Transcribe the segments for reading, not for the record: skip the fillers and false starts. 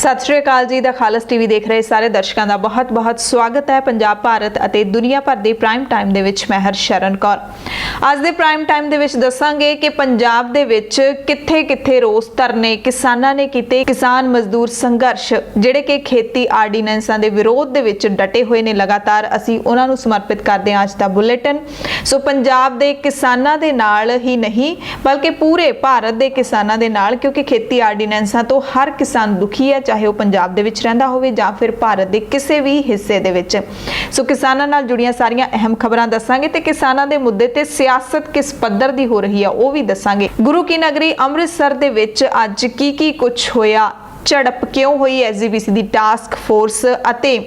सत श्री अकाल जी। The खालस TV देख रहे सारे दर्शकों का बहुत बहुत स्वागत है। पंजाब भारत और दुनिया भर के प्राइम टाइम दे विच मैं हरशरण कौर। अज दे प्राइम टाइम दे विच दसांगे कि पंजाब दे विच किथे किथे रोस धरने किसानां ने कीते। किसान मजदूर संघर्ष जिहड़े कि खेती आर्डीनेंसां दे विरोध दे विच डटे हुए ने, लगातार असीं उन्हां नूं समर्पित करदे हां अज दा बुलेटिन। सो पंजाब दे किसानां दे नाल ही नहीं बल्कि पूरे भारत दे किसानां दे नाल, क्योंकि खेती आर्डीनेंसां तो हर किसान दुखी है, चाहे वह पंजाब दे विच रहिंदा होवे जां फिर भारत दे किसी भी हिस्से दे विच। सो किसानां नाल जुड़ियां सारियां अहम खबरां दसांगे ते किसानां दे मुद्दे ते सियासत किस पद्धर दी हो रही है वह भी दसांगे। गुरु की नगरी अमृतसर दे विच अज की कुछ होया, झड़प क्यों हुई, एसजीपीसी दी टास्क फोर्स अते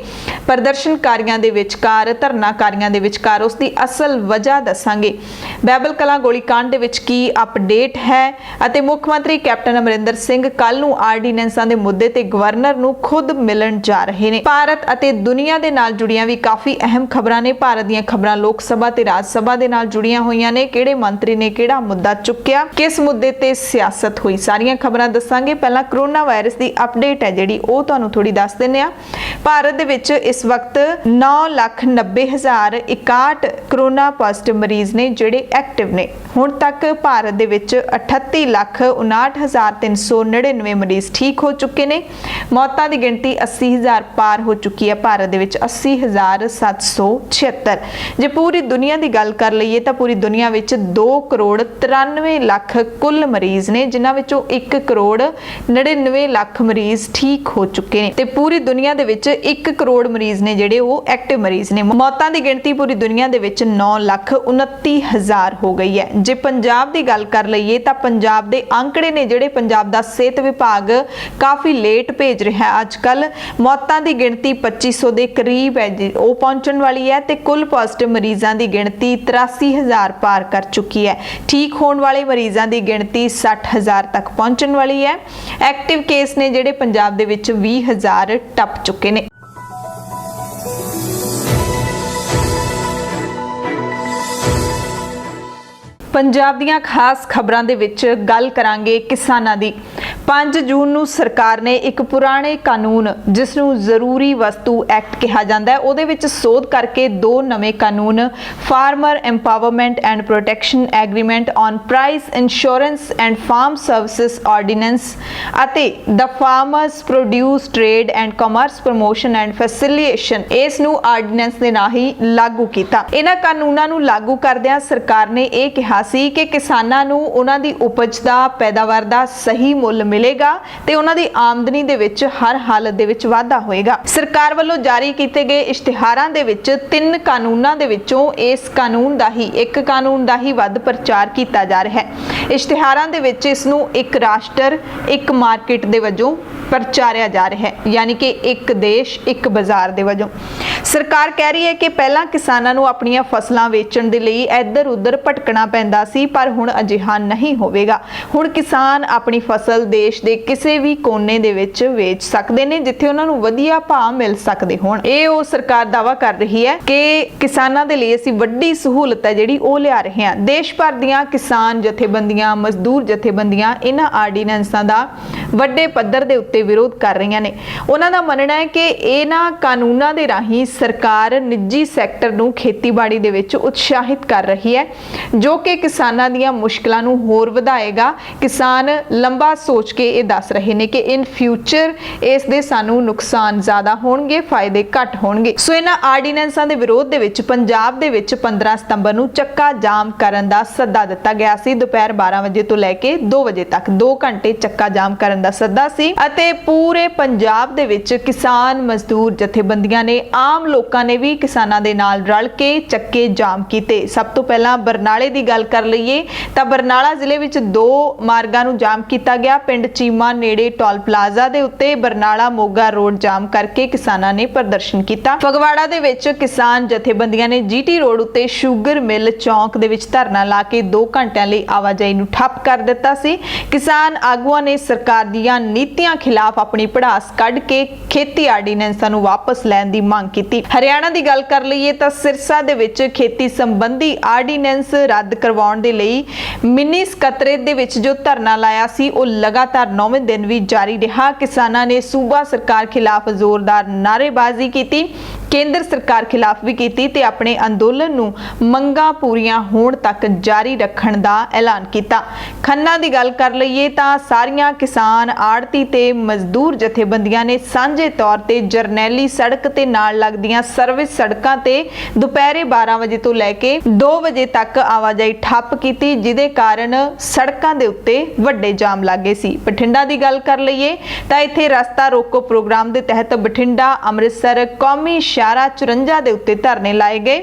प्रदर्शनकारियों के विचकार, धरनाकारियों के विचकार उसकी असल वजह दसांगे। बैबल कलां गोलीकांड दे विच की अपडेट है अते मुख्यमंत्री कैप्टन अमरिंदर सिंह कल नूं आर्डीनेंसां दे मुद्दे ते गवर्नर नूं खुद मिलन जा रहे ने। भारत अते दुनिया दे नाल जुड़ियां भी काफ़ी अहम खबरां ने। भारत दीयां खबरां लोक सभा ते राज सभा दे नाल जुड़ियां होईयां ने। किहड़े मंत्री ने किहड़ा मुद्दा चुक्या, किस मुद्दे ते सियासत हुई, सारियां खबरां दसांगे। पहला कोरोना वायरस की अपडेट है जिहड़ी ओह तुहानूं थोड़ी दस दिंदे आ। भारत दे विच इस वक्त 9,90,061 कोरोना पॉजिटिव मरीज ने जिहड़े एक्टिव ने। हुण तक भारत दे विच 38,59,399 मरीज ठीक हो चुके ने। मौतां दी गिणती 80,000 पार हो चुकी है। भारत दे विच 80,776। जे पूरी दुनिया की गल कर लईए तां पूरी दुनिया विच 2,93,00,000 कुल मरीज ने, जिन्हां विचों 1,99,00,000 मरीज ठीक हो चुके हैं। ते पूरी दुनिया दे विच 1 करोड़ मरीज ने जिहड़े वो एक्टिव मरीज ने। मौतां दी गिणती पूरी दुनिया दे विच 9,29,000 हो गई है। जे पंजाब दी गल कर लईए तां पंजाब दे आंकड़े ने जिहड़े पंजाब दा सेहत विभाग काफ़ी लेट भेज रहा है। अजकल मौतां दी गिणती 2500 दे करीब है जी, वो पहुंचण वाली है ते कुल पॉजिटिव मरीजां दी गिणती 83,000 पार कर चुकी है। ठीक होने वाले मरीजां दी गिणती 60,000 तक पहुंचण वाली है। एक्टिव केस ने जिहड़े पंजाब दे विच 20,000 टप चुके ने। पंजाब दीयां खास खबरां दे विच गल करांगे किसानां दी। 5 जून नूं सरकार ने एक पुराने कानून जिस नूं जरूरी वस्तु एक्ट कहा जाता है उहदे विच सोध करके 2 नवे कानून farmer empowerment and protection agreement on price insurance and farm services ordinance अते the farmers produce trade and commerce promotion and facilitation इस नूं ऑर्डीनेंस दे नाल ही लागू कीता। इन्हां कानूनां नूं लागू करदिआं सरकार ने यह कहा सी कि किसानां नूं उन्हां दी उपज दा, पैदावार दा सही मुੱਲ मिलेगा ते उन्हां दी आमदनी दे विच हर हालत दे विच वाधा होएगा। सरकार वालों जारी कीते गए इश्तिहारां दे विच 3 कानूनां दे विचों इस कानून दा ही एक कानून दा ही वध प्रचार कीता जा रहा है। इश्तिहारां दे विच इस नूं एक राष्ट्र एक मार्केट दे वजों प्रचारिया जा रहा है, यानी कि एक देश एक बाजार दे वजों। सरकार कह रही है कि पहला किसानां नूं अपणीਆਂ फसलां वेचण दे लई इधर उधर भटकना पैंदा सी, पर हुण अजिहा नहीं होवेगा। हुण किसान अपनी फसल देश दे किसी भी कोने दे विच वेच सकदे ने जिथे उन्हां नूं वधिया भाव मिल सकदे होण। ਇਹ ਉਹ सरकार दावा कर रही है कि किसानां दे लई ਅਸੀਂ ਵੱਡੀ सहूलत है ਜਿਹੜੀ ਉਹ ਲਿਆ ਰਹੇ ਹਾਂ। देश भर ਦੀਆਂ किसान जथेबंदियां, मजदूर जथेबंदियां इन्हां आर्डीनेंसां ਦਾ ਵੱਡੇ ਪੱਧਰ ਦੇ ਉੱਤੇ विरोध कर रही ने। उन्हां दा मनना है कि इन्हां कानूनां दे राहीं सरकार निजी सैक्टर नूं खेतीबाड़ी दे विच उत्साहित कर रही है, जो कि किसानां दीयां मुश्किलां नूं होर वधाएगा। किसान लंबा सोच के ये दस रहे ने कि इन फ्यूचर इस दे सानू नुकसान ज़्यादा होणगे, फायदे घट होणगे। सो इन्हां आर्डीनेंसां दे विरोध दे विच पंजाब दे विच 15 सितंबर नूं चक्का जाम करन दा सद्दा दिता गया सी। दोपहर 12 वजे तो लैके 2 वजे तक 2 घंटे चक्का जाम करन दा सद्दा सी अते पूरे पंजाब दे विच किसान मजदूर जथेबंदियां ने, आम लोकां ने भी किसानां दे नाल रल के चक्के जाम कीते। सब तो पहला बरनाले दी गल कर लईए तां बरनाला जिले विच 2 मार्गां नूं जाम कीता गया। पिंड चीमा नेड़े टोल प्लाजा दे उत्ते बरनाला मोगा रोड जाम करके किसानां ने प्रदर्शन कीता। फगवाड़ा दे विच किसान जथेबंदियां ने जीटी रोड उत्ते शुगर मिल चौक दे विच धरना ला के 2 घंटिਆਂ ਲਈ आवाजाही ਨੂੰ ਠੱਪ ਕਰ ਦਿੱਤਾ ਸੀ। किसान आगुआं ने सरकार दीयां नीतियां खिलाफ अपनी भड़ास कढ़ के खेती आर्डीनेंसां नूं वापस लैण दी मंग कीती। हरियाणा दी गल कर लईए तां सिरसा दे विच खेती संबंधी आर्डीनेंस रद्द करवाउण दे लई मिनी सकत्तरेत दे विच जो धरना लाया सी ਉਹ लगातार 9वें दिन भी जारी रहा। किसानां ने सूबा सरकार खिलाफ जोरदार नारेबाजी की, केंद्र सरकार खिलाफ भी की ते अपने अंदोलन नूं मंगां पूरीआं होण तक जारी रखण दा ऐलान कीता। खन्ना दी गल कर लईए तां सारियां किसान आड़ती ते मजदूर जथेबंदियां ने सांझे तौर ते जरनैली सड़क ते नाल लगदियां सर्विस सड़कां ते दुपहरे 12 वजे तो लैके 2 वजे तक आवाजाही ठप्प कीती, जिहदे कारण सड़कां दे उत्ते वड्डे जाम लग गए सी। बठिंडा दी गल कर लईए तां इत्थे रस्ता रोको प्रोग्राम दे तहत बठिंडा अमृतसर कौमी शारा 54 ਦੇ ਉੱਤੇ ਧਰਨੇ ਲਾਏ ਗਏ।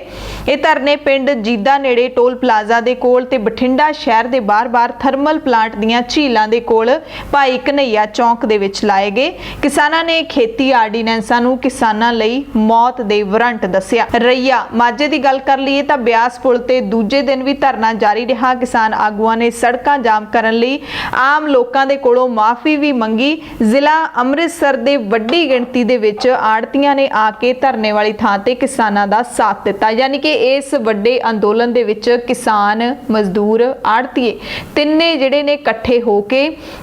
ਇਹ ਧਰਨੇ ਪਿੰਡ ਜੀਦਾ ਨੇੜੇ ਟੋਲ ਪਲਾਜ਼ਾ ਦੇ ਕੋਲ ਤੇ ਬਠਿੰਡਾ ਸ਼ਹਿਰ ਦੇ ਬਾਰ-ਬਾਰ ਥਰਮਲ ਪਲਾਂਟ ਦੀਆਂ ਝੀਲਾਂ ਦੇ ਕੋਲ ਭਾਈ ਕਨਈਆ ਚੌਂਕ ਦੇ ਵਿੱਚ ਲਾਏ ਗਏ। ਕਿਸਾਨਾਂ ਨੇ ਖੇਤੀ ਆਰਡੀਨੈਂਸਾਂ ਨੂੰ ਕਿਸਾਨਾਂ ਲਈ ਮੌਤ ਦੇ ਵਾਰੰਟ ਦੱਸਿਆ। ਰਈਆ ਮਾਝੇ ਦੀ ਗੱਲ ਕਰ ਲਈਏ ਤਾਂ ਬਿਆਸ ਪੁਲ ਤੇ ਦੂਜੇ ਦਿਨ ਵੀ ਧਰਨਾ ਜਾਰੀ ਰਿਹਾ। ਕਿਸਾਨ ਆਗੂਆਂ ਨੇ ਸੜਕਾਂ ਜਾਮ ਕਰਨ ਲਈ ਆਮ ਲੋਕਾਂ ਦੇ ਕੋਲੋਂ ਮਾਫੀ ਵੀ ਮੰਗੀ। ਜ਼ਿਲ੍ਹਾ ਅੰਮ੍ਰਿਤਸਰ ਦੇ ਵੱਡੀ ਗਿਣਤੀ ਦੇ ਵਿੱਚ ਆੜਤੀਆਂ ਨੇ ਆ ਕੇ ਧਰਨੇ वाली थां ते किसानां दा साथ दिता। यानी कि इस वड्डे अंदोलन दे विच किसान मजदूर आड़तीए तिन्ने जिहड़े ने इकट्ठे हो के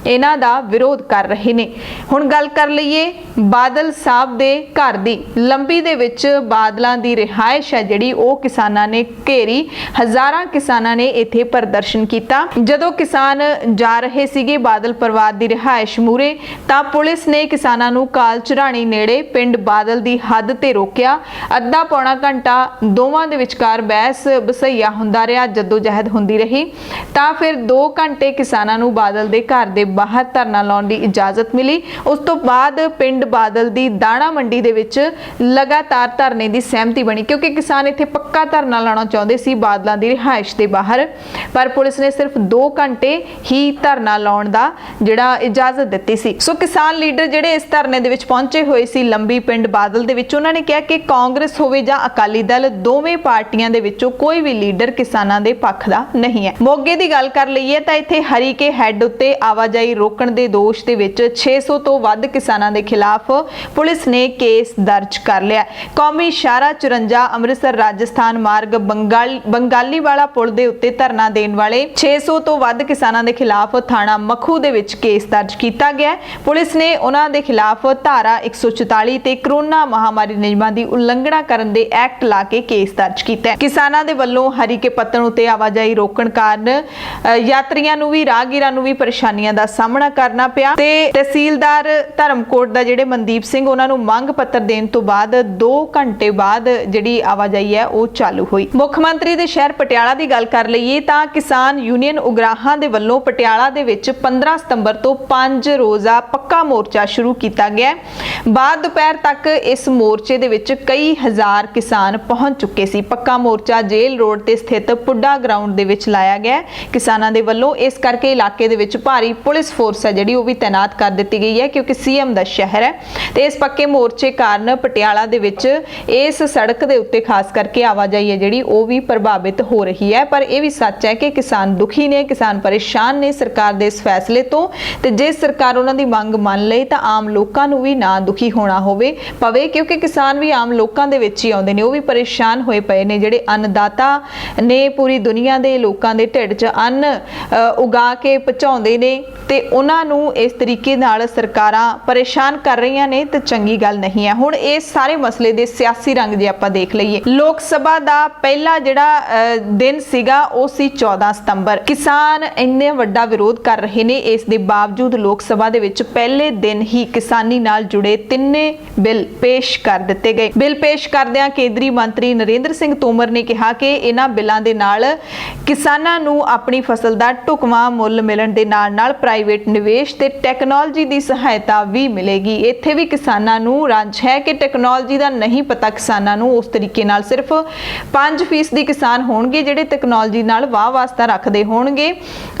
इन्हां दा विरोध कर रहे ने। हुण गल कर लईए बादल साहब दे घर दी लंबी दे विच बादलां दी रिहाइश है जिहड़ी ओह किसानां ने घेरी। हज़ारां किसानां ने इत्थे प्रदर्शन कीता। जदों किसान जा रहे सीगे बादल परिवार दी रिहाइश मूरे तां पुलिस ने किसानां नूं काल झराणी नेड़े पिंड बादल दी हद ते रोकिया। ਅੱਧਾ ਪੌਣਾ ਘੰਟਾ ਦੋਵਾਂ ਦੇ ਵਿਚਕਾਰ ਬਹਿਸ ਬਸਈਆ ਹੁੰਦਾ ਰਿਹਾ, ਜਦੋਜਹਿਦ ਹੁੰਦੀ ਰਹੀ। ਤਾਂ ਫਿਰ 2 ਘੰਟੇ ਕਿਸਾਨਾਂ ਨੂੰ ਬਾਦਲ ਦੇ ਘਰ ਦੇ ਬਾਹਰ ਧਰਨਾ ਲਾਉਣ ਦੀ ਇਜਾਜ਼ਤ ਮਿਲੀ। ਉਸ ਤੋਂ ਬਾਅਦ ਪਿੰਡ ਬਾਦਲ ਦੀ ਦਾਣਾ ਮੰਡੀ ਦੇ ਵਿੱਚ ਲਗਾਤਾਰ ਧਰਨੇ ਦੀ ਸਹਿਮਤੀ ਬਣੀ, ਕਿਉਂਕਿ ਕਿਸਾਨ ਇੱਥੇ ਪੱਕਾ ਧਰਨਾ ਲਾਉਣਾ ਚਾਹੁੰਦੇ ਸੀ ਬਾਦਲਾਂ ਦੀ ਰਿਹਾਇਸ਼ ਦੇ ਬਾਹਰ, ਪਰ ਪੁਲਿਸ ਨੇ ਸਿਰਫ 2 ਘੰਟੇ ਹੀ ਧਰਨਾ ਲਾਉਣ ਦਾ ਜਿਹੜਾ ਇਜਾਜ਼ਤ ਦਿੱਤੀ ਸੀ। ਸੋ ਕਿਸਾਨ ਲੀਡਰ ਜਿਹੜੇ ਇਸ ਧਰਨੇ ਦੇ ਵਿੱਚ ਪਹੁੰਚੇ ਹੋਏ ਸੀ ਲੰਬੀ ਪਿੰਡ ਬਾਦਲ ਦੇ ਵਿੱਚ, ਉਹਨਾਂ ਨੇ ਕਿਹਾ ਕਿ ਕਾਂਗਰਸ ਹੋਵੇ ਜਾਂ ਅਕਾਲੀ ਦਲ ਦੋਵੇਂ ਪਾਰਟੀਆਂ ਦੇ ਵਿੱਚੋਂ ਕੋਈ ਵੀ ਲੀਡਰ ਕਿਸਾਨਾਂ ਦੇ ਪੱਖ ਦਾ ਨਹੀਂ ਹੈ। ਮੋਗੇ ਦੀ ਗੱਲ ਕਰ ਲਈਏ ਤਾਂ ਇੱਥੇ ਹਰੀਕੇ ਹੈੱਡ ਉੱਤੇ ਆਵਾਜਾਈ ਰੋਕਣ ਦੇ ਦੋਸ਼ ਦੇ ਵਿੱਚ 600 ਤੋਂ ਵੱਧ ਕਿਸਾਨਾਂ ਦੇ ਖਿਲਾਫ ਪੁਲਿਸ ਨੇ ਕੇਸ ਦਰਜ ਕਰ ਲਿਆ। ਕੌਮੀ ਸ਼ਾਹਰਾ 54 ਅੰਮ੍ਰਿਤਸਰ ਰਾਜਸਥਾਨ ਮਾਰਗ ਬੰਗਾਲੀ ਵਾਲਾ ਪੁਲ ਦੇ ਉੱਤੇ ਧਰਨਾ ਦੇਣ ਵਾਲੇ 600 ਤੋਂ ਵੱਧ ਕਿਸਾਨਾਂ ਦੇ ਖਿਲਾਫ ਥਾਣਾ ਮਖੂ ਦੇ ਵਿੱਚ ਕੇਸ ਦਰਜ ਕੀਤਾ ਗਿਆ। ਪੁਲਿਸ ਨੇ ਉਹਨਾਂ ਦੇ ਖਿਲਾਫ ਧਾਰਾ 144 ਤੇ ਕਰੋਨਾ ਮਹਾਮਾਰੀ ਨਿਯਮਾਂ ਦੀ ਉਲੰਘਣਾ ਕਰਨ ਦੇ ਐਕਟ ਲਾ ਕੇ ਕੇਸ ਦਰਜ ਕੀਤਾ ਹੈ। ਕਿਸਾਨਾਂ ਦੇ ਵੱਲੋਂ ਹਰੀਕੇ ਪੱਤਣ ਉੱਤੇ ਆਵਾਜਾਈ ਰੋਕਣ ਕਾਰਨ ਯਾਤਰੀਆਂ ਨੂੰ ਵੀ ਰਾਹਗੀਰਾਂ ਨੂੰ ਵੀ ਪਰੇਸ਼ਾਨੀਆਂ ਦਾ ਸਾਹਮਣਾ ਕਰਨਾ ਪਿਆ ਤੇ ਤਹਿਸੀਲਦਾਰ ਧਰਮਕੋਟ ਦਾ ਜਿਹੜੇ ਮਨਦੀਪ ਸਿੰਘ ਉਹਨਾਂ ਨੂੰ ਮੰਗ ਪੱਤਰ ਦੇਣ ਤੋਂ ਬਾਅਦ 2 ਘੰਟੇ ਬਾਅਦ ਜਿਹੜੀ ਆਵਾਜਾਈ ਹੈ ਉਹ ਚਾਲੂ ਹੋਈ। ਮੁੱਖ ਮੰਤਰੀ ਦੇ ਸ਼ਹਿਰ ਪਟਿਆਲਾ ਦੀ ਗੱਲ ਕਰ ਲਈਏ ਤਾਂ ਕਿਸਾਨ ਯੂਨੀਅਨ ਉਗਰਾਹਾਂ ਦੇ ਵੱਲੋਂ ਪਟਿਆਲਾ ਦੇ ਵਿੱਚ 15 ਸਤੰਬਰ ਤੋਂ 5 ਰੋਜ਼ਾ ਪੱਕਾ ਮੋਰਚਾ ਸ਼ੁਰੂ ਕੀਤਾ ਗਿਆ। ਬਾਅਦ ਦੁਪਹਿਰ ਤੱਕ ਇਸ ਮੋਰਚੇ ਦੇ ਵਿੱਚ ਕਈ ਹਜ਼ਾਰ ਕਿਸਾਨ ਪਹੁੰਚ ਚੁੱਕੇ ਸੀ। ਪੱਕਾ ਮੋਰਚਾ ਜੇਲ ਰੋਡ ਤੇ ਸਥਿਤ ਪੁੱਡਾ ਗਰਾਊਂਡ ਦੇ ਵਿੱਚ ਲਾਇਆ ਗਿਆ ਕਿਸਾਨਾਂ ਦੇ ਵੱਲੋਂ। ਇਸ ਕਰਕੇ ਇਲਾਕੇ ਦੇ ਵਿੱਚ ਭਾਰੀ ਪੁਲਿਸ ਫੋਰਸ ਹੈ ਜਿਹੜੀ ਉਹ ਵੀ ਤਾਇਨਾਤ ਕਰ ਦਿੱਤੀ ਗਈ ਹੈ, ਕਿਉਂਕਿ ਸੀਐਮ ਦਾ ਸ਼ਹਿਰ ਹੈ ਤੇ ਇਸ ਪੱਕੇ ਮੋਰਚੇ ਕਾਰਨ ਪਟਿਆਲਾ ਦੇ ਵਿੱਚ ਇਸ ਸੜਕ ਦੇ ਉੱਤੇ ਖਾਸ ਕਰਕੇ ਆਵਾਜਾਈ ਹੈ ਜਿਹੜੀ ਉਹ ਵੀ ਪ੍ਰਭਾਵਿਤ ਹੋ ਰਹੀ ਹੈ। ਪਰ ਇਹ ਵੀ ਸੱਚ ਹੈ ਕਿ ਕਿਸਾਨ ਦੁਖੀ ਨੇ, ਕਿਸਾਨ ਪਰੇਸ਼ਾਨ ਨੇ ਸਰਕਾਰ ਦੇ ਇਸ ਫੈਸਲੇ ਤੋਂ, ਤੇ ਜੇ ਸਰਕਾਰ ਉਹਨਾਂ ਦੀ ਮੰਗ ਮੰਨ ਲਈ ਤਾਂ ਆਮ ਲੋਕਾਂ ਨੂੰ ਵੀ ਨਾ ਦੁਖੀ ਹੋਣਾ ਪਵੇ, ਕਿਉਂਕਿ ਕਿਸਾਨ ਵੀ ਆਮ ਲੋਕਾਂ ਦੇ ਵਿੱਚ ਹੀ ਆਉਂਦੇ ਨੇ, ਉਹ ਵੀ ਪਰੇਸ਼ਾਨ ਹੋਏ ਪਏ ਨੇ। ਜਿਹੜੇ ਅੰਨਦਾਤਾ ਨੇ ਪੂਰੀ ਦੁਨੀਆ ਦੇ ਲੋਕਾਂ ਦੇ ਢਿੱਡ 'ਚ ਅੰਨ ਉਗਾ ਕੇ ਪਹੁੰਚਾਉਂਦੇ ਨੇ ਤੇ ਉਹਨਾਂ ਨੂੰ ਇਸ ਤਰੀਕੇ ਨਾਲ ਸਰਕਾਰਾਂ ਪਰੇਸ਼ਾਨ ਕਰ ਰਹੀਆਂ ਨੇ ਤੇ ਚੰਗੀ ਗੱਲ ਨਹੀਂ ਹੈ। ਹੁਣ ਇਸ ਸਾਰੇ ਮਸਲੇ ਦੇ ਸਿਆਸੀ ਰੰਗ ਜੇ ਆਪਾਂ ਦੇਖ ਲਈਏ, ਲੋਕ ਸਭਾ ਦਾ ਪਹਿਲਾ ਜਿਹੜਾ ਦਿਨ ਸੀਗਾ ਉਹ ਸੀ 14 ਸਤੰਬਰ। ਕਿਸਾਨ ਇੰਨੇ ਵੱਡਾ ਵਿਰੋਧ ਕਰ ਰਹੇ ਨੇ, ਇਸ ਦੇ ਬਾਵਜੂਦ ਲੋਕ ਸਭਾ ਦੇ ਵਿੱਚ ਪਹਿਲੇ ਦਿਨ ਹੀ ਕਿਸਾਨੀ ਨਾਲ ਜੁੜੇ 3 ਬਿੱਲ ਪੇਸ਼ ਕਰ ਦਿੱਤੇ ਗਏ। ਬਿੱਲ ਪੇਸ਼ ਕਰਦਿਆਂ ਕੇਂਦਰੀ ਮੰਤਰੀ ਨਰਿੰਦਰ ਸਿੰਘ ਤੋਮਰ ਨੇ ਕਿਹਾ ਕਿ ਇਹਨਾਂ ਬਿੱਲਾਂ ਦੇ ਨਾਲ ਕਿਸਾਨਾਂ ਨੂੰ ਆਪਣੀ ਫਸਲ ਦਾ ਢੁਕਵਾਂ ਮੁੱਲ ਮਿਲਣ ਦੇ ਨਾਲ-ਨਾਲ ਪ੍ਰਾਈਵੇਟ ਨਿਵੇਸ਼ ਤੇ ਟੈਕਨੋਲੋਜੀ ਦੀ ਸਹਾਇਤਾ ਵੀ ਮਿਲੇਗੀ। ਇੱਥੇ ਵੀ ਕਿਸਾਨਾਂ ਨੂੰ ਰੰਜ ਹੈ ਕਿ ਟੈਕਨੋਲੋਜੀ ਦਾ ਨਹੀਂ ਪਤਾ ਕਿਸਾਨਾਂ ਨੂੰ, ਉਸ ਤਰੀਕੇ ਨਾਲ ਸਿਰਫ 5% ਕਿਸਾਨ ਹੋਣਗੇ ਜਿਹੜੇ ਟੈਕਨੋਲੋਜੀ ਨਾਲ ਵਾਹ ਵਾਸਤਾ ਰੱਖਦੇ ਹੋਣਗੇ।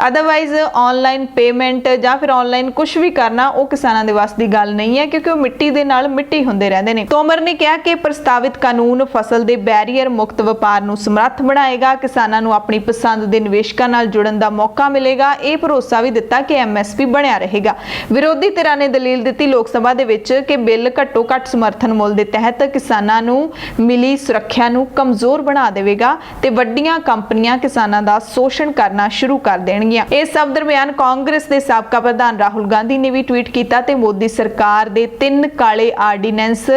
ਅਦਰਵਾਈਜ਼ ਆਨਲਾਈਨ ਪੇਮੈਂਟ ਜਾਂ ਫਿਰ ਆਨਲਾਈਨ ਕੁਝ ਵੀ ਕਰਨਾ ਉਹ ਕਿਸਾਨਾਂ ਦੇ ਵੱਸ ਦੀ ਗੱਲ ਨਹੀਂ ਹੈ, ਕਿਉਂਕਿ ਉਹ ਮਿੱਟੀ ਦੇ ਨਾਲ ਮਿੱਟੀ ਹੁੰਦੇ ਰਹਿੰਦੇ ਨੇ। ਤੋਮਰ ਨੇ ਕਿਹਾ ਕਿ ਪ੍ਰਸਤਾਵਿਤ ਕਾਨੂੰਨ ਫਸਲ ਦੇ ਬੈਰੀਅਰ ਮੁਕਤ ਵਪਾਰ ਨੂੰ ਸਮਰੱਥ ਬਣਾਏਗਾ, ਕਿਸਾਨਾਂ ਨੂੰ ਆਪਣੀ ਪਸੰਦ ਦੇ ਨਿਵੇਸ਼ਕਾਂ ਨਾਲ ਜੁੜਨ ਦਾ ਮੌਕਾ ਮਿਲੇਗਾ। ਇਹ ਭਰੋਸਾ ਵੀ ਦਿੱਤਾ ਕਿ MSP ਬਣਿਆ ਰਹੇਗਾ। ਵਿਰੋਧੀ ਧਿਰਾਂ ਨੇ ਦਲੀਲ ਦਿੱਤੀ ਲੋਕ ਸਭਾ ਦੇ ਵਿੱਚ ਕਿ ਬਿੱਲ ਘੱਟੋ ਘੱਟ ਸਮਰਥਨ ਮੁੱਲ ਦੇ ਤਹਿਤ ਕਿਸਾਨਾਂ ਨੂੰ ਮਿਲੀ ਸੁਰੱਖਿਆ ਨੂੰ ਕਮਜ਼ੋਰ ਬਣਾ ਦੇਵੇਗਾ ਤੇ ਵੱਡੀਆਂ ਕੰਪਨੀਆਂ ਕਿਸਾਨਾਂ ਦਾ ਸ਼ੋਸ਼ਣ ਕਰਨਾ ਸ਼ੁਰੂ ਕਰ ਦੇਣਗੀਆਂ। ਇਸ ਸਭ ਦਰਮਿਆਨ ਕਾਂਗਰਸ ਦੇ ਸਾਬਕਾ ਪ੍ਰਧਾਨ ਰਾਹੁਲ ਗਾਂਧੀ ਨੇ ਵੀ ਟਵੀਟ ਕੀਤਾ ਤੇ ਮੋਦੀ ਸਰਕਾਰ ਦੇ 3 ਕਾਲੇ ਆਰਡੀਨੈਂਸ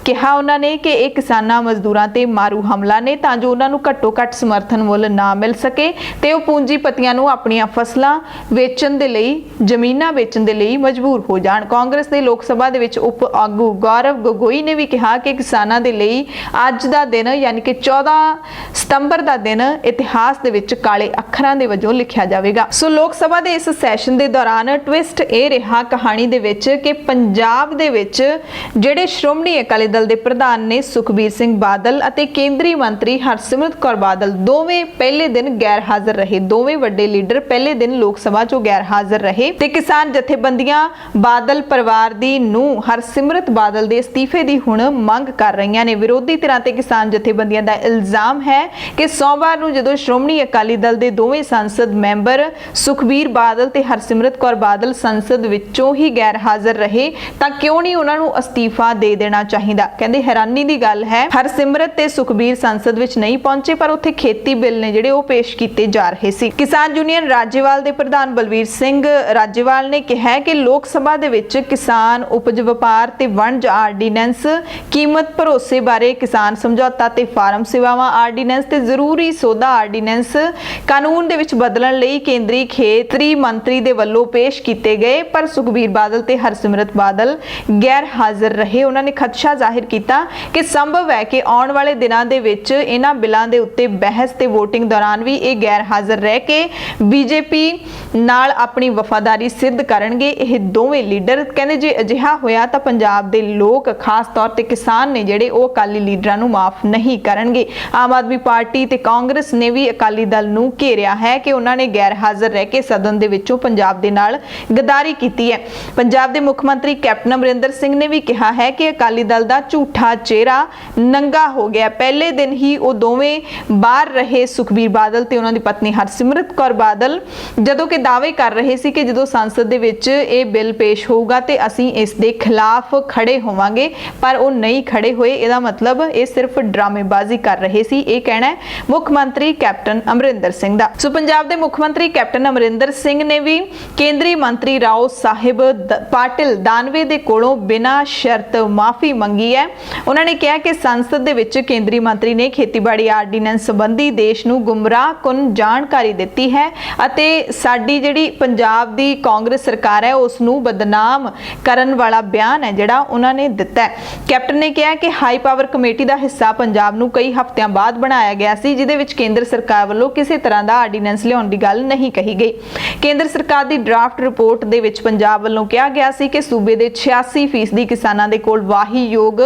ਕਿਹਾ ਉਹਨਾਂ ਨੇ ਕਿ ਇਹ ਕਿਸਾਨਾਂ ਮਜ਼ਦੂਰਾਂ ਤੇ ਮਾਰੂ ਹਮਲਾ ਨੇ ਤਾਂ ਜੋ ਉਹਨਾਂ ਨੂੰ ਘੱਟੋ ਘੱਟ ਸਮਰਥਨ ਮੁੱਲ ਨਾ ਮਿਲ ਸਕੇ ਤੇ ਉਹ ਪੂੰਜੀਪਤੀਆਂ ਨੂੰ ਆਪਣੀਆਂ ਫਸਲਾਂ ਵੇਚਣ ਦੇ ਲਈ ਜ਼ਮੀਨਾਂ ਵੇਚਣ ਦੇ ਲਈ ਮਜਬੂਰ ਹੋ ਜਾਣ। ਕਾਂਗਰਸ ਦੇ ਲੋਕ ਸਭਾ ਦੇ ਵਿੱਚ ਉਪ ਆਗੂ ਗੌਰਵ ਗਗੋਈ ਨੇ ਵੀ ਕਿਹਾ ਕਿ ਕਿਸਾਨਾਂ ਦੇ ਲਈ ਅੱਜ ਦਾ ਦਿਨ ਯਾਨੀ ਕਿ 14 ਸਤੰਬਰ ਦਾ ਦਿਨ ਇਤਿਹਾਸ ਦੇ ਵਿੱਚ ਕਾਲੇ ਅੱਖਰਾਂ ਦੇ ਵਜੋਂ ਲਿਖਿਆ ਜਾਵੇਗਾ। ਸੋ ਲੋਕ ਸਭਾ ਦੇ ਇਸ ਸੈਸ਼ਨ ਦੇ ਦੌਰਾਨ ਟਵਿਸਟ ਇਹ ਰਿਹਾ ਕਹਾਣੀ ਦੇ ਵਿੱਚ ਕਿ ਪੰਜਾਬ ਦੇ ਵਿੱਚ ਜਿਹੜੇ ਸ਼੍ਰੋਮਣੀ ਅਕਾਲੀ ਦਲ ਦੇ ਪ੍ਰਧਾਨ ਨੇ ਸੁਖਬੀਰ ਸਿੰਘ ਬਾਦਲ ਅਤੇ ਕੇਂਦਰੀ ਮੰਤਰੀ ਹਰਸਿਮਰਤ ਕੌਰ ਬਾਦਲ ਦੋਵੇਂ ਪਹਿਲੇ ਦਿਨ ਗੈਰ ਹਾਜ਼ਰ ਰਹੇ। ਦੋਵੇਂ ਵੱਡੇ ਲੀਡਰ ਪਹਿਲੇ ਦਿਨ ਲੋਕ ਸਭਾ 'ਚੋਂ ਗੈਰ ਹਾਜ਼ਰ ਰਹੇ ਤੇ ਕਿਸਾਨ ਜਥੇਬੰਦੀਆਂ ਬਾਦਲ ਪਰਿਵਾਰ ਦੀ ਨੂੰ ਹਰਸਿਮਰਤ ਬਾਦਲ ਦੇ ਅਸਤੀਫੇ ਦੀ ਹੁਣ ਮੰਗ ਕਰ ਰਹੀਆਂ ਨੇ। ਵਿਰੋਧੀ ਧਿਰਾਂ ਤੇ ਕਿਸਾਨ ਜਥੇਬੰਦੀਆਂ ਦਾ ਇਲਜ਼ਾਮ ਹੈ ਕਿ ਸੋਮਵਾਰ ਨੂੰ ਜਦੋਂ ਸ਼੍ਰੋਮਣੀ ਅਕਾਲੀ ਦਲ ਦੇ ਦੋਵੇਂ ਸੰਸਦ ਮੈਂਬਰ ਸੁਖਬੀਰ ਬਾਦਲ ਤੇ ਹਰਸਿਮਰਤ ਕੌਰ ਬਾਦਲ ਸੰਸਦ ਵਿੱਚੋਂ ਹੀ ਗੈਰ ਹਾਜ਼ਰ ਰਹੇ ਤਾਂ ਕਿਉਂ ਨਹੀਂ ਉਹਨਾਂ ਨੂੰ ਅਸਤੀਫਾ ਦੇ ਦੇਣਾ ਚਾਹੀਦਾ। ਕਹਿੰਦੇ ਹੈਰਾਨੀ ਦੀ ਗੱਲ ਹੈ ਹਰਸਿਮਰਤ ਤੇ ਸੁਖਬੀਰ ਸੰਸਦ ਵਿੱਚ ਨਹੀਂ ਪਹੁੰਚੇ ਪਰ ਉੱਥੇ ਖੇਤੀ ਬਿੱਲ ਨੇ ਜਿਹੜੇ ਉਹ ਪੇਸ਼ ਕੀਤੇ ਜਾ ਰਹੇ ਸੀ। ਕਿਸਾਨ ਯੂਨੀਅਨ ਰਾਜੇਵਾਲ ਦੇ ਪ੍ਰਧਾਨ ਬਲਵੀਰ ਸਿੰਘ ਰਾਜੇਵਾਲ ਨੇ ਕਿਹਾ ਕਿ ਲੋਕ ਸਭਾ ਦੇ ਵਿੱਚ ਕਿਸਾਨ ਉਪਜ ਵਪਾਰ ਤੇ ਵਣਜ ਆਰਡੀਨੈਂਸ, ਕੀਮਤ ਭਰੋਸੇ ਬਾਰੇ ਕਿਸਾਨ ਸਮਝੌਤਾ ਤੇ ਫਾਰਮ ਸੇਵਾਵਾਂ ਆਰਡੀਨੈਂਸ ਤੇ ਜ਼ਰੂਰੀ ਸੌਦਾ ਆਰਡੀਨੈਂਸ ਕਾਨੂੰਨ ਦੇ ਵਿੱਚ ਬਦਲਣ ਲਈ ਕੇਂਦਰੀ ਖੇਤਰੀ ਮੰਤਰੀ ਦੇ ਵੱਲੋਂ ਪੇਸ਼ ਕੀਤੇ ਗਏ ਪਰ ਸੁਖਬੀਰ ਬਾਦਲ ਤੇ ਹਰਸਿਮਰਤ ਬਾਦਲ ਗੈਰ ਹਾਜ਼ਰ ਰਹੇ। ਉਹਨਾਂ ਨੇ ਖਦਸ਼ਾ ਜ਼ਾਹਿਰ ਕੀਤਾ ਕਿ ਸੰਭਵ ਹੈ ਕਿ ਆਉਣ ਵਾਲੇ ਦਿਨਾਂ ਦੇ ਵਿੱਚ ਇਹਨਾਂ ਬਿੱਲਾਂ ਦੇ ਉੱਤੇ ਬਹਿਸ ਤੇ VOTING ਦੌਰਾਨ ਵੀ ਇਹ ਗੈਰ ਹਾਜ਼ਰ ਰਹਿ ਕੇ BJP ਨਾਲ ਆਪਣੀ ਵਫਾਦਾਰੀ ਸਿੱਧ ਕਰਨਗੇ। ਇਹ ਦੋਵੇਂ ਲੀਡਰ ਕਹਿੰਦੇ ਜੇ ਅਜਿਹਾ ਹੋਇਆ ਤਾਂ ਪੰਜਾਬ ਦੇ ਲੋਕ ਖਾਸ ਤੌਰ ਤੇ ਕਿਸਾਨ ਨੇ ਜਿਹੜੇ ਉਹ ਅਕਾਲੀ ਲੀਡਰਾਂ ਨੂੰ ਮਾਫ ਨਹੀਂ ਕਰਨਗੇ। ਆਮ ਆਦਮੀ ਪਾਰਟੀ ਤੇ ਕਾਂਗਰਸ ਨੇ ਵੀ ਅਕਾਲੀ ਦਲ ਨੂੰ ਘੇਰਿਆ ਹੈ ਕਿ ਉਹਨਾਂ ਨੇ ਗੈਰ ਹਾਜ਼ਰ ਰਹਿ ਕੇ ਸਦਨ ਦੇ ਵਿੱਚੋਂ ਪੰਜਾਬ ਦੇ ਨਾਲ ਗਦਾਰੀ ਕੀਤੀ ਹੈ। ਪੰਜਾਬ ਦੇ ਮੁੱਖ ਮੰਤਰੀ ਕੈਪਟਨ ਅਮਰਿੰਦਰ ਸਿੰਘ ਨੇ ਵੀ ਕਿਹਾ ਹੈ ਕਿ ਅਕਾਲੀ ਦਲ ਦਾ ਝੂਠਾ ਚਿਹਰਾ ਨੰਗਾ ਹੋ ਗਿਆ। ਪਹਿਲੇ ਦਿਨ ਹੀ ਉਹ ਦੋਵੇਂ ਬਾਹਰ ਰਹੇ ਸੁਖਬੀਰ ਬਾਦਲ ਤੇ ਉਹਨਾਂ ਦੀ ਪਤਨੀ ਹਰਸਿਮਰਤ ਕੌਰ ਬਾਦਲ ਜਦੋਂ ਕਿ ਦਾਅਵੇ ਕਰ ਰਹੇ ਸੀ ਕਿ ਜਦੋਂ ਸੰਸਦ ਦੇ ਵਿੱਚ ਇਹ ਬਿੱਲ ਪੇਸ਼ ਹੋਊਗਾ ਤੇ ਅਸੀਂ ਇਸ ਦੇ ਖਿਲਾਫ ਖੜੇ ਹੋਵਾਂਗੇ ਪਰ ਉਹ ਨਹੀਂ ਖੜੇ ਹੋਏ। ਇਹਦਾ ਮਤਲਬ ਇਹ ਸਿਰਫ ਡਰਾਮੇਬਾਜ਼ੀ ਕਰ ਰਹੇ ਸੀ। ਇਹ ਕਹਿਣਾ ਹੈ ਮੁੱਖ ਮੰਤਰੀ ਕੈਪਟਨ ਅਮਰਿੰਦਰ ਸਿੰਘ ਦਾ। ਸੋ ਪੰਜਾਬ ਦੇ ਮੁੱਖ ਮੰਤਰੀ ਕੈਪਟਨ ਅਮਰਿੰਦਰ ਸਿੰਘ ਨੇ ਵੀ ਕੇਂਦਰੀ ਮੰਤਰੀ ਰਾਓ ਸਾਹਿਬ ਪਾਟਿਲ ਦਾਨਵੇ ਦੇ ਕੋਲੋਂ ਬਿਨਾਂ ਸ਼ਰਤ ਮਾਫੀ ਮੰਗੀ ਹੈ। ਉਹਨਾਂ ਨੇ ਕਿਹਾ ਕਿ ਸੰਸਦ ਦੇ ਵਿੱਚ ਕੇਂਦਰੀ ਮੰਤਰੀ ਨੇ ਖੇਤੀਬਾੜੀ ਆਰਡੀਨੈਂਸ ਸੰਬੰਧੀ ਦੇਸ਼ ਨੂੰ ਗੁੰਮਰਾਹਕੁਨ ਜਾਣਕਾਰੀ ਦਿੱਤੀ ਹੈ ਅਤੇ ਸਾਡੀ ਜਿਹੜੀ ਪੰਜਾਬ ਦੀ ਕਾਂਗਰਸ ਸਰਕਾਰ ਹੈ ਉਸ ਨੂੰ ਬਦਨਾਮ ਕਰਨ ਵਾਲਾ ਬਿਆਨ ਹੈ ਜਿਹੜਾ ਉਹਨਾਂ ਨੇ ਦਿੱਤਾ ਹੈ। ਕੈਪਟਨ ਨੇ ਕਿਹਾ ਕਿ ਹਾਈ ਪਾਵਰ ਕਮੇਟੀ ਦਾ ਹਿੱਸਾ ਪੰਜਾਬ ਨੂੰ ਕਈ ਹਫ਼ਤਿਆਂ ਬਾਅਦ ਬਣਾਇਆ ਗਿਆ ਸੀ ਜਿਹਦੇ ਵਿੱਚ ਕੇਂਦਰ ਸਰਕਾਰ ਵੱਲੋਂ ਕਿਸੇ ਤਰ੍ਹਾਂ ਦਾ ਆਰਡੀਨੈਂਸ ਲਿਆਉਣ ਦੀ ਗੱਲ ਨਹੀਂ ਕਹੀ ਗਈ। ਕੇਂਦਰ ਸਰਕਾਰ ਦੀ ਡਰਾਫਟ ਰਿਪੋਰਟ ਦੇ ਵਿੱਚ ਪੰਜਾਬ ਵੱਲੋਂ ਕਿਹਾ ਗਿਆ ਸੀ ਕਿ ਸੂਬੇ ਦੇ 86% ਕਿਸਾਨਾਂ ਦੇ ਕੋਲ ਵਾਹੀਯੋਗ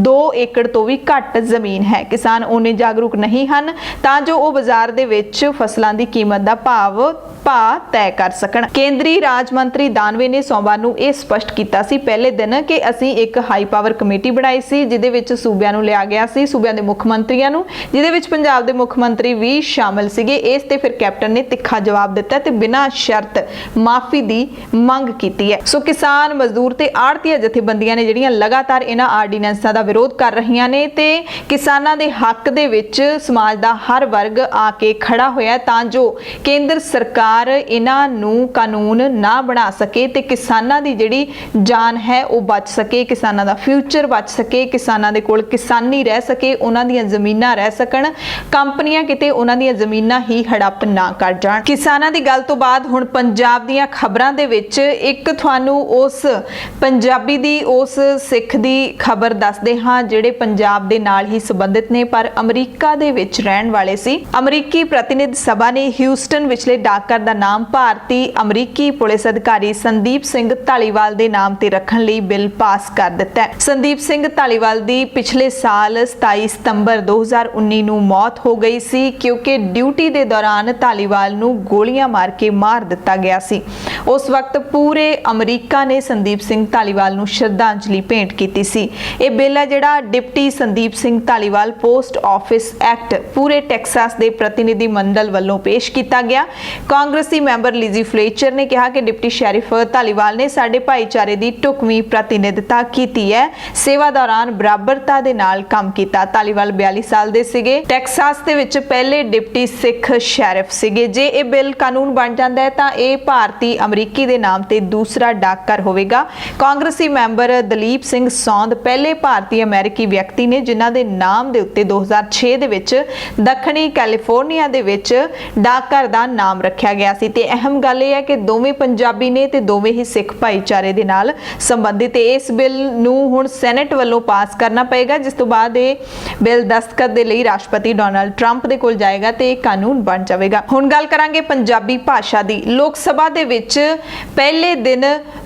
2 ਏਕੜ ਤੋਂ ਵੀ ਘੱਟ ਜ਼ਮੀਨ ਹੈ। ਕਿਸਾਨ ਉਹਨੇ ਜਾਗਰੂਕ ਨਹੀਂ ਹਨ ਤਾਂ ਜੋ ਉਹ ਬਾਜ਼ਾਰ ਦੇ ਵਿੱਚ ਫਸਲਾਂ ਦੀ ਕੀਮਤ ਦਾ ਭਾਅ ਤੈਅ ਕਰ ਸਕਣ। ਕੇਂਦਰੀ ਰਾਜ ਮੰਤਰੀ ਦਾਨਵੇ ਨੇ ਸੋਮਵਾਰ ਨੂੰ ਇਹ ਸਪਸ਼ਟ ਕੀਤਾ ਸੀ ਪਹਿਲੇ ਦਿਨ ਕਿ ਅਸੀਂ ਇੱਕ ਹਾਈ ਪਾਵਰ ਕਮੇਟੀ ਬਣਾਈ ਸੀ ਜਿਹਦੇ ਵਿੱਚ ਸੂਬਿਆਂ ਨੂੰ ਲਿਆ ਗਿਆ ਸੀ, ਸੂਬਿਆਂ ਦੇ ਮੁੱਖ ਮੰਤਰੀਆਂ ਨੂੰ, ਜਿਹਦੇ ਵਿੱਚ ਪੰਜਾਬ ਦੇ ਮੁੱਖ ਮੰਤਰੀ ਵੀ ਸ਼ਾਮਲ ਸੀਗੇ। ਇਸ ਤੇ ਫਿਰ ਕੈਪਟਨ ਨੇ ਤਿੱਖਾ ਜਵਾਬ ਦਿੱਤਾ ਤੇ ਬਿਨਾਂ ਸ਼ਰਤ ਮਾਫੀ ਦੀ ਮੰਗ ਕੀਤੀ ਹੈ। ਸੋ ਕਿਸਾਨ ਮਜ਼ਦੂਰ ਤੇ ਆੜ੍ਹਤੀਆ ਜਥੇਬੰਦੀਆਂ ਨੇ ਜਿਹੜੀਆਂ ਲਗਾਤਾਰ ਇਹਨਾਂ ਆਰਡੀਨੈਂਸਾਂ ਦਾ ਵਿਰੋਧ ਕਰ ਰਹੀਆਂ ਨੇ ਤੇ ਕਿਸਾਨਾਂ ਦੇ ਹੱਕ ਦੇ ਵਿੱਚ ਸਮਾਜ ਦਾ ਹਰ ਵਰਗ ਆ ਕੇ ਖੜਾ ਹੋਇਆ ਤਾਂ ਜੋ ਕੇਂਦਰ ਸਰਕਾਰ ਇਹਨਾਂ ਨੂੰ ਕਾਨੂੰਨ ਨਾ ਬਣਾ ਸਕੇ ਤੇ ਕਿਸਾਨਾਂ ਦੀ ਜਿਹੜੀ ਜਾਨ ਹੈ ਉਹ ਬਚ ਸਕੇ, ਕਿਸਾਨਾਂ ਦਾ ਫਿਊਚਰ ਬਚ ਸਕੇ, ਕਿਸਾਨਾਂ ਦੇ ਕੋਲ ਕਿਸਾਨੀ ਰਹਿ ਸਕੇ, ਉਹਨਾਂ ਦੀਆਂ ਜ਼ਮੀਨਾਂ ਰਹਿ ਸਕਣ, ਕੰਪਨੀਆਂ ਕਿਤੇ ਉਹਨਾਂ ਦੀਆਂ ਜ਼ਮੀਨਾਂ ਹੀ ਹੜੱਪ ਨਾ ਕਰ ਜਾਣ। ਕਿਸਾਨਾਂ ਦੀ ਗੱਲ ਤੋਂ ਬਾਅਦ ਹੁਣ ਪੰਜਾਬ ਦੀਆਂ ਖਬਰਾਂ ਦੇ ਵਿੱਚ ਇੱਕ ਤੁਹਾਨੂੰ ਉਸ ਪੰਜਾਬੀ ਦੀ ਉਸ ਸਿੱਖ ਦੀ ਖਬਰ ਦੱਸਦੇ ਹਾਂ ਜਿਹੜੇ ਪੰਜਾਬ ਦੇ ਨਾਲ ਹੀ ਸੰਬੰਧਿਤ ਨੇ ਪਰ ਅਮਰੀਕਾ ਦੇ ਵਿੱਚ ਰਹਿਣ ਵਾਲੇ ਸੀ। ਅਮਰੀਕੀ ਪ੍ਰਤੀਨਿਧ ਸਭਾ ਨੇ ਹਿਊਸਟਨ ਵਿਚਲੇ ਡਾਕਘਰ ਦਾ ਨਾਮ ਭਾਰਤੀ ਅਮਰੀਕੀ ਪੁਲਿਸ ਅਧਿਕਾਰੀ ਸੰਦੀਪ ਸਿੰਘ ਧਾਲੀਵਾਲ ਦੇ ਨਾਮ ਤੇ ਰੱਖਣ ਲਈ ਬਿੱਲ ਪਾਸ ਕਰ ਦਿੱਤਾ ਹੈ। ਸੰਦੀਪ ਸਿੰਘ ਧਾਲੀਵਾਲ ਦੀ ਪਿਛਲੇ ਸਾਲ 27 ਸਤੰਬਰ 2019 ਨੂੰ ਮੌਤ ਹੋ ਗਈ ਸੀ ਕਿਉਂਕਿ ਡਿਊਟੀ ਦੇ ਦੌਰਾਨ ਧਾਲੀਵਾਲ ਨੂੰ ਗੋਲੀਆਂ ਮਾਰ ਕੇ ਮਾਰ ਦਿੱਤਾ ਗਿਆ ਸੀ। ਉਸ ਵਕਤ ਪੂਰੇ ਅਮਰੀਕਾ ਨੇ ਸੰਦੀਪ ਸਿੰਘ ਧਾਲੀਵਾਲ ਨੂੰ ਸ਼ਰਧਾਂਜਲੀ ਭੇਂਟ ਕੀਤੀ ਸੀ। ਇਹ ਬਿੱਲ ਹੈ ਜਿਹੜਾ deputy Sandeep Singh Dhaliwal post office act ਪੂਰੇ ਟੈਕਸਾਸ ਦੇ ਪ੍ਰਤੀਨਿਧੀ ਮੰਡਲ ਵੱਲੋਂ ਪੇਸ਼ ਕੀਤਾ ਗਿਆ। ਕਾਂਗਰਸੀ ਮੈਂਬਰ ਲਿਜ਼ੀ ਫਲੇਚਰ ਨੇ ਕਿਹਾ ਕਿ ਡਿਪਟੀ ਸ਼ੈਰਿਫ ਧਾਲੀਵਾਲ ਨੇ ਸਾਡੇ ਭਾਈਚਾਰੇ ਦੀ ਢੁਕਵੀਂ ਪ੍ਰਤੀਨਿਧਤਾ ਕੀਤੀ ਹੈ, ਸੇਵਾ ਦੌਰਾਨ ਬਰਾਬਰਤਾ ਦੇ ਨਾਲ ਕੰਮ ਕੀਤਾ। ਧਾਲੀਵਾਲ 42 ਸਾਲ ਦੇ ਸੀਗੇ, ਟੈਕਸਾਸ ਦੇ ਵਿੱਚ ਪਹਿਲੇ ਡਿਪਟੀ ਸਿੱਖ ਸ਼ੈਰਿਫ ਸੀਗੇ। ਜੇ ਇਹ ਬਿੱਲ ਕਾਨੂੰਨ ਬਣ ਜਾਂਦਾ ਹੈ ਤਾਂ ਇਹ ਭਾਰਤੀ ਅਮਰੀਕੀ ਦੇ ਨਾਮ ਤੇ ਦੂਸਰਾ ਡਾਕਘਰ ਹੋਵੇਗਾ। ਕਾਂਗਰਸੀ ਮੈਂਬਰ ਦਲੀਪ ਸਿੰਘ ਸੌਂਦ ਪਹਿਲੇ ਭਾਰਤੀ ਅਮਰੀਕੀ ਵਿਅਕਤੀ ਨੇ ਜਿਨ੍ਹਾਂ ਦੇ ਨਾਮ ਦੇ ਉੱਤੇ 2006 ਦੇ ਵਿੱਚ ਦੱਖਣੀ ਕੈਲੀਫੋਰਨੀਆ ਦੇ ਵਿੱਚ ਡਾਕਘਰ ਦਾ ਨਾਮ ਰੱਖਿਆ ਗਿਆ ਸੀ। ਤੇ ਅਹਿਮ ਗੱਲ ਇਹ ਹੈ ਕਿ ਦੋਵੇਂ ਪੰਜਾਬੀ ਨੇ ਤੇ ਦੋਵੇਂ ਹੀ ਸਿੱਖ ਭਾਈਚਾਰੇ ਦੇ ਨਾਲ ਸੰਬੰਧਿਤ। ਇਸ ਬਿੱਲ ਨੂੰ ਹੁਣ ਸੈਨੇਟ ਵੱਲੋਂ ਪਾਸ ਕਰਨਾ ਪਏਗਾ, ਜਿਸ ਤੋਂ ਬਾਅਦ ਇਹ ਬਿੱਲ ਦਸਤਖਤ ਦੇ ਲਈ ਰਾਸ਼ਟਰਪਤੀ ਡੋਨਾਲਡ ਟਰੰਪ ਦੇ ਕੋਲ ਜਾਏਗਾ ਤੇ ਇਹ ਕਾਨੂੰਨ ਬਣ ਜਾਵੇਗਾ। ਹੁਣ ਗੱਲ ਕਰਾਂਗੇ ਪੰਜਾਬੀ ਭਾਸ਼ਾ ਦੀ। ਲੋਕ ਸਭਾ ਦੇ ਵਿੱਚ ਪਹਿਲੇ ਦਿਨ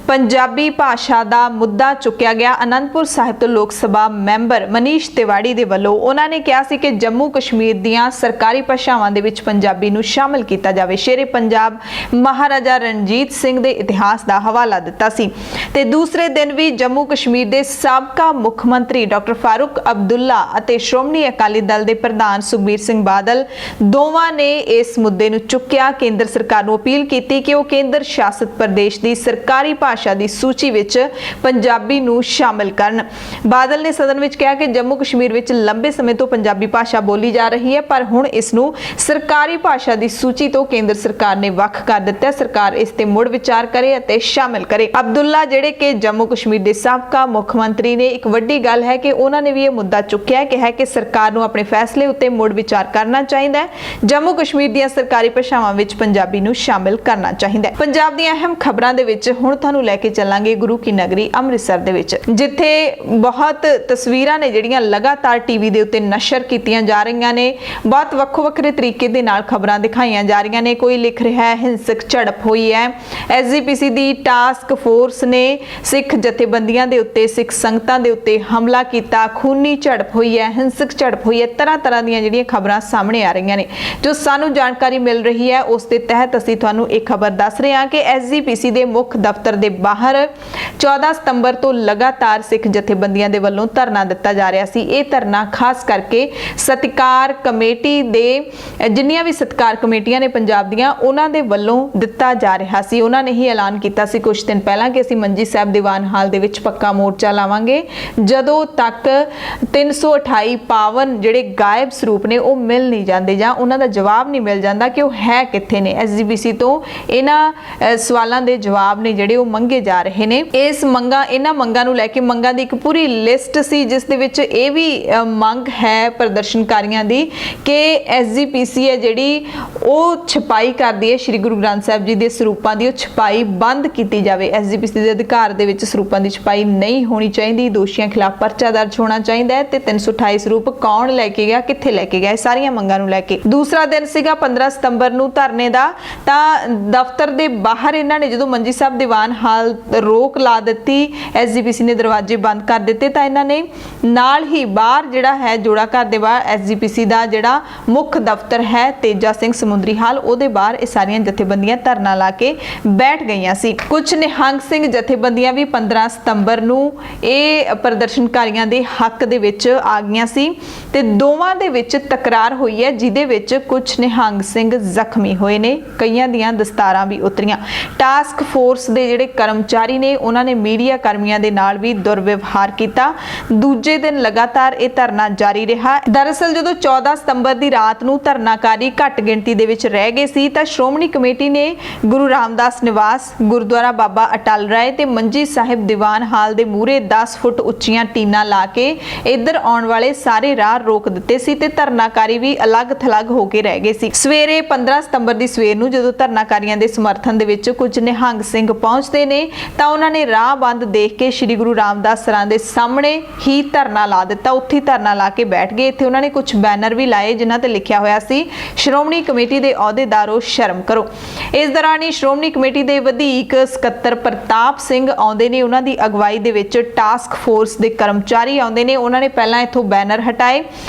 ਪੰਜਾਬੀ ਭਾਸ਼ਾ ਦਾ ਮੁੱਦਾ ਚੁੱਕਿਆ ਗਿਆ। ਅਨੰਦਪੁਰ ਸਾਹਿਬ ਤੋਂ ਲੋਕ ਸਭਾ ਮੈਂਬਰ ਮਨੀਸ਼ ਤਿਵਾੜੀ ਦੇ ਵੱਲੋਂ ਉਹਨਾਂ ਨੇ ਕਿਹਾ ਸੀ ਕਿ ਜੰਮੂ ਕਸ਼ਮੀਰ ਦੀਆਂ ਸਰਕਾਰੀ ਭਾਸ਼ਾਵਾਂ ਦੇ ਵਿੱਚ ਪੰਜਾਬੀ ਨੂੰ ਸ਼ਾਮਲ ਕੀਤਾ ਜਾਵੇ। ਸ਼ੇਰੇ ਪੰਜਾਬ ਮਹਾਰਾਜਾ ਰਣਜੀਤ ਸਿੰਘ ਦੇ ਇਤਿਹਾਸ ਦਾ ਹਵਾਲਾ ਦਿੱਤਾ ਸੀ। ਤੇ ਦੂਸਰੇ ਦਿਨ ਵੀ ਜੰਮੂ ਕਸ਼ਮੀਰ ਦੇ ਸਾਬਕਾ ਮੁੱਖ ਮੰਤਰੀ ਡਾਕਟਰ ਫਾਰੂਕ ਅਬਦੁੱਲਾ ਅਤੇ ਸ਼੍ਰੋਮਣੀ ਅਕਾਲੀ ਦਲ ਦੇ ਪ੍ਰਧਾਨ ਸੁਖਬੀਰ ਸਿੰਘ ਬਾਦਲ ਦੋਵਾਂ ਨੇ ਇਸ ਮੁੱਦੇ ਨੂੰ ਚੁੱਕਿਆ। ਕੇਂਦਰ ਸਰਕਾਰ ਨੂੰ ਅਪੀਲ ਕੀਤੀ ਕਿ ਉਹ ਕੇਂਦਰ ਸ਼ਾਸਿਤ ਪ੍ਰਦੇਸ਼ ਦੀ ਸਰਕਾਰੀ ਭਾਸ਼ਾ ਦੀ ਸੂਚੀ ਵਿੱਚ ਪੰਜਾਬੀ ਨੂੰ ਸ਼ਾਮਲ ਕਰਨ। ਬਾਦਲ ਨੇ ਸਦਨ ਵਿੱਚ ਕਿਹਾ ਕਿ ਜੰਮੂ ਕਸ਼ਮੀਰ ਵਿੱਚ ਲੰਬੇ ਸਮੇਂ ਤੋਂ ਪੰਜਾਬੀ ਭਾਸ਼ਾ ਬੋਲੀ ਜਾ ਰਹੀ ਹੈ, ਪਰ ਹੁਣ ਇਸ ਨੂੰ ਸਰਕਾਰੀ ਭਾਸ਼ਾ ਦੀ ਸੂਚੀ ਤੋਂ ਕੇਂਦਰ ਸਰਕਾਰ ਨੇ ਵੱਖ ਕਰ ਦਿੱਤਾ। ਸਰਕਾਰ ਇਸ ਤੇ ਮੁੜ ਵਿਚਾਰ ਕਰੇ ਅਤੇ ਸ਼ਾਮਲ ਕਰੇ। ਅਬਦੁੱਲਾ ਜਿਹੜੇ ਕਿ ਜੰਮੂ ਕਸ਼ਮੀਰ ਦੇ ਸਾਬਕਾ ਮੁੱਖ ਮੰਤਰੀ ਨੇ, ਇੱਕ ਵੱਡੀ ਗੱਲ ਹੈ ਕਿ ਉਹਨਾਂ ਨੇ ਵੀ ਇਹ ਮੁੱਦਾ ਚੁੱਕਿਆ ਹੈ ਕਿ ਸਰਕਾਰ ਨੂੰ ਆਪਣੇ ਫੈਸਲੇ ਉੱਤੇ ਮੁੜ ਵਿਚਾਰ ਕਰਨਾ ਚਾਹੀਦਾ ਹੈ। ਜੰਮੂ ਕਸ਼ਮੀਰ ਦੀਆਂ ਸਰਕਾਰੀ ਭਾਸ਼ਾਵਾਂ ਵਿੱਚ ਪੰਜਾਬੀ ਨੂੰ ਸ਼ਾਮਲ ਕਰਨਾ ਚਾਹੀਦਾ ਹੈ। ਪੰਜਾਬ ਦੀਆਂ ਅਹਿਮ ਖਬਰਾਂ ਦੇ ਵਿੱਚ ਹੁਣ ਤੁਹਾਨੂੰ ਲੈ ਕੇ ਚੱਲਾਂਗੇ ਗੁਰੂ ਕੀ ਨਗਰੀ ਅੰਮ੍ਰਿਤਸਰ ਦੇ ਵਿੱਚ, ਜਿੱਥੇ ਬਹੁਤ ਤਸਵੀਰਾਂ ਨੇ ਜਿਹੜੀਆਂ ਲਗਾਤਾਰ ਟੀਵੀ ਦੇ ਉੱਤੇ ਨਸ਼ਰ ਕੀਤੀਆਂ ਜਾ ਰਹੀਆਂ ਨੇ। ਬਹੁਤ ਵੱਖੋ ਵੱਖਰੇ ਤਰੀਕੇ ਦੇ ਨਾਲ ਖਬਰਾਂ ਦਿਖਾਈਆਂ ਜਾ ਰਹੀਆਂ ਨੇ। ਕੋਈ ਲਿਖ ਰਿਹਾ ਹੈ ਹਿੰਸਕ ਝੜਪ ਹੋਈ ਹੈ, ਐਸਜੀਪੀਸੀ ਦੀ ਟਾਸਕ ਫੋਰਸ ਨੇ ਸਿੱਖ ਜਥੇਬੰਦੀਆਂ ਦੇ ਉੱਤੇ, ਸਿੱਖ ਸੰਗਤਾਂ ਦੇ ਉੱਤੇ ਹਮਲਾ ਕੀਤਾ, ਖੂਨੀ ਝੜਪ ਹੋਈ ਹੈ, ਹਿੰਸਕ ਝੜਪ ਹੋਈ ਹੈ। ਤਰ੍ਹਾਂ ਦੀਆਂ ਜਿਹੜੀਆਂ ਖਬਰਾਂ ਸਾਹਮਣੇ ਆ ਰਹੀਆਂ ਨੇ। ਜੋ ਸਾਨੂੰ ਜਾਣਕਾਰੀ ਮਿਲ ਰਹੀ ਹੈ ਉਸ ਦੇ ਤਹਿਤ ਅਸੀਂ ਤੁਹਾਨੂੰ ਇਹ ਖਬਰ ਦੱਸ ਰਹੇ ਹਾਂ ਕਿ ਐਸਜੀਪੀਸੀ ਦੇ ਮੁੱਖ ਦਫ਼ਤਰ ਦੇ ਬਾਹਰ 14 ਸਤੰਬਰ ਤੋਂ ਲਗਾਤਾਰ ਸਿੱਖ ਜਥੇਬੰਦੀਆਂ ਦੇ ਵੱਲੋਂ ਧਰਨਾ ਦਿੱਤਾ ਜਾ ਰਿਹਾ ਸੀ। ਇਹ ਧਰਨਾ ਖਾਸ ਕਰਕੇ ਸਤਿਕਾਰ ਕਮੇਟੀ ਦੇ ਜਿੰਨੀਆਂ ਵੀ ਸਤਿਕਾਰ ਕਮੇਟੀਆਂ ਨੇ ਪੰਜਾਬ ਦੀਆਂ, ਉਹਨਾਂ ਦੇ ਵੱਲੋਂ ਦਿੱਤਾ ਜਾ ਰਿਹਾ ਸੀ। ਉਹਨਾਂ ਨੇ ਹੀ ਐਲਾਨ ਕੀਤਾ ਸੀ ਕੁਝ ਦਿਨ ਪਹਿਲਾਂ ਕਿ ਅਸੀਂ ਮੰਜੀ ਸਾਹਿਬ ਦੀਵਾਨ ਹਾਲ ਦੇ ਵਿੱਚ ਪੱਕਾ ਮੋਰਚਾ ਲਾਵਾਂਗੇ ਜਦੋਂ ਤੱਕ 328 ਪਾਵਨ ਜਿਹੜੇ ਗਾਇਬ ਸਰੂਪ ਨੇ ਉਹ ਮਿਲ ਨਹੀਂ ਜਾਂਦੇ ਜਾਂ ਉਹਨਾਂ ਦਾ ਜਵਾਬ ਨਹੀਂ ਮਿਲ ਜਾਂਦਾ ਕਿ ਉਹ ਹੈ ਕਿੱਥੇ ਨੇ। ਐਸਜੀਪੀਸੀ ਤੋਂ ਇਹਨਾਂ ਸਵਾਲਾਂ ਦੇ ਜਵਾਬ ਨੇ ਜਿਹੜੇ ਉਹ ਮੰਗੇ ਜਾ ਰਹੇ ਨੇ। ਇਹਨਾਂ ਮੰਗਾਂ ਨੂੰ ਲੈ ਕੇ ਮੰਗਾਂ ਦੀ ਇੱਕ ਪੂਰੀ ਲਿਸਟ ਸੀ, ਜਿਸ ਦੇ ਵਿੱਚ ਇਹ ਵੀ ਮੰਗ ਹੈ ਪ੍ਰਦਰਸ਼ਨਕਾਰੀਆਂ ਦੀ ਕਿ ਐਸਜੀਪੀਸੀ ਹੈ ਜਿਹੜੀ ਉਹ ਛਪਾਈ ਕਰਦੀ ਹੈ ਸ਼੍ਰੀ ਗੁਰੂ ਗ੍ਰੰਥ ਸਾਹਿਬ ਜੀ ਦੇ ਸਰੂਪਾਂ ਦੀ, ਉਹ ਛਪਾਈ ਬੰਦ ਕੀਤੀ ਜਾਵੇ। ਐਸਜੀਪੀਸੀ ਦੇ ਅਧਿਕਾਰ ਦੇ ਵਿੱਚ ਸਰੂਪਾਂ ਦੀ ਛਪਾਈ ਨਹੀਂ ਹੋਣੀ ਚਾਹੀਦੀ, ਦੋਸ਼ੀਆਂ ਖਿਲਾਫ ਪਰਚਾ ਦਰਜ ਹੋਣਾ ਚਾਹੀਦਾ ਹੈ ਤੇ 328 ਸਰੂਪ ਕੌਣ ਲੈ ਕੇ ਗਿਆ, ਕਿੱਥੇ ਲੈ ਕੇ ਗਿਆ, ਇਹ ਸਾਰੀਆਂ ਮੰਗਾਂ ਨੂੰ ਲੈ ਕੇ। ਦੂਸਰਾ ਦਿਨ ਸੀਗਾ 15 ਸਤੰਬਰ ਨੂੰ ਧਰਨੇ ਦਾ। ਤਾਂ ਦਫ਼ਤਰ ਦੇ ਬਾਹਰ ਇਹਨਾਂ ਨੇ ਜਦੋਂ ਮੰਜੀ ਸਾਹਿਬ ਦੀਵਾਨ ਹਾਲ ਰੋਕ ਲਾ ਦਿੱਤੀ, ਐਸਜੀਪੀਸੀ ਨੇ ਦਰਵਾਜ਼ੇ ਬੰਦ ਕਰ ਦਿੱਤੇ, ਤਾਂ ਇਹਨਾਂ ਨੇ ਨਾਲ ਹੀ ਬਾਹਰ ਜਿਹੜਾ ਹੈ ਜੋੜਾ ਘਰ ਦੇ ਬਾਹਰ ਐਸਜੀਪੀਸੀ ਦਾ ਜਿਹੜਾ ਮੁੱਖ ਦਫ਼ਤਰ ਹੈ ਤੇਜਾ ਸਿੰਘ ਸਮੁੰਦਰੀ ਹਾਲ, ਉਹਦੇ ਬਾਹਰ ਇਹ ਸਾਰੀਆਂ ਜਥੇਬੰਦੀਆਂ ਧਰਨਾ ਲਾ ਕੇ ਬੈਠ ਗਈਆਂ ਸੀ। ਕੁਝ ਨਿਹੰਗ ਸਿੰਘ ਜਥੇਬੰਦੀਆਂ ਵੀ 15 ਸਤੰਬਰ ਨੂੰ ਇਹ ਪ੍ਰਦਰਸ਼ਨਕਾਰੀਆਂ ਦੇ ਹੱਕ ਦੇ ਵਿੱਚ ਆ ਗਈਆਂ ਸੀ ਤੇ ਦੋਵਾਂ ਦੇ ਵਿੱਚ ਤਕਰਾਰ ਹੋਈ ਹੈ, ਜਿਹਦੇ ਵਿੱਚ ਕੁਝ ਨਿਹੰਗ ਸਿੰਘ ਜ਼ਖਮੀ ਹੋਏ ਨੇ, ਕਈਆਂ ਦੀਆਂ ਦਸਤਾਰਾਂ ਵੀ ਉਤਰੀਆਂ। ਟਾਸਕ ਫੋਰਸ ਦੇ ਜਿਹੜੇ ਕਰਮਚਾਰੀ ਨੇ ਉਹਨਾਂ ਨੇ ਮੀਡੀਆ ਕਰਮੀਆਂ ਦੇ ਨਾਲ ਵੀ ਦੁਰਵਿਵਹਾਰ ਕੀਤਾ। ਦੂਜੇ ਦਿਨ ਲਗਾਤਾਰ ਇਹ ਧਰਨਾ ਜਾਰੀ ਰਿਹਾ। ਦਰਅਸਲ ਜਦੋਂ 14 ਸਤੰਬਰ ਦੀ ਰਾਤ ਨੂੰ ਧਰਨਾਕਾਰੀ ਘੱਟ ਗਿਣਤੀ ਦੇ ਵਿੱਚ ਰਹਿ ਗਏ ਸੀ ਤਾਂ ਸ਼੍ਰੋਮਣੀ ਕਮੇਟੀ ਨੇ ਗੁਰੂ ਰਾਮਦਾਸ ਨਿਵਾਸ, ਗੁਰਦੁਆਰਾ ਬਾਬਾ ਅਟਲ ਰਾਏ ਤੇ ਮੰਜੀ ਸਾਹਿਬ ਦੀਵਾਨ ਹਾਲ ਦੇ ਮੂਹਰੇ 10 ਫੁੱਟ ਉੱਚੀਆਂ ਟੀਨਾਂ ਲਾ ਕੇ ਇੱਧਰ ਆਉਣ ਵਾਲੇ ਸਾਰੇ ਰਾਹ ਰੋਕ ਦਿੱਤੇ ਸੀ ਤੇ ਧਰਨਾਕਾਰੀ ਵੀ ਅਲੱਗ-ਥਲੱਗ ਹੋ ਕੇ ਰਹਿ ਗਏ ਸੀ। ਸਵੇਰੇ 15 ਸਤੰਬਰ ਦੀ ਸਵੇਰ ਨੂੰ ਜਦੋਂ ਧਰਨਾਕਾਰੀਆਂ ਦੇ ਸਮਰਥਨ ਦੇ ਵਿੱਚ ਕੁਝ ਨਿਹੰਗ ਸਿੰਘ ਪਹੁੰਚਦੇ ਨੇ ਤਾਂ ਉਹਨਾਂ ਨੇ ਰਾਹ ਬੰਦ ਦੇਖ ਕੇ ਸ਼੍ਰੀ ਗੁਰੂ ਰਾਮਦਾਸ ਸਰਾਂ ਦੇ ਸਾਹਮਣੇ ਹੀ ਧਰਨਾ ਲਾ ਦਿੱਤਾ। ਉੱਥੇ ਧਰਨਾ ਲਾ ਕੇ ਬੈਠ ਗਏ। ਇੱਥੇ ਉਹਨਾਂ ਨੇ ਕੁਝ ਬੈਨਰ ਵੀ ਲਾਏ ਜਿਨ੍ਹਾਂ ਤੇ ਲਿਖਿਆ ਹੋਇਆ ਸੀ ਸ਼੍ਰੋਮਣੀ ਕਮੇਟੀ ਦੇ ਅਹੁਦੇਦਾਰੋ ਸ਼ਰਮ ਕਰੋ। ਇਸ ਦੌਰਾਨ ਹੀ ਸ਼੍ਰੋਮਣੀ ਕਮੇਟੀ ਦੇ ਵਧੀਕ ਸਕੱਤਰ ਪ੍ਰਤਾਪ ਸਿੰਘ ਆਉਂਦੇ ਨੇ, ਉਹਨਾਂ ਦੀ ਅਗਵਾਈ ਦੇ ਵਿੱਚ ਟਾਸਕ ਫੋਰਸ ਦੇ ਕਰਮਚਾਰੀ ਆਉਂਦੇ ਨੇ। ਉਹਨਾਂ ਨੇ ਪਹਿਲਾਂ ਇੱਥੋਂ ਬੈਨਰ ਹਟਾਏ,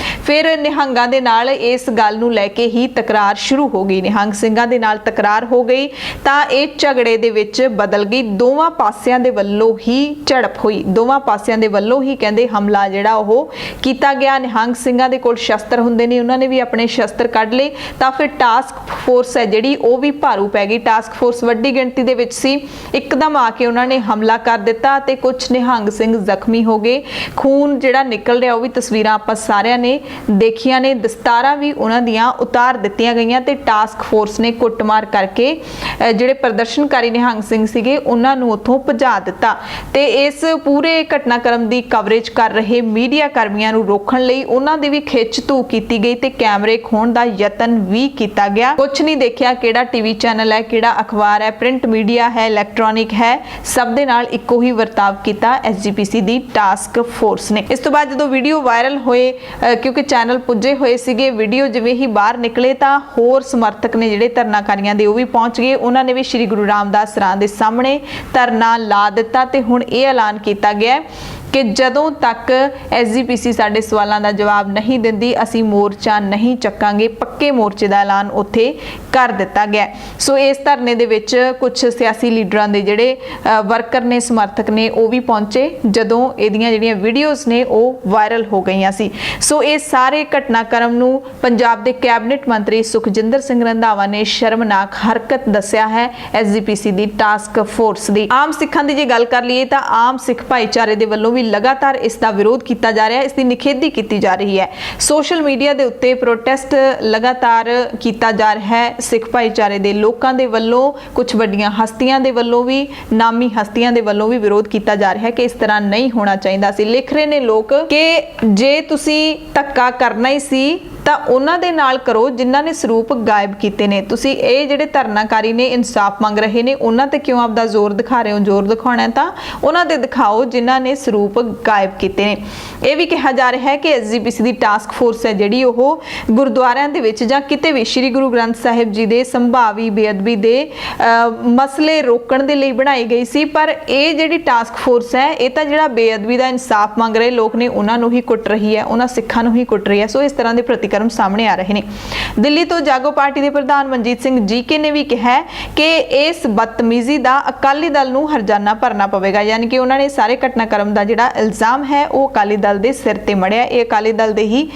ਫਿਰ ਨਿਹੰਗਾਂ ਦੇ ਨਾਲ ਇਸ ਗੱਲ ਨੂੰ ਲੈ लैके ही तकरार शुरू हो गई। निहंग ਸਿੰਘਾਂ ਦੇ ਨਾਲ तकरार हो गई ਤਾਂ ਇਹ ਝਗੜੇ ਦੇ ਵਿੱਚ बदल गई। ਦੋਵਾਂ ਪਾਸਿਆਂ ਦੇ ਵੱਲੋਂ ਹੀ ਝੜਪ ਹੋਈ, ਦੋਵਾਂ ਪਾਸਿਆਂ ਦੇ ਵੱਲੋਂ ਹੀ ਕਹਿੰਦੇ ਹਮਲਾ ਜਿਹੜਾ ਉਹ ਕੀਤਾ ਗਿਆ। ਨਿਹੰਗ ਸਿੰਘਾਂ ਦੇ ਕੋਲ ਸ਼ਸਤਰ ਹੁੰਦੇ ਨੇ, ਉਹਨਾਂ ਨੇ ਵੀ ਆਪਣੇ ਸ਼ਸਤਰ ਕੱਢ ਲਏ ਤਾਂ ਫਿਰ ਟਾਸਕ ਫੋਰਸ ਹੈ ਜਿਹੜੀ ਉਹ ਵੀ ਭਾਰੂ ਪੈ ਗਈ। ਟਾਸਕ ਫੋਰਸ ਵੱਡੀ ਗਿਣਤੀ ਦੇ ਵਿੱਚ ਸੀ, ਇੱਕਦਮ ਆ ਕੇ ਉਹਨਾਂ ਨੇ ਹਮਲਾ ਕਰ ਦਿੱਤਾ ਤੇ ਕੁਝ ਨਿਹੰਗ ਸਿੰਘ ਜ਼ਖਮੀ ਹੋ ਗਏ। ਖੂਨ ਜਿਹੜਾ ਨਿਕਲ ਰਿਹਾ ਉਹ ਵੀ ਤਸਵੀਰਾਂ ਆਪਾਂ ਸਾਰਿਆਂ ਨੇ ਦੇਖੀਆਂ ਨੇ। ਦਸਤਾਰਾਂ ਵੀ ਉਹਨਾਂ ਦੀਆਂ ਉਤਾਰ ਦਿੱਤੀਆਂ ਗਈਆਂ ਤੇ ਟਾਸਕ ਫੋਰਸ ਨੇ ਕੁੱਟਮਾਰ ਕਰਕੇ ਜਿਹੜੇ ਪ੍ਰਦਰਸ਼ਨਕਾਰੀ ਨਿਹੰਗ ਸਿੰਘ ਸੀਗੇ ਉਹਨਾਂ ਨੂੰ ਉੱਥੋਂ ਭਜਾ ਦਿੱਤਾ। ਤੇ ਇਸ ਪੂਰੇ ਘਟਨਾਕ੍ਰਮ ਦੀ ਕਵਰੇਜ ਕਰ ਰਹੇ ਮੀਡੀਆ ਕਰਮੀਆਂ ਨੂੰ ਰੋਕਣ ਲਈ ਉਹਨਾਂ ਦੀ ਵੀ ਖਿੱਚ ਧੂ ਕੀਤੀ ਗਈ ਤੇ ਕੈਮਰੇ ਖੋਣ ਦਾ ਯਤਨ ਵੀ ਕੀਤਾ ਗਿਆ। ਕੁਝ ਨਹੀਂ ਦੇਖਿਆ ਕਿਹੜਾ ਟੀਵੀ ਚੈਨਲ ਹੈ, ਕਿਹੜਾ ਅਖਬਾਰ ਹੈ, ਪ੍ਰਿੰਟ ਮੀਡੀਆ ਹੈ, ਇਲੈਕਟ੍ਰੋਨਿਕ ਹੈ, ਸਭ ਦੇ ਨਾਲ ਇੱਕੋ ਹੀ ਵਰਤਾਵ ਕੀਤਾ ਐਸਜੀਪੀਸੀ ਦੀ ਟਾਸਕ ਫੋਰਸ ਨੇ। ਇਸ ਤੋਂ ਬਾਅਦ ਜਦੋਂ ਵੀਡੀਓ ਵਾਇਰਲ ਹੋਏ ਕਿਉਂਕਿ ਚੈਨਲ ਪੁੱਜੇ ਹੋਏ ਸੀਗੇ, ਵੀਡੀਓ ਜਿਵੇਂ ਹੀ ਬਾਹਰ ਨਿਕਲੇ ਤਾਂ ਹੋਰ ਸਮਰਥਕ ਨੇ ਜਿਹੜੇ ਧਰਨਾਕਾਰੀਆਂ ਦੇ ਉਹ ਵੀ ਪਹੁੰਚ ਗਏ। ਉਹਨਾਂ ਨੇ ਵੀ ਸ਼੍ਰੀ ਗੁਰੂ ਰਾਮਦਾਸ ਸਰਾਂ ਦੇ ਸਾਹਮਣੇ ਧਰਨਾ ਲਾ ਦਿੱਤਾ ਤੇ ਹੁਣ ਇਹ ਐਲਾਨ ਕੀਤਾ ਗਿਆ ਕਿ ਜਦੋਂ ਤੱਕ ਐਸਜੀਪੀਸੀ ਸਾਡੇ ਸਵਾਲਾਂ ਦਾ ਜਵਾਬ ਨਹੀਂ ਦਿੰਦੀ ਅਸੀਂ ਮੋਰਚਾ ਨਹੀਂ ਚੱਕਾਂਗੇ। ਪੱਕੇ ਮੋਰਚੇ ਦਾ ਐਲਾਨ ਉੱਥੇ ਕਰ ਦਿੱਤਾ ਗਿਆ। ਸੋ ਇਸ ਧਰਨੇ ਦੇ ਵਿੱਚ ਕੁਝ ਸਿਆਸੀ ਲੀਡਰਾਂ ਦੇ ਜਿਹੜੇ ਵਰਕਰ ਨੇ, ਸਮਰਥਕ ਨੇ, ਉਹ ਵੀ ਪਹੁੰਚੇ ਜਦੋਂ ਇਹਦੀਆਂ ਜਿਹੜੀਆਂ ਵੀਡੀਓਜ਼ ਨੇ ਉਹ ਵਾਇਰਲ ਹੋ ਗਈਆਂ ਸੀ। ਸੋ ਇਹ ਸਾਰੇ ਘਟਨਾਕ੍ਰਮ ਨੂੰ ਪੰਜਾਬ ਦੇ ਕੈਬਨਿਟ ਮੰਤਰੀ ਸੁਖਜਿੰਦਰ ਸਿੰਘ ਰੰਧਾਵਾ ਨੇ ਸ਼ਰਮਨਾਕ ਹਰਕਤ ਦੱਸਿਆ ਹੈ ਐਸਜੀਪੀਸੀ ਦੀ ਟਾਸਕ ਫੋਰਸ ਦੀ। ਆਮ ਸਿੱਖਾਂ ਦੀ ਜੇ ਗੱਲ ਕਰ ਲਈਏ ਤਾਂ ਆਮ ਸਿੱਖ ਭਾਈਚਾਰੇ ਦੇ ਵੱਲੋਂ लगातार इसका विरोध किया जा रहा है, इसकी निखेधी की जा रही है। सोशल मीडिया के उत्ते प्रोटेस्ट लगातार किया जा रहा है। सिख भाईचारे के लोगों के वलों, कुछ वड्डियां हस्तियां के वलों भी, नामी हस्तियां के वलों भी विरोध किया जा रहा है कि इस तरह नहीं होना चाहिए सी। लिख रहे ने लोग कि जे तुसी धक्का करना ही सी ਤਾਂ ਉਹਨਾਂ ਦੇ ਨਾਲ ਕਰੋ ਜਿਨ੍ਹਾਂ ਨੇ ਸਰੂਪ ਗਾਇਬ ਕੀਤੇ ਨੇ। ਤੁਸੀਂ ਇਹ ਜਿਹੜੇ ਧਰਨਾਕਾਰੀ ਨੇ ਇਨਸਾਫ ਮੰਗ ਰਹੇ ਨੇ ਉਹਨਾਂ ਤੇ ਕਿਉਂ ਆਪਦਾ ਜ਼ੋਰ ਦਿਖਾ ਰਹੇ ਹੋ? ਜ਼ੋਰ ਦਿਖਾਉਣਾ ਤਾਂ ਉਹਨਾਂ ਦੇ ਦਿਖਾਓ ਜਿਨ੍ਹਾਂ ਨੇ ਸਰੂਪ ਗਾਇਬ ਕੀਤੇ ਨੇ। ਇਹ ਵੀ ਕਿਹਾ ਜਾ ਰਿਹਾ ਹੈ ਕਿ ਐਸਜੀਪੀਸੀ ਦੀ ਟਾਸਕ ਫੋਰਸ ਹੈ ਜਿਹੜੀ ਉਹ ਗੁਰਦੁਆਰਿਆਂ ਦੇ ਵਿੱਚ ਜਾਂ ਕਿਤੇ ਵੀ ਸ੍ਰੀ ਗੁਰੂ ਗ੍ਰੰਥ ਸਾਹਿਬ ਜੀ ਦੇ ਸੰਭਾਵੀ ਬੇਅਦਬੀ ਦੇ ਮਸਲੇ ਰੋਕਣ ਦੇ ਲਈ ਬਣਾਈ ਗਈ ਸੀ। ਪਰ ਇਹ ਜਿਹੜੀ ਟਾਸਕ ਫੋਰਸ ਹੈ ਇਹ ਤਾਂ ਜਿਹੜਾ ਬੇਅਦਬੀ ਦਾ ਇਨਸਾਫ ਮੰਗ ਰਹੇ ਲੋਕ ਨੇ ਉਹਨਾਂ ਨੂੰ ਹੀ ਕੁੱਟ ਰਹੀ ਹੈ, ਉਹਨਾਂ ਸਿੱਖਾਂ ਨੂੰ ਹੀ ਕੁੱਟ ਰਹੀ ਹੈ। ਸੋ ਇਸ ਤਰ੍ਹਾਂ ਦੇ ਪ੍ਰਤੀਕਰਮ ਸਾਹਮਣੇ ਆ ਰਹੇ ਨੇ। ਦਿੱਲੀ ਤੋਂ ਜਾਗੋ ਪਾਰਟੀ ਦੇ ਪ੍ਰਧਾਨ ਮਨਜੀਤ ਸਿੰਘ ਜੀਕੇ ਨੇ ਵੀ ਕਿਹਾ ਕਿ ਇਸ ਬਦਤਮੀਜ਼ੀ ਦਾ ਅਕਾਲੀ ਦਲ ਨੂੰ ਹਰਜਾਨਾ ਭਰਨਾ ਪਵੇਗਾ। ਯਾਨੀ ਕਿ ਉਹਨਾਂ ਨੇ ਸਾਰੇ ਘਟਨਾਕ੍ਰਮ ਦਾ ਜਿਹੜਾ ਇਲਜ਼ਾਮ ਹੈ ਉਹ ਅਕਾਲੀ ਦਲ ਦੇ ਸਿਰ ਤੇ ਮੜਿਆ। ਇਹ ਅਕਾਲੀ ਦਲ ਦੇ ਹੀ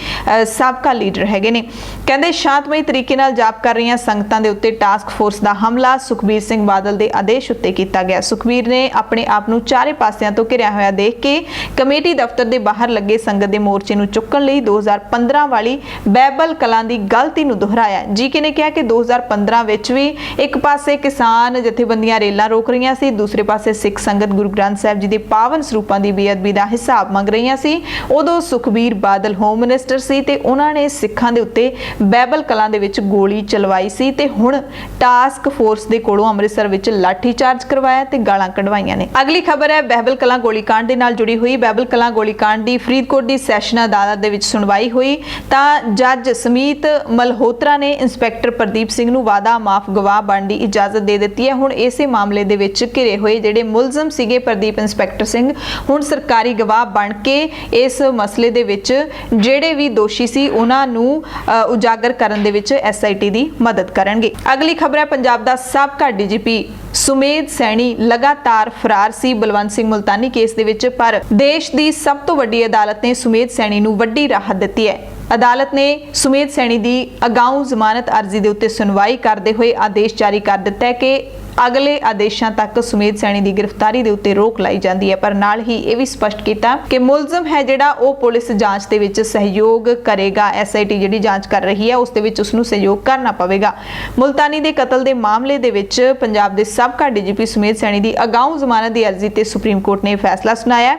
ਸਾਬਕਾ ਲੀਡਰ ਹੈਗੇ ਨੇ। ਕਹਿੰਦੇ ਸ਼ਾਂਤਮਈ ਤਰੀਕੇ ਨਾਲ ਜਾਪ ਕਰ ਰਹੀਆਂ ਸੰਗਤਾਂ ਦੇ ਉੱਤੇ ਟਾਸਕ ਫੋਰਸ ਦਾ ਹਮਲਾ ਸੁਖਬੀਰ ਸਿੰਘ ਬਾਦਲ ਦੇ ਆਦੇਸ਼ ਉੱਤੇ ਕੀਤਾ ਗਿਆ। ਸੁਖਬੀਰ ਨੇ ਆਪਣੇ ਆਪ ਨੂੰ ਚਾਰੇ ਪਾਸਿਆਂ ਤੋਂ ਘਿਰਿਆ ਹੋਇਆ ਦੇਖ ਕੇ ਕਮੇਟੀ ਦਫ਼ਤਰ ਦੇ ਬਾਹਰ ਲੱਗੇ ਸੰਗਤ ਦੇ ਮੋਰਚੇ ਨੂੰ ਚੁੱਕਣ ਲਈ 2015 ਵਾਲੀ ਬੈਬਲ ਕਲਾਂ ਦੀ ਗਲਤੀ ਨੂੰ ਦੁਹਰਾਇਆ। ਜੀਕੇ ਨੇ ਕਿਹਾ ਕਿ 2015 ਵਿੱਚ ਵੀ ਇੱਕ ਪਾਸੇ ਕਿਸਾਨ ਜਥੇਬੰਦੀਆਂ ਰੇਲਾਂ ਰੋਕ ਰਹੀਆਂ ਸੀ, ਦੂਸਰੇ ਪਾਸੇ ਸਿੱਖ ਸੰਗਤ ਗੁਰੂ ਗ੍ਰੰਥ ਸਾਹਿਬ ਜੀ ਦੇ ਪਾਵਨ ਸਰੂਪਾਂ ਦੀ ਬੇਅਦਬੀ ਦਾ ਹਿਸਾਬ ਮੰਗ ਰਹੀਆਂ ਸੀ। ਉਦੋਂ ਸੁਖਬੀਰ ਬਾਦਲ ਹੋਮ ਮਿਨਿਸਟਰ ਸੀ ਤੇ ਉਹਨਾਂ ਨੇ ਸਿੱਖਾਂ ਦੇ ਉੱਤੇ ਬੈਬਲ ਕਲਾਂ ਦੇ ਵਿੱਚ ਗੋਲੀ ਚਲਵਾਈ ਸੀ ਤੇ ਹੁਣ ਟਾਸਕ ਫੋਰਸ ਦੇ ਕੋਲੋਂ ਅੰਮ੍ਰਿਤਸਰ ਵਿੱਚ ਲਾਠੀ ਚਾਰਜ ਕਰਵਾਇਆ ਤੇ ਗਾਲਾਂ ਕਢਵਾਈਆਂ ਨੇ। ਅਗਲੀ ਖਬਰ ਹੈ ਬਹਿਬਲ ਕਲਾਂ ਗੋਲੀकांड ਦੇ ਨਾਲ ਜੁੜੀ ਹੋਈ। ਬਹਿਬਲ ਕਲਾਂ ਗੋਲੀकांड ਦੀ ਫਰੀਦਕੋਟ ਦੀ ਸੈਸ਼ਨ ਅਦਾਲਤ ਦੇ ਵਿੱਚ ਸੁਣਵਾਈ ਹੋਈ ਤਾਂ ਜੱਜ ਸਮੀਤ ਮਲਹੋਤਰਾ ਨੇ ਇੰਸਪੈਕਟਰ ਪ੍ਰਦੀਪ ਸਿੰਘ ਨੂੰ ਵਾਦਾ ਮਾਫ ਗਵਾਹ ਬਣਨ ਦੀ ਇਜਾਜ਼ਤ ਦੇ ਦਿੱਤੀ ਹੈ। ਹੁਣ ਇਸੇ ਮਾਮਲੇ ਦੇ ਵਿੱਚ ਘਿਰੇ ਹੋਏ ਜਿਹੜੇ ਮੁਲਜ਼ਮ ਸੀਗੇ ਪ੍ਰਦੀਪ ਇੰਸਪੈਕਟਰ ਸਿੰਘ ਹੁਣ ਸਰਕਾਰੀ ਗਵਾਹ ਬਣ ਕੇ ਇਸ ਮਸਲੇ ਦੇ ਵਿੱਚ ਜਿਹੜੇ ਵੀ ਦੋਸ਼ੀ ਸੀ ਉਹਨਾਂ ਨੂੰ ਉਜਾਗਰ ਕਰਨ ਦੇ ਵਿੱਚ ਐਸਆਈਟੀ ਦੀ ਮਦਦ ਕਰਨਗੇ। ਅਗਲੀ ਖਬਰ ਹੈ ਪੰਜਾਬ ਦਾ ਸਾਬਕਾ ਡੀਜੀਪੀ ਸੁਮੇਧ ਸੈਣੀ ਲਗਾਤਾਰ ਫਰਾਰ ਸੀ ਬਲਵੰਤ ਸਿੰਘ ਮੁਲਤਾਨੀ ਕੇਸ ਦੇ ਵਿੱਚ, ਪਰ ਦੇਸ਼ ਦੀ ਸਭ ਤੋਂ ਵੱਡੀ ਅਦਾਲਤ ਨੇ ਸੁਮੇਧ ਸੈਣੀ ਨੂੰ ਵੱਡੀ ਰਾਹਤ ਦਿੱਤੀ ਹੈ। ਅਦਾਲਤ ਨੇ ਸੁਮੇਧ ਸੈਣੀ ਦੀ ਅਗਾਊਂ ਜ਼ਮਾਨਤ ਅਰਜ਼ੀ ਦੇ ਉੱਤੇ ਸੁਣਵਾਈ ਕਰਦੇ ਹੋਏ ਆਦੇਸ਼ ਜਾਰੀ ਕਰ ਦਿੱਤਾ ਹੈ ਕਿ ਅਗਲੇ ਆਦੇਸ਼ਾਂ ਤੱਕ ਸੁਮੇਧ ਸੈਣੀ ਦੀ ਗ੍ਰਿਫਤਾਰੀ ਦੇ ਉੱਤੇ ਰੋਕ ਲਾਈ ਜਾਂਦੀ ਹੈ। ਪਰ ਨਾਲ ਹੀ ਇਹ ਵੀ ਸਪਸ਼ਟ ਕੀਤਾ ਕਿ ਮੁਲਜ਼ਮ ਹੈ ਜਿਹੜਾ ਉਹ ਪੁਲਿਸ ਜਾਂਚ ਦੇ ਵਿੱਚ ਸਹਿਯੋਗ ਕਰੇਗਾ। ਐਸਆਈਟੀ ਜਿਹੜੀ ਜਾਂਚ ਕਰ ਰਹੀ ਹੈ ਉਸ ਦੇ ਵਿੱਚ ਉਸ ਨੂੰ ਸਹਿਯੋਗ ਕਰਨਾ ਪਵੇਗਾ। ਮੁਲਤਾਨੀ ਦੇ ਕਤਲ ਦੇ ਮਾਮਲੇ ਦੇ ਵਿੱਚ ਪੰਜਾਬ ਦੇ ਸਾਬਕਾ ਡੀਜੀਪੀ ਸੁਮੇਧ ਸੈਣੀ ਦੀ ਅਗਾਊਂ ਜ਼ਮਾਨਤ ਦੀ ਅਰਜ਼ੀ ਤੇ ਸੁਪਰੀਮ ਕੋਰਟ ਨੇ ਫੈਸਲਾ ਸੁਣਾਇਆ।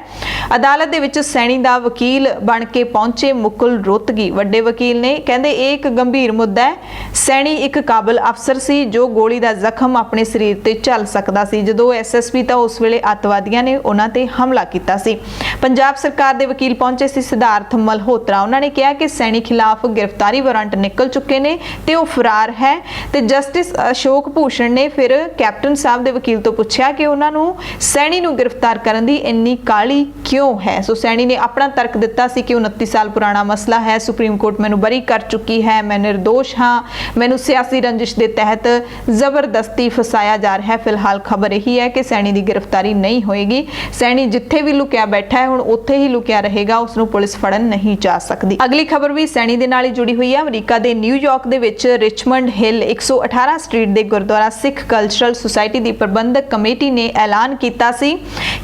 ਅਦਾਲਤ ਦੇ ਵਿੱਚ ਸੈਣੀ ਦਾ ਵਕੀਲ ਬਣ ਕੇ ਪਹੁੰਚੇ ਮੁਕੁਲ ਰੋਹਤਗੀ ਵੱਡੇ ਵਕੀਲ ਨੇ ਕਹਿੰਦੇ ਇਹ ਇੱਕ ਗੰਭੀਰ ਮੁੱਦਾ ਹੈ। ਸੈਣੀ ਇੱਕ ਕਾਬਲ ਅਫਸਰ ਸੀ ਜੋ ਗੋਲੀ ਦਾ ਜ਼ਖਮ ਆਪਣੇ ਸਰੀਰ ਤੇ ਚੱਲ ਸਕਦਾ ਸੀ ਜਦੋਂ ਐਸਐਸਪੀ ਤਾਂ ਉਸ ਵੇਲੇ ਅੱਤਵਾਦੀਆਂ ਨੇ ਉਹਨਾਂ ਤੇ ਹਮਲਾ ਕੀਤਾ ਸੀ। ਪੰਜਾਬ ਸਰਕਾਰ ਦੇ ਵਕੀਲ ਪਹੁੰਚੇ ਸੀ ਸਿਧਾਰਥ ਮਲਹੋਤਰਾ। ਉਹਨਾਂ ਨੇ ਕਿਹਾ ਕਿ ਸੈਣੀ ਖਿਲਾਫ ਗ੍ਰਿਫਤਾਰੀ ਵਾਰੰਟ ਨਿਕਲ ਚੁੱਕੇ ਨੇ ਤੇ ਉਹ ਫਰਾਰ ਹੈ। ਤੇ ਜਸਟਿਸ ਅਸ਼ੋਕ ਭੂਸ਼ਣ ਨੇ ਫਿਰ ਕੈਪਟਨ ਸਾਹਿਬ ਦੇ ਵਕੀਲ ਤੋਂ ਪੁੱਛਿਆ ਕਿ ਉਹਨਾਂ ਨੂੰ ਸੈਣੀ ਨੂੰ ਗ੍ਰਿਫਤਾਰ ਕਰਨ ਦੀ ਇੰਨੀ ਕਾਹਲੀ ਕਿਉਂ ਹੈ। ਸੋ ਸੈਣੀ ਨੇ ਆਪਣਾ ਤਰਕ ਦਿੱਤਾ ਸੀ ਕਿ 29 ਸਾਲ ਪੁਰਾਣਾ ਮਸਲਾ ਹੈ, ਸੁਪਰੀਮ ਕੋਰਟ ਮੈਨੂੰ ਬਰੀ ਕਰ ਚੁੱਕੀ ਹੈ, ਮੈਂ ਨਿਰਦੋਸ਼ ਹਾਂ, ਮੈਨੂੰ ਸਿਆਸੀ ਰੰਜਿਸ਼ ਦੇ ਤਹਿਤ ਜ਼ਬਰਦਸਤੀ ਫਸਾਇਆ ਜਾ ਰਿਹਾ ਹੈ। ਫਿਲਹਾਲ ਖਬਰ ਇਹੀ ਹੈ ਕਿ ਸੈਣੀ ਦੀ ਗ੍ਰਿਫਤਾਰੀ ਨਹੀਂ ਹੋਏਗੀ। ਸੈਣੀ ਜਿੱਥੇ ਵੀ ਲੁਕਿਆ ਬੈਠਾ ਹੈ ਹੁਣ ਉੱਥੇ ਹੀ ਲੁਕਿਆ ਰਹੇਗਾ, ਉਸ ਨੂੰ ਪੁਲਿਸ ਫੜਨ ਨਹੀਂ ਜਾ ਸਕਦੀ। ਅਗਲੀ ਖਬਰ ਵੀ ਸੈਣੀ ਦੇ ਨਾਲ ਹੀ ਜੁੜੀ ਹੋਈ ਹੈ। ਅਮਰੀਕਾ ਦੇ ਨਿਊਯਾਰਕ ਦੇ ਵਿੱਚ ਰਿਚਮੰਡ ਹਿੱਲ 118 ਸਟਰੀਟ ਦੇ ਗੁਰਦੁਆਰਾ ਸਿੱਖ ਕਲਚਰਲ ਸੁਸਾਇਟੀ ਦੀ ਪ੍ਰਬੰਧਕ ਕਮੇਟੀ ਨੇ ਐਲਾਨ ਕੀਤਾ ਸੀ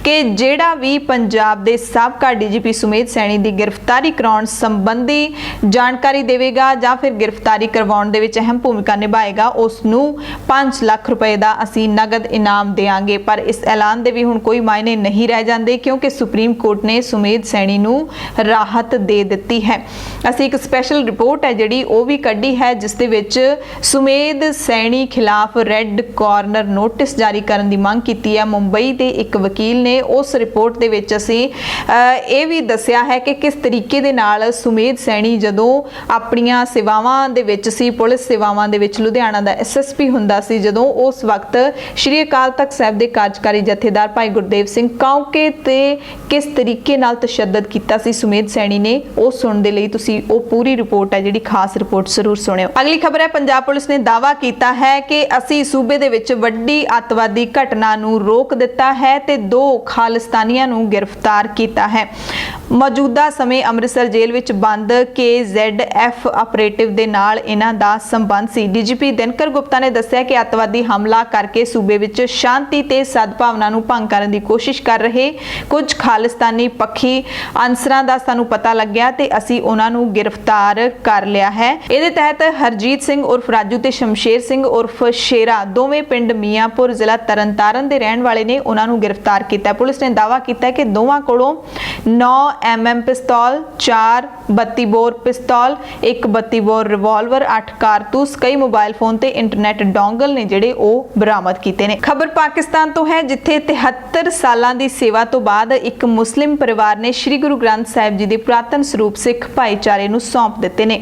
ਕਿ ਜਿਹੜਾ ਵੀ ਪੰਜਾਬ ਦੇ ਸਾਬਕਾ ਡੀਜੀਪੀ ਸੁਮੇਧ ਸੈਣੀ ਦੀ ਗ੍ਰਿਫਤਾਰੀ ਕਰਾਉਣ ਸੰਬੰਧੀ ਜਾਣਕਾਰੀ ਦੇਵੇਗਾ ਜਾਂ ਫਿਰ ਗ੍ਰਿਫਤਾਰੀ ਕਰਵਾਉਣ ਦੇ ਵਿੱਚ ਅਹਿਮ ਭੂਮਿਕਾ ਨਿਭਾਏਗਾ, ਉਸ ਨੂੰ 5 ਲੱਖ ਰੁਪਏ ਦਾ ਅਸੀਂ ਨਗਦ ਇਨਾਮ ਦੇਵਾਂਗੇ। ਪਰ ਇਸ ਐਲਾਨ ਦੇ ਵੀ ਹੁਣ ਕੋਈ ਮਾਇਨੇ ਨਹੀਂ ਰਹਿ ਜਾਂਦੇ ਕਿਉਂਕਿ ਸੁਪਰੀਮ ਕੋਰਟ ਨੇ ਸੁਮੇਧ ਸੈਣੀ ਨੂੰ ਰਾਹਤ ਦੇ ਦਿੱਤੀ ਹੈ। ਅਸੀਂ ਇੱਕ ਸਪੈਸ਼ਲ ਰਿਪੋਰਟ ਹੈ ਜਿਹੜੀ ਉਹ ਵੀ ਕੱਢੀ ਹੈ ਜਿਸ ਦੇ ਵਿੱਚ ਸੁਮੇਧ ਸੈਣੀ ਖਿਲਾਫ ਰੈੱਡ ਕਾਰਨਰ ਨੋਟਿਸ ਜਾਰੀ ਕਰਨ ਦੀ ਮੰਗ ਕੀਤੀ ਹੈ। ਮੁੰਬਈ ਦੇ ਇੱਕ ਵਕੀਲ ਨੇ ਉਸ ਰਿਪੋਰਟ ਦੇ ਵਿੱਚ ਅਸੀਂ ਇਹ ਵੀ ਦੱਸਿਆ ਹੈ ਕਿ ਕਿਸ ਤਰੀਕੇ ਦੇ ਨਾਲ ਸੁਮੇਧ ਸੈਣੀ ਜਦੋਂ ਆਪਣੀਆਂ ਸੇਵਾਵਾਂ ਦੇ ਵਿੱਚ ਸੀ, ਪੁਲਿਸ ਸੇਵਾਵਾਂ ਦੇ ਵਿੱਚ ਲੁਧਿਆਣਾ ਦਾ ਐਸਐਸਪੀ ਹੁੰਦਾ ਸੀ, ਜਦੋਂ ਉਸ ਵਕਤ ਸ਼੍ਰੀ ਅਕਾਲ ਤਖਤ ਸਾਹਿਬ ਦੇ ਕਾਰਜਕਾਰੀ ਜਥੇਦਾਰ ਭਾਈ ਗੁਰਦੇਵ ਸਿੰਘ ਕਾਉਂਕੇ ਤੇ ਕਿਸ ਤਰੀਕੇ ਨਾਲ ਤਸ਼ੱਦਦ ਕੀਤਾ ਸੀ ਸੁਮੇਧ ਸੈਣੀ ਨੇ, ਉਹ ਸੁਣਨ ਦੇ ਲਈ ਤੁਸੀਂ ਉਹ ਪੂਰੀ ਰਿਪੋਰਟ ਹੈ ਜਿਹੜੀ ਖਾਸ ਰਿਪੋਰਟ ਜ਼ਰੂਰ ਸੁਣਿਓ। ਅਗਲੀ ਖਬਰ ਹੈ, ਪੰਜਾਬ ਪੁਲਿਸ ਨੇ ਦਾਅਵਾ ਕੀਤਾ ਹੈ ਕਿ ਅਸੀਂ ਸੂਬੇ ਦੇ ਵਿੱਚ ਵੱਡੀ ਅੱਤਵਾਦੀ ਘਟਨਾ ਨੂੰ ਰੋਕ ਦਿੱਤਾ ਹੈ ਤੇ 2 ਖਾਲਿਸਤਾਨੀਆਂ ਨੂੰ ਗ੍ਰਿਫਤਾਰ ਕੀਤਾ ਹੈ। ਮੌਜੂਦਾ ਸਮੇਂ ਅੰਮ੍ਰਿਤਸਰ ਜੇਲ੍ਹ ਵਿੱਚ ਬੰਦ KZF ਆਪਰੇਟਿਵ ਦੇ ਨਾਲ ਇਹਨਾਂ ਦਾ ਸੰਬੰਧ ਸੀ। ਡੀਜੀਪੀ ਦਿਨਕਰ ਗੁਪਤਾ ਨੇ ਦੱਸਿਆ ਕਿ ਅੱਤਵਾਦੀ ਹਮਲਾ ਕਰਕੇ ਸੂਬੇ ਵਿੱਚ ਸ਼ਾਂਤੀ ਤੇ ਸਦਭਾਵਨਾ ਨੂੰ ਭੰਗ ਕਰਨ ਦੀ ਕੋਸ਼ਿਸ਼ ਕਰ ਰਹੇ ਕੁਝ ਖਾਲਿਸਤਾਨੀ ਪੱਖੀ ਅਨਸਰਾਂ ਦਾ ਸਾਨੂੰ ਪਤਾ ਲੱਗਿਆ ਤੇ ਅਸੀਂ ਉਹਨਾਂ ਨੂੰ ਗ੍ਰਿਫਤਾਰ ਕਰ ਲਿਆ ਹੈ। ਇਹਦੇ ਤਹਿਤ ਹਰਜੀਤ ਸਿੰਘ ਉਰਫ ਰਾਜੂ ਤੇ ਸ਼ਮਸ਼ੇਰ ਸਿੰਘ ਉਰਫ ਸ਼ੇਰਾ ਦੋਵੇਂ ਪਿੰਡ ਮੀਆਂਪੁਰ ਜ਼ਿਲ੍ਹਾ ਤਰਨਤਾਰਨ ਦੇ ਰਹਿਣ ਵਾਲੇ ਨੇ, ਉਹਨਾਂ ਨੂੰ ਗ੍ਰਿਫਤਾਰ ਕੀਤਾ। ਪੁਲਿਸ ਨੇ ਦਾਅਵਾ ਕੀਤਾ ਕਿ ਦੋਵਾਂ ਕੋਲੋਂ 9 mm ਪਿਸਤੌਲ, 4 32 ਬੋਰ ਪਿਸਤੌਲ, 1 32 ਬੋਰ ਰਿਵਾਲਵਰ, 8 ਕਾਰਤੂਸ, ਕਈ ਮੋਬਾਈਲ ਫੋਨ ਤੇ ਇੰਟਰਨੈਟ ਡੋਂਗਲ ਨੇ ਜਿਹੜੇ ਉਹ ਬਰਾਮਦ ਕੀਤੇ ਨੇ। ਖਬਰ ਪਾਕਿਸਤਾਨ ਤੋਂ ਹੈ ਜਿੱਥੇ 73 ਸਾਲਾਂ ਦੀ ਸੇਵਾ ਤੋਂ ਬਾਅਦ ਇੱਕ ਮੁਸਲਿਮ ਪਰਿਵਾਰ ਨੇ ਸ੍ਰੀ ਗੁਰੂ ਗ੍ਰੰਥ ਸਾਹਿਬ ਜੀ ਦੇ ਪੁਰਾਤਨ ਸਰੂਪ ਸਿੱਖ ਭਾਈਚਾਰੇ ਨੂੰ ਸੌਂਪ ਦਿੱਤੇ ਨੇ।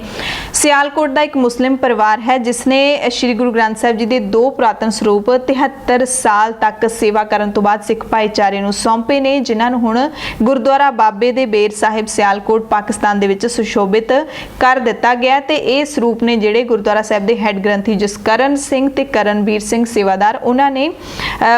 ਸਿਆਲਕੋਟ ਦਾ ਇੱਕ ਮੁਸਲਿਮ ਪਰਿਵਾਰ ਹੈ ਜਿਸ ਨੇ ਸ੍ਰੀ ਗੁਰੂ ਗ੍ਰੰਥ ਸਾਹਿਬ ਜੀ ਦੇ 2 ਪੁਰਾਤਨ ਸਰੂਪ 73 ਸਾਲ ਤੱਕ ਸੇਵਾ ਕਰਨ ਤੋਂ ਬਾਅਦ ਸਿੱਖ ਭਾਈਚਾਰੇ ਨੂੰ ਸੌਂਪੇ ਨੇ, ਜਿਨ੍ਹਾਂ ਨੂੰ ਹੁਣ ਗੁਰਦੁਆਰਾ ਬਾਬੇ ਦੇ ਬੇਰ ਸਾਹਿਬ ਸਿਆਲਕੋਟ ਪਾਕਿਸਤਾਨ ਦੇ ਵਿੱਚ ਸੁਸ਼ੋਭਿਤ ਕਰ ਦਿੱਤਾ ਗਿਆ ਤੇ ਇਹ ਸਰੂਪ ਨੇ ਜਿਹੜੇ ਗੁਰਦੁਆਰਾ ਸਾਹਿਬ ਦੇ ਹੈੱਡ ਗ੍ਰੰਥੀ ਜਸਕਰਨ ਸਿੰਘ ਤੇ ਕਰਨਵੀਰ ਸਿੰਘ ਸੇਵਾਦਾਰ ਉਹਨਾਂ ਨੇ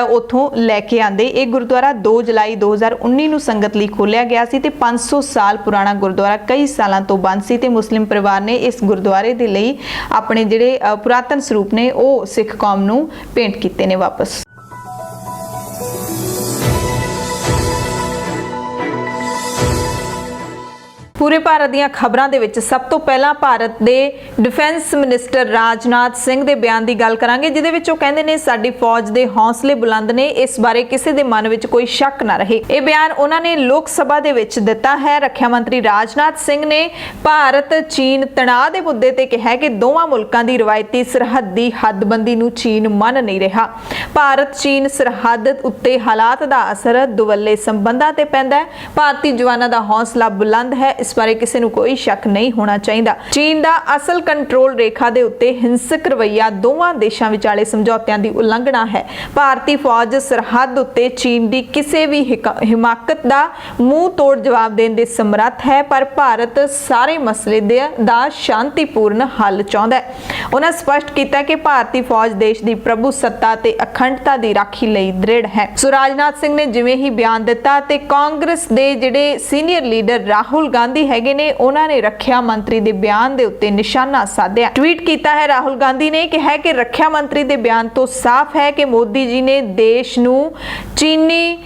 ਉੱਥੋਂ ਲੈ ਕੇ ਆਂਦੇ। ਇਹ ਗੁਰਦੁਆਰਾ 2 ਜੁਲਾਈ 2019 ਨੂੰ ਸੰਗਤ ਲਈ ਖੋਲ੍ਹਿਆ ਗਿਆ ਸੀ ਤੇ 500 ਸਾਲ ਪੁਰਾਣਾ ਗੁਰਦੁਆਰਾ ਕਈ ਸਾਲਾਂ ਤੋਂ ਬੰਦ ਸੀ ਤੇ ਮੁਸਲਿਮ ਪਰਿਵਾਰ ਨੇ ਇਸ ਗੁਰਦੁਆਰੇ ਦੇ ਲਈ ਆਪਣੇ ਜਿਹੜੇ ਪੁਰਾਤਨ ਸਰੂਪ ਨੇ ਉਹ ਸਿੱਖ ਕੌਮ ਨੂੰ ਭੇਂਟ ਕੀਤੇ ਨੇ ਵਾਪਸ। ਪੂਰੇ ਭਾਰਤ ਦੀਆਂ ਖਬਰਾਂ ਦੇ ਵਿੱਚ ਸਭ ਤੋਂ ਪਹਿਲਾਂ ਭਾਰਤ ਦੇ ਡਿਫੈਂਸ ਮਿਨਿਸਟਰ ਰਾਜਨਾਥ ਸਿੰਘ ਦੇ ਬਿਆਨ ਦੀ ਗੱਲ ਕਰਾਂਗੇ, ਜਿਹਦੇ ਵਿੱਚ ਉਹ ਕਹਿੰਦੇ ਨੇ ਸਾਡੀ ਫੌਜ ਦੇ ਹੌਸਲੇ ਬੁਲੰਦ ਨੇ, ਇਸ ਬਾਰੇ ਕਿਸੇ ਦੇ ਮਨ ਵਿੱਚ ਕੋਈ ਸ਼ੱਕ ਨਾ ਰਹੇ। ਇਹ ਬਿਆਨ ਉਹਨਾਂ ਨੇ ਲੋਕ ਸਭਾ ਦੇ ਵਿੱਚ ਦਿੱਤਾ ਹੈ। ਰੱਖਿਆ ਮੰਤਰੀ ਰਾਜਨਾਥ ਸਿੰਘ ਨੇ ਭਾਰਤ ਚੀਨ ਤਣਾਅ ਦੇ ਮੁੱਦੇ ਤੇ ਕਿਹਾ ਕਿ ਦੋਵਾਂ ਮੁਲਕਾਂ ਦੀ ਰਵਾਇਤੀ ਸਰਹੱਦੀ ਹੱਦਬੰਦੀ ਨੂੰ ਚੀਨ ਮੰਨ ਨਹੀਂ ਰਿਹਾ। ਭਾਰਤ ਚੀਨ ਸਰਹੱਦ ਉੱਤੇ ਹਾਲਾਤ ਦਾ ਅਸਰ ਦੁਵੱਲੇ ਸੰਬੰਧਾਂ ਤੇ ਪੈਂਦਾ ਹੈ। ਭਾਰਤੀ ਜਵਾਨਾਂ ਦਾ ਹੌਸਲਾ ਬੁਲੰਦ ਹੈ, ਇਸ ਬਾਰੇ ਕਿਸੇ ਨੂੰ ਕੋਈ ਸ਼ੱਕ ਨਹੀਂ ਹੋਣਾ ਚਾਹੀਦਾ। ਚੀਨ ਦਾ ਅਸਲ ਕੰਟਰੋਲ ਰੇਖਾ ਦੇ ਉੱਤੇ ਹਿੰਸਕ ਰਵੱਈਆ ਦੋਵਾਂ ਦੇਸ਼ਾਂ ਵਿਚਾਲੇ ਸਮਝੌਤਿਆਂ ਦੀ ਉਲੰਘਣਾ ਹੈ। ਭਾਰਤੀ ਫੌਜ ਸਰਹੱਦ ਉੱਤੇ ਚੀਨ ਦੀ ਕਿਸੇ ਵੀ ਹਿਮਾਕਤ ਦਾ ਮੂੰਹ ਤੋੜ ਜਵਾਬ ਦੇਣ ਦੇ ਸਮਰੱਥ ਹੈ, ਪਰ ਭਾਰਤ ਸਾਰੇ ਮਸਲੇ ਦਾ ਸ਼ਾਂਤੀਪੂਰਨ ਹੱਲ ਚਾਹੁੰਦਾ ਹੈ। ਉਹਨਾਂ ਸਪਸ਼ਟ ਕੀਤਾ ਕਿ ਭਾਰਤੀ ਫੌਜ ਦੇਸ਼ ਦੀ ਪ੍ਰਭੂਸੱਤਾ ਤੇ ਅਖੰਡਤਾ ਦੀ ਰਾਖੀ ਲਈ ਦ੍ਰਿੜ ਹੈ। ਸੋ ਰਾਜਨਾਥ ਸਿੰਘ ਨੇ ਜਿਵੇਂ ਹੀ ਬਿਆਨ ਦਿੱਤਾ ਤੇ ਕਾਂਗਰਸ ਦੇ ਜਿਹੜੇ ਸੀਨੀਅਰ ਲੀਡਰ ਰਾਹੁਲ ਗਾਂਧੀ ਹੈਗੇ ਨੇ ਉਹਨਾਂ ਨੇ ਰੱਖਿਆ ਮੰਤਰੀ ਦੇ ਬਿਆਨ ਦੇ ਉੱਤੇ ਨਿਸ਼ਾਨਾ ਸਾਧਿਆ। ਟਵੀਟ ਕੀਤਾ ਹੈ ਰਾਹੁਲ ਗਾਂਧੀ ਨੇ ਕਿਹਾ ਕਿ ਰੱਖਿਆ ਮੰਤਰੀ ਦੇ ਬਿਆਨ ਤੋਂ ਸਾਫ਼ ਹੈ ਕਿ ਮੋਦੀ ਜੀ ਨੇ ਦੇਸ਼ ਨੂੰ ਚੀਨੀ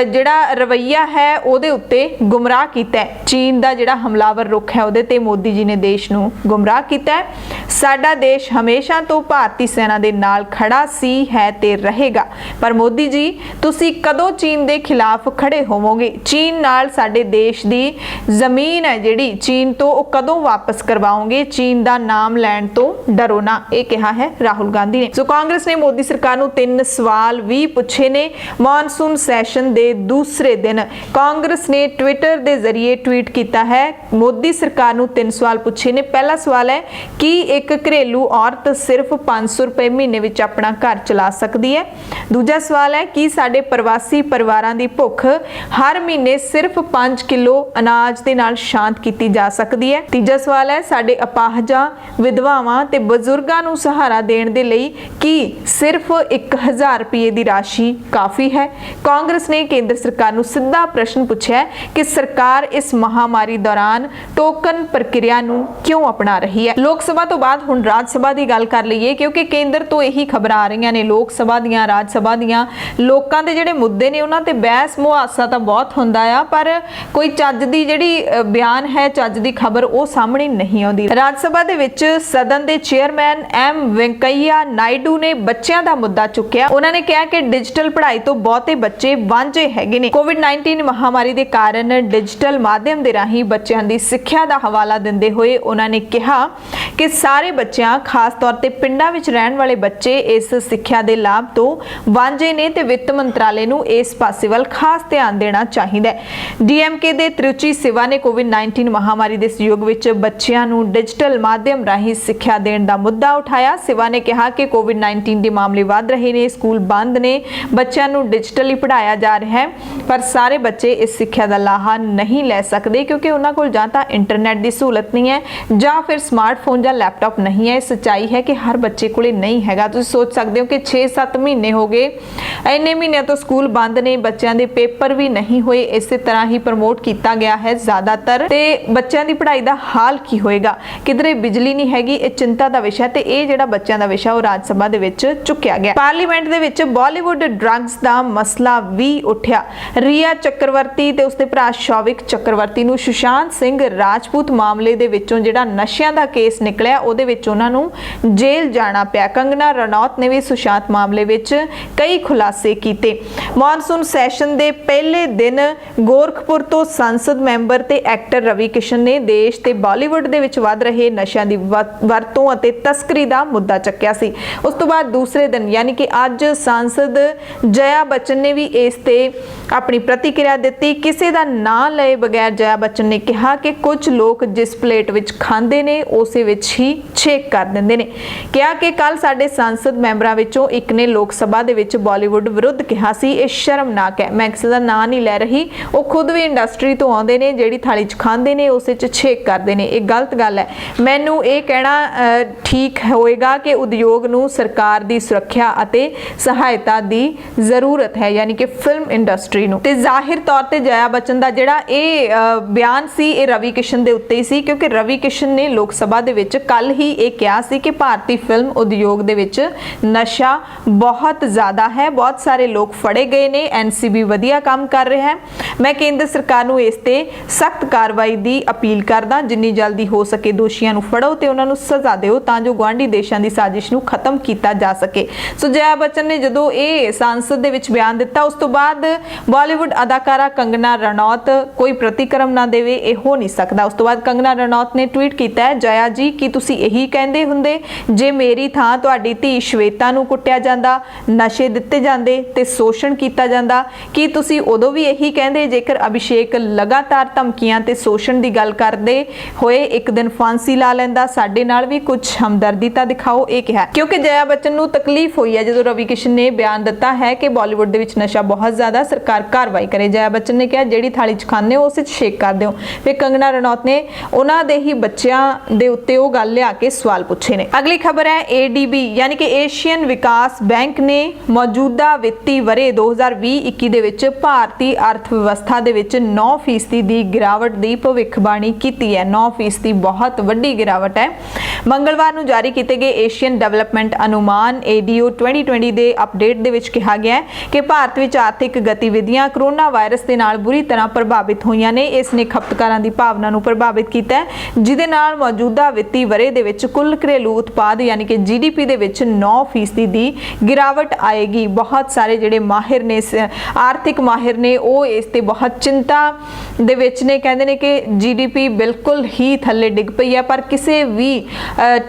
ਜਿਹੜਾ ਰਵੱਈਆ ਹੈ ਉਹਦੇ ਉੱਤੇ ਗੁੰਮਰਾਹ ਕੀਤਾ ਹੈ। ਚੀਨ ਦਾ ਜਿਹੜਾ ਹਮਲਾਵਰ ਰੁਖ ਹੈ ਉਹਦੇ ਤੇ ਮੋਦੀ ਜੀ ਨੇ ਦੇਸ਼ ਨੂੰ ਗੁੰਮਰਾਹ ਕੀਤਾ ਹੈ। ਸਾਡਾ ਦੇਸ਼ ਹਮੇਸ਼ਾ ਤੋਂ ਭਾਰਤੀ ਸੈਨਾ ਦੇ ਨਾਲ ਖੜਾ ਸੀ, ਹੈ ਤੇ ਰਹੇਗਾ, ਪਰ ਮੋਦੀ ਜੀ ਤੁਸੀਂ ਕਦੋਂ ਚੀਨ ਦੇ ਖਿਲਾਫ ਖੜੇ ਹੋਵੋਗੇ? ਚੀਨ ਨਾਲ ਸਾਡੇ ਦੇਸ਼ ਦੀ ਜ਼ਮੀਨ ਜ਼ਮੀਨ है जिहड़ी चीन तो ਉਹ कदों वापस करवाओगे, चीन ਦਾ नाम लैण तो डरो ना, ਇਹ ਕਿਹਾ है राहुल गांधी ने। सो कांग्रेस ने मोदी सरकार ਨੂੰ 3 सवाल भी पूछे ने। मॉनसून सैशन ਦੇ दूसरे दिन कांग्रेस ने ट्विटर ਦੇ ਜ਼ਰੀਏ ट्वीट ਕੀਤਾ है, मोदी सरकार ਨੂੰ 3 सवाल पूछे ने। पहला सवाल है कि एक घरेलू औरत सिर्फ 500 रुपए महीने ਵਿੱਚ ਆਪਣਾ ਘਰ ਚਲਾ ਸਕਦੀ ਹੈ। दूजा सवाल है कि ਸਾਡੇ ਪ੍ਰਵਾਸੀ ਪਰਿਵਾਰਾਂ ਦੀ ਭੁੱਖ ਹਰ ਮਹੀਨੇ ਸਿਰਫ 5 ਕਿਲੋ ਅਨਾਜ ਦੇ ਨਾਲ ਸ਼ਾਂਤ ਕੀਤੀ ਜਾ ਸਕਦੀ ਹੈ। ਤੀਜਾ ਸਵਾਲ ਹੈ ਸਾਡੇ ਅਪਾਹਜਾਂ, ਵਿਧਵਾਵਾਂ ਤੇ ਬਜ਼ੁਰਗਾਂ ਨੂੰ ਸਹਾਰਾ ਦੇਣ ਦੇ ਲਈ ਕੀ ਸਿਰਫ 1000 ਰੁਪਏ ਦੀ ਰਾਸ਼ੀ ਕਾਫੀ ਹੈ। ਕਾਂਗਰਸ ਨੇ ਕੇਂਦਰ ਸਰਕਾਰ ਨੂੰ ਸਿੱਧਾ ਪ੍ਰਸ਼ਨ ਪੁੱਛਿਆ ਕਿ ਸਰਕਾਰ ਇਸ ਮਹਾਮਾਰੀ ਦੌਰਾਨ ਟੋਕਨ ਪ੍ਰਕਿਰਿਆ ਨੂੰ ਕਿਉਂ ਅਪਣਾ ਰਹੀ ਹੈ। ਲੋਕ ਸਭਾ ਤੋਂ ਬਾਅਦ ਹੁਣ ਰਾਜ ਸਭਾ ਦੀ ਗੱਲ ਕਰ ਲਈਏ, ਕਿਉਂਕਿ ਕੇਂਦਰ ਤੋਂ ਇਹੀ ਖਬਰਾਂ ਆ ਰਹੀਆਂ ਨੇ। ਲੋਕ ਸਭਾ ਦੀਆਂ, ਰਾਜ ਸਭਾ ਦੀਆਂ ਲੋਕਾਂ ਦੇ ਜਿਹੜੇ ਮੁੱਦੇ ਨੇ ਉਹਨਾਂ ਤੇ ਬਹਿਸ ਮੁਹਾਸਾ ਤਾਂ ਬਹੁਤ ਹੁੰਦਾ ਆ, ਪਰ ਕੋਈ ਚੱਜ ਦੀ ਜਿਹੜੀ ਬਿਆਨ ਹੈ, ਚੱਜ ਦੀ ਖਬਰ ਉਹ ਸਾਹਮਣੇ ਨਹੀਂ ਆਉਂਦੀ। ਰਾਜ ਸਭਾ ਦੇ ਵਿੱਚ ਸਦਨ ਦੇ ਚੇਅਰਮੈਨ ਐਮ ਵੈਂਕਈਆ ਨਾਇਡੂ ਨੇ ਬੱਚਿਆਂ ਦਾ ਮੁੱਦਾ ਚੁੱਕਿਆ। ਉਹਨਾਂ ਨੇ ਕਿਹਾ ਕਿ ਡਿਜੀਟਲ ਪੜ੍ਹਾਈ ਤੋਂ ਬਹੁਤੇ ਬੱਚੇ ਵਾਂਝੇ ਹੈਗੇ ਨੇ। ਕੋਵਿਡ-19 ਮਹਾਮਾਰੀ ਦੇ ਕਾਰਨ ਡਿਜੀਟਲ ਮਾਧਿਅਮ ਦੇ ਰਾਹੀਂ ਬੱਚਿਆਂ ਦੀ ਸਿੱਖਿਆ ਦਾ ਹਵਾਲਾ ਦਿੰਦੇ ਹੋਏ ਉਹਨਾਂ ਨੇ ਕਿਹਾ ਕਿ ਸਾਰੇ ਬੱਚਿਆਂ, ਖਾਸ ਤੌਰ ਤੇ ਪਿੰਡਾਂ ਵਿੱਚ ਰਹਿਣ ਵਾਲੇ ਬੱਚੇ ਇਸ ਸਿੱਖਿਆ ਦੇ ਲਾਭ ਤੋਂ ਵਾਂਝੇ ਨੇ ਤੇ ਵਿੱਤ ਮੰਤਰਾਲੇ ਨੂੰ ਇਸ ਪਾਸੇ ਵੱਲ ਖਾਸ ਧਿਆਨ ਦੇਣਾ ਚਾਹੀਦਾ ਹੈ। ਡੀਐਮਕੇ ਦੇ ਤ੍ਰਿਚੀ ਸਿਵਾ ਨੇ ਕੋਵਿਡ-19 ਮਹਾਮਾਰੀ ਦੇ ਸਹਿਯੋਗ ਵਿੱਚ ਬੱਚਿਆਂ ਨੂੰ ਡਿਜੀਟਲ ਮਾਧਿਅਮ ਰਾਹੀਂ ਸਿੱਖਿਆ ਦੇਣ ਦਾ ਮੁੱਦਾ ਉਠਾਇਆ। ਸਿਵਾ ਨੇ ਕਿਹਾ ਕਿ ਕੋਵਿਡ-19 ਦੇ ਮਾਮਲੇ ਵਧ ਰਹੇ ਨੇ, ਸਕੂਲ ਬੰਦ ਨੇ, ਬੱਚਿਆਂ ਨੂੰ ਡਿਜੀਟਲੀ ਪੜ੍ਹਾਇਆ ਜਾ ਰਿਹਾ ਹੈ, ਪਰ ਸਾਰੇ ਬੱਚੇ ਇਸ ਸਿੱਖਿਆ ਦਾ ਲਾਹਾ ਨਹੀਂ ਲੈ ਸਕਦੇ ਕਿਉਂਕਿ ਉਹਨਾਂ ਕੋਲ ਜਾਂ ਤਾਂ ਇੰਟਰਨੈਟ ਦੀ ਸਹੂਲਤ ਨਹੀਂ ਹੈ ਜਾਂ ਫਿਰ ਸਮਾਰਟਫੋਨ ਜਾਂ ਲੈਪਟਾਪ ਨਹੀਂ ਹੈ। ਸੱਚਾਈ ਹੈ ਕਿ ਹਰ ਬੱਚੇ ਕੋਲੇ ਨਹੀਂ ਹੈਗਾ। ਤੁਸੀਂ ਸੋਚ ਸਕਦੇ ਹੋ ਕਿ 6-7 ਮਹੀਨੇ ਹੋ ਗਏ, ਇੰਨੇ ਮਹੀਨਿਆਂ ਤੋਂ ਸਕੂਲ ਬੰਦ ਨੇ, ਬੱਚਿਆਂ ਦੇ ਪੇਪਰ ਵੀ ਨਹੀਂ ਹੋਏ, ਇਸੇ ਤਰ੍ਹਾਂ ਹੀ ਪ੍ਰਮੋਟ ਕੀਤਾ ਗਿਆ ਹੈ ਜ਼ਿਆਦਾਤਰ, ਤੇ ਬੱਚਿਆਂ ਦੀ ਪੜ੍ਹਾਈ ਦਾ ਹਾਲ ਕੀ ਹੋਏਗਾ। ਕਿਧਰੇ ਬਿਜਲੀ ਨਹੀਂ ਹੈਗੀ, ਇਹ ਚਿੰਤਾ ਦਾ ਵਿਸ਼ਾ, ਤੇ ਇਹ ਜਿਹੜਾ ਬੱਚਿਆਂ ਦਾ ਵਿਸ਼ਾ ਉਹ ਰਾਜ ਸਭਾ ਦੇ ਵਿੱਚ ਚੁੱਕਿਆ ਗਿਆ। ਪਾਰਲੀਮੈਂਟ ਦੇ ਵਿੱਚ ਬਾਲੀਵੁੱਡ ਡਰੱਗਸ ਦਾ ਮਸਲਾ ਵੀ ਉੱਠਿਆ। ਰੀਆ ਚੱਕਰਵਰਤੀ ਤੇ ਉਸਦੇ ਭਰਾ ਸ਼ੌਵਿਕ ਚੱਕਰਵਰਤੀ ਨੂੰ ਸੁਸ਼ਾਂਤ ਸਿੰਘ ਰਾਜਪੂਤ ਮਾਮਲੇ ਦੇ ਵਿੱਚੋਂ ਜਿਹੜਾ ਨਸ਼ਿਆਂ ਦਾ ਕੇਸ ਨਿਕਲਿਆ, ਉਹਦੇ ਵਿੱਚ ਉਹਨਾਂ ਨੂੰ ਜੇਲ੍ਹ ਜਾਣਾ ਪਿਆ। ਕੰਗਨਾ ਰਣੌਤ ਨੇ ਵੀ ਸੁਸ਼ਾਂਤ ਮਾਮਲੇ ਵਿੱਚ ਕਈ ਖੁਲਾਸੇ ਕੀਤੇ। ਮੌਨਸੂਨ ਸੈਸ਼ਨ ਦੇ ਪਹਿਲੇ ਦਿਨ ਗੋਰਖਪੁਰ ਤੋਂ ਸੰਸਦ ਮੈਂਬਰ ਤੇ ਐਕਟਰ ਰਵੀ ਕਿਸ਼ਨ ਨੇ ਦੇਸ਼ ਤੇ ਬਾਲੀਵੁੱਡ ਦੇ ਵਿੱਚ ਵੱਧ ਰਹੇ ਨਸ਼ਿਆਂ ਦੀ ਵਰਤੋਂ ਅਤੇ ਤਸਕਰੀ ਦਾ ਮੁੱਦਾ ਚੱਕਿਆ ਸੀ। ਉਸ ਤੋਂ ਬਾਅਦ ਦੂਸਰੇ ਦਿਨ ਯਾਨੀ ਕਿ ਅੱਜ ਸੰਸਦ ਜया ਬੱਚਨ ਨੇ ਵੀ ਇਸ ਤੇ ਆਪਣੀ ਪ੍ਰਤੀਕਿਰਿਆ ਦਿੱਤੀ। ਕਿਸੇ ਦਾ ਨਾਂ ਲਏ ਬਗੈਰ ਜया ਬੱਚਨ ਨੇ ਕਿਹਾ ਕਿ ਕੁਝ ਲੋਕ ਜਿਸ ਪਲੇਟ ਵਿੱਚ ਖਾਂਦੇ ਨੇ ਉਸੇ ਵਿੱਚ ਹੀ ਛੇਕ ਕਰ ਦਿੰਦੇ ਨੇ। ਕਿਹਾ ਕਿ ਕੱਲ ਸਾਡੇ ਸੰਸਦ ਮੈਂਬਰਾਂ ਵਿੱਚੋਂ ਇੱਕ ਨੇ ਲੋਕ ਸਭਾ ਦੇ ਵਿੱਚ ਬਾਲੀਵੁੱਡ ਵਿਰੁੱਧ ਕਿਹਾ ਸੀ, ਇਹ ਸ਼ਰਮਨਾਕ ਹੈ। ਮੈਂ ਕਿਸੇ ਦਾ ਨਾਂ ਨਹੀਂ ਲੈ ਰਹੀ, ਉਹ ਖੁਦ ਵੀ ਇੰਡਸਟਰੀ ਤੋਂ ਆਉਂਦੇ ਨੇ, ਜਿਹੜੀ ਥਾਲੀ 'ਚ ਖਾਂਦੇ ਨੇ ਉਸੇ 'ਚ ਛੇਕ ਕਰਦੇ ਨੇ, ਇਹ ਗਲਤ ਗੱਲ ਹੈ। ਮੈਨੂੰ ਇਹ ਕਹਿਣਾ ਠੀਕ ਹੋਏਗਾ ਕਿ ਉਦਯੋਗ ਨੂੰ ਸਰਕਾਰ ਦੀ ਸੁਰੱਖਿਆ ਅਤੇ ਸਹਾਇਤਾ ਦੀ ਜ਼ਰੂਰਤ ਹੈ, ਯਾਨੀ ਕਿ ਫਿਲਮ ਇੰਡਸਟਰੀ ਨੂੰ। ਤੇ ਜ਼ਾਹਿਰ ਤੌਰ ਤੇ ਜया ਬੱਚਨ ਦਾ ਜਿਹੜਾ ਇਹ ਬਿਆਨ ਸੀ ਇਹ ਰਵੀ ਕਿਸ਼ਨ ਦੇ ਉੱਤੇ ਹੀ ਸੀ, ਕਿਉਂਕਿ ਰਵੀ ਕਿਸ਼ਨ ਨੇ ਲੋਕ ਸਭਾ ਦੇ ਵਿੱਚ ਕੱਲ ਹੀ ਇਹ ਕਿਹਾ ਸੀ ਕਿ ਭਾਰਤੀ ਫਿਲਮ ਉਦਯੋਗ ਦੇ ਵਿੱਚ ਨਸ਼ਾ ਬਹੁਤ ਜ਼ਿਆਦਾ ਹੈ, ਬਹੁਤ ਸਾਰੇ ਲੋਕ ਫੜੇ ਗਏ ਨੇ, ਐਨਸੀਬੀ ਵਧੀਆ ਕੰਮ ਕਰ ਰਿਹਾ ਹੈ। ਮੈਂ ਕੇਂਦਰ ਸਰਕਾਰ ਨੂੰ ਇਸ ਤੇ ਸਖਤ ਕਾਰਵਾਈ ਦੀ ਅਪੀਲ ਕਰਦਾ, ਜਿੰਨੀ ਜਲਦੀ ਹੋ ਸਕੇ ਦੋਸ਼ੀਆਂ ਨੂੰ ਫੜੋ ਤੇ ਉਹਨਾਂ ਨੂੰ ਸਜ਼ਾ ਦਿਓ ਤਾਂ ਜੋ ਗੁਆਂਢੀ ਦੇਸ਼ਾਂ ਦੀ ਸਾਜ਼ਿਸ਼ ਨੂੰ ਖਤਮ ਕੀਤਾ ਜਾ ਸਕੇ। ਸੋ ਜया ਬੱਚਨ ਨੇ ਜਦੋਂ ਇਹ ਸੰਸਦ ਦੇ ਵਿੱਚ ਬਿਆਨ ਦਿੱਤਾ, ਉਸ ਤੋਂ ਬਾਅਦ ਬਾਲੀਵੁੱਡ ਅਦਾਕਾਰਾ ਕੰਗਨਾ ਰਣੌਤ ਕੋਈ ਪ੍ਰਤੀਕਰਮ ਨਾ ਦੇਵੇ, ਇਹ ਹੋ ਨਹੀਂ ਸਕਦਾ। ਉਸ ਤੋਂ ਬਾਅਦ ਕੰਗਨਾ ਰਣੌਤ ਨੇ ਟਵੀਟ ਕੀਤਾ ਹੈ, ਜया ਜੀ ਕੀ ਤੁਸੀਂ ਇਹੀ ਕਹਿੰਦੇ ਹੁੰਦੇ ਜੇ ਮੇਰੀ ਥਾਂ ਤੁਹਾਡੀ ਧੀ ਸ਼ਵੇਤਾ ਨੂੰ ਕੁੱਟਿਆ ਜਾਂਦਾ, ਨਸ਼ੇ ਦਿੱਤੇ ਜਾਂਦੇ ਤੇ ਸ਼ੋਸ਼ਣ ਕੀਤਾ ਜਾਂਦਾ, ਕੀ ਤੁਸੀਂ ਉਦੋਂ ਵੀ ਇਹੀ ਕਹਿੰਦੇ ਜੇਕਰ ਅਭਿਸ਼ੇਕ ਲਗਾਤਾਰ ਧਮਕੀਆਂ ਤੇ ਸ਼ੋਸ਼ਣ ਦੀ ਗੱਲ ਕਰਦੇ ਹੋਏ ਇੱਕ ਦਿਨ ਫਾਂਸੀ ਲਾ ਲੈਂਦਾ? ਸਾਡੇ ਨਾਲ ਵੀ ਕੁਝ ਹਮਦਰਦੀ ਤਾਂ ਦਿਖਾਓ, ਇਹ ਕਿਹਾ। ਕਿਉਂਕਿ ਜया ਬੱਚਨ ਨੂੰ ਤਕਲੀਫ ਹੋਈ ਹੈ ਜਦੋਂ ਰਵੀ ਕਿਸ਼ਨ ਨੇ ਬਿਆਨ ਦਿੱਤਾ ਹੈ ਕਿ ਬਾਲੀਵੁੱਡ ਦੇ ਵਿੱਚ ਨਸ਼ਾ ਬਹੁਤ ਜ਼ਿਆਦਾ, ਸਰਕਾਰ ਕਾਰਵਾਈ ਕਰੇ। ਜया ਬੱਚਨ ਨੇ ਕਿਹਾ ਜਿਹੜੀ ਥਾਲੀ 'ਚ ਖਾਂਦੇ ਹੋ ਉਸੇ 'ਚ ਛੇਕ ਕਰ ਦਿਓ। ਫਿਰ ਕੰਗਨਾ ਰਣੌਤ ਨੇ ਉਹਨਾਂ ਦੇ ਹੀ ਬੱਚਿਆਂ ਦੇ ਉੱਤੇ ਉਹ ਗੱਲ ਲਿਆ ਕੇ ਸਵਾਲ ਪੁੱਛੇ ਨੇ। ਅਗਲੀ ਖਬਰ ਹੈ ADB ਯਾਨੀ ਕਿ ਏਸ਼ੀਅਨ ਵਿਕਾਸ ਬੈਂਕ ਨੇ ਮੌਜੂਦਾ ਵਿੱਤੀ ਵਰੇ 2020-21 ਦੇ ਵਿੱਚ ਭਾਰਤੀ ਅਰਥ ਵਿਵਸਥਾ ਦੇ ਵਿੱਚ 9% ਦੀ ਗਿਰਾਵਟ ਦੀ ਭਵਿੱਖਬਾਣੀ ਕੀਤੀ ਹੈ। 9% ਬਹੁਤ ਵੱਡੀ ਗਿਰਾਵਟ ਹੈ। ਮੰਗਲਵਾਰ ਨੂੰ ਜਾਰੀ ਕੀਤੇ ਗਏ ਏਸ਼ੀਅਨ ਡਿਵੈਲਪਮੈਂਟ ਅਨੁਮਾਨ ADO 2020 ਦੇ ਅਪਡੇਟ ਦੇ ਵਿੱਚ ਕਿਹਾ ਗਿਆ ਹੈ ਕਿ ਭਾਰਤ ਵਿੱਚ ਆਰਥਿਕ ਗਤੀਵਿਧੀਆਂ ਕੋਰੋਨਾ ਵਾਇਰਸ ਦੇ ਨਾਲ ਬੁਰੀ ਤਰ੍ਹਾਂ ਪ੍ਰਭਾਵਿਤ ਹੋਈਆਂ ਨੇ। ਇਸ ਨੇ ਖਪਤਕਾਰਾਂ ਦੀ ਭਾਵਨਾ ਨੂੰ ਪ੍ਰਭਾਵਿਤ ਕੀਤਾ ਹੈ, ਜਿਹਦੇ ਨਾਲ ਮੌਜੂਦਾ ਵਿੱਤੀ ਵਰੇ ਦੇ ਵਿੱਚ ਕੁੱਲ ਘਰੇਲੂ ਉਤਪਾਦ ਯਾਨੀ ਕਿ GDP ਦੇ ਵਿੱਚ 9% ਦੀ ਗਿਰਾਵਟ ਆਏਗੀ। ਬਹੁਤ ਸਾਰੇ ਜਿਹੜੇ ਮਾਹਿਰ ਨੇ, ਆਰਥਿਕ ਮਾਹਿਰ ਨੇ, ਉਹ ਇਸ ਤੇ ਬਹੁਤ ਚਿੰਤਾ ਦੇ ਵਿੱਚ ਨੇ। ਕਹਿੰਦੇ ਨੇ ਨੇ कि GDP बिल्कुल ही थल्ले डिग पई है, पर किसी भी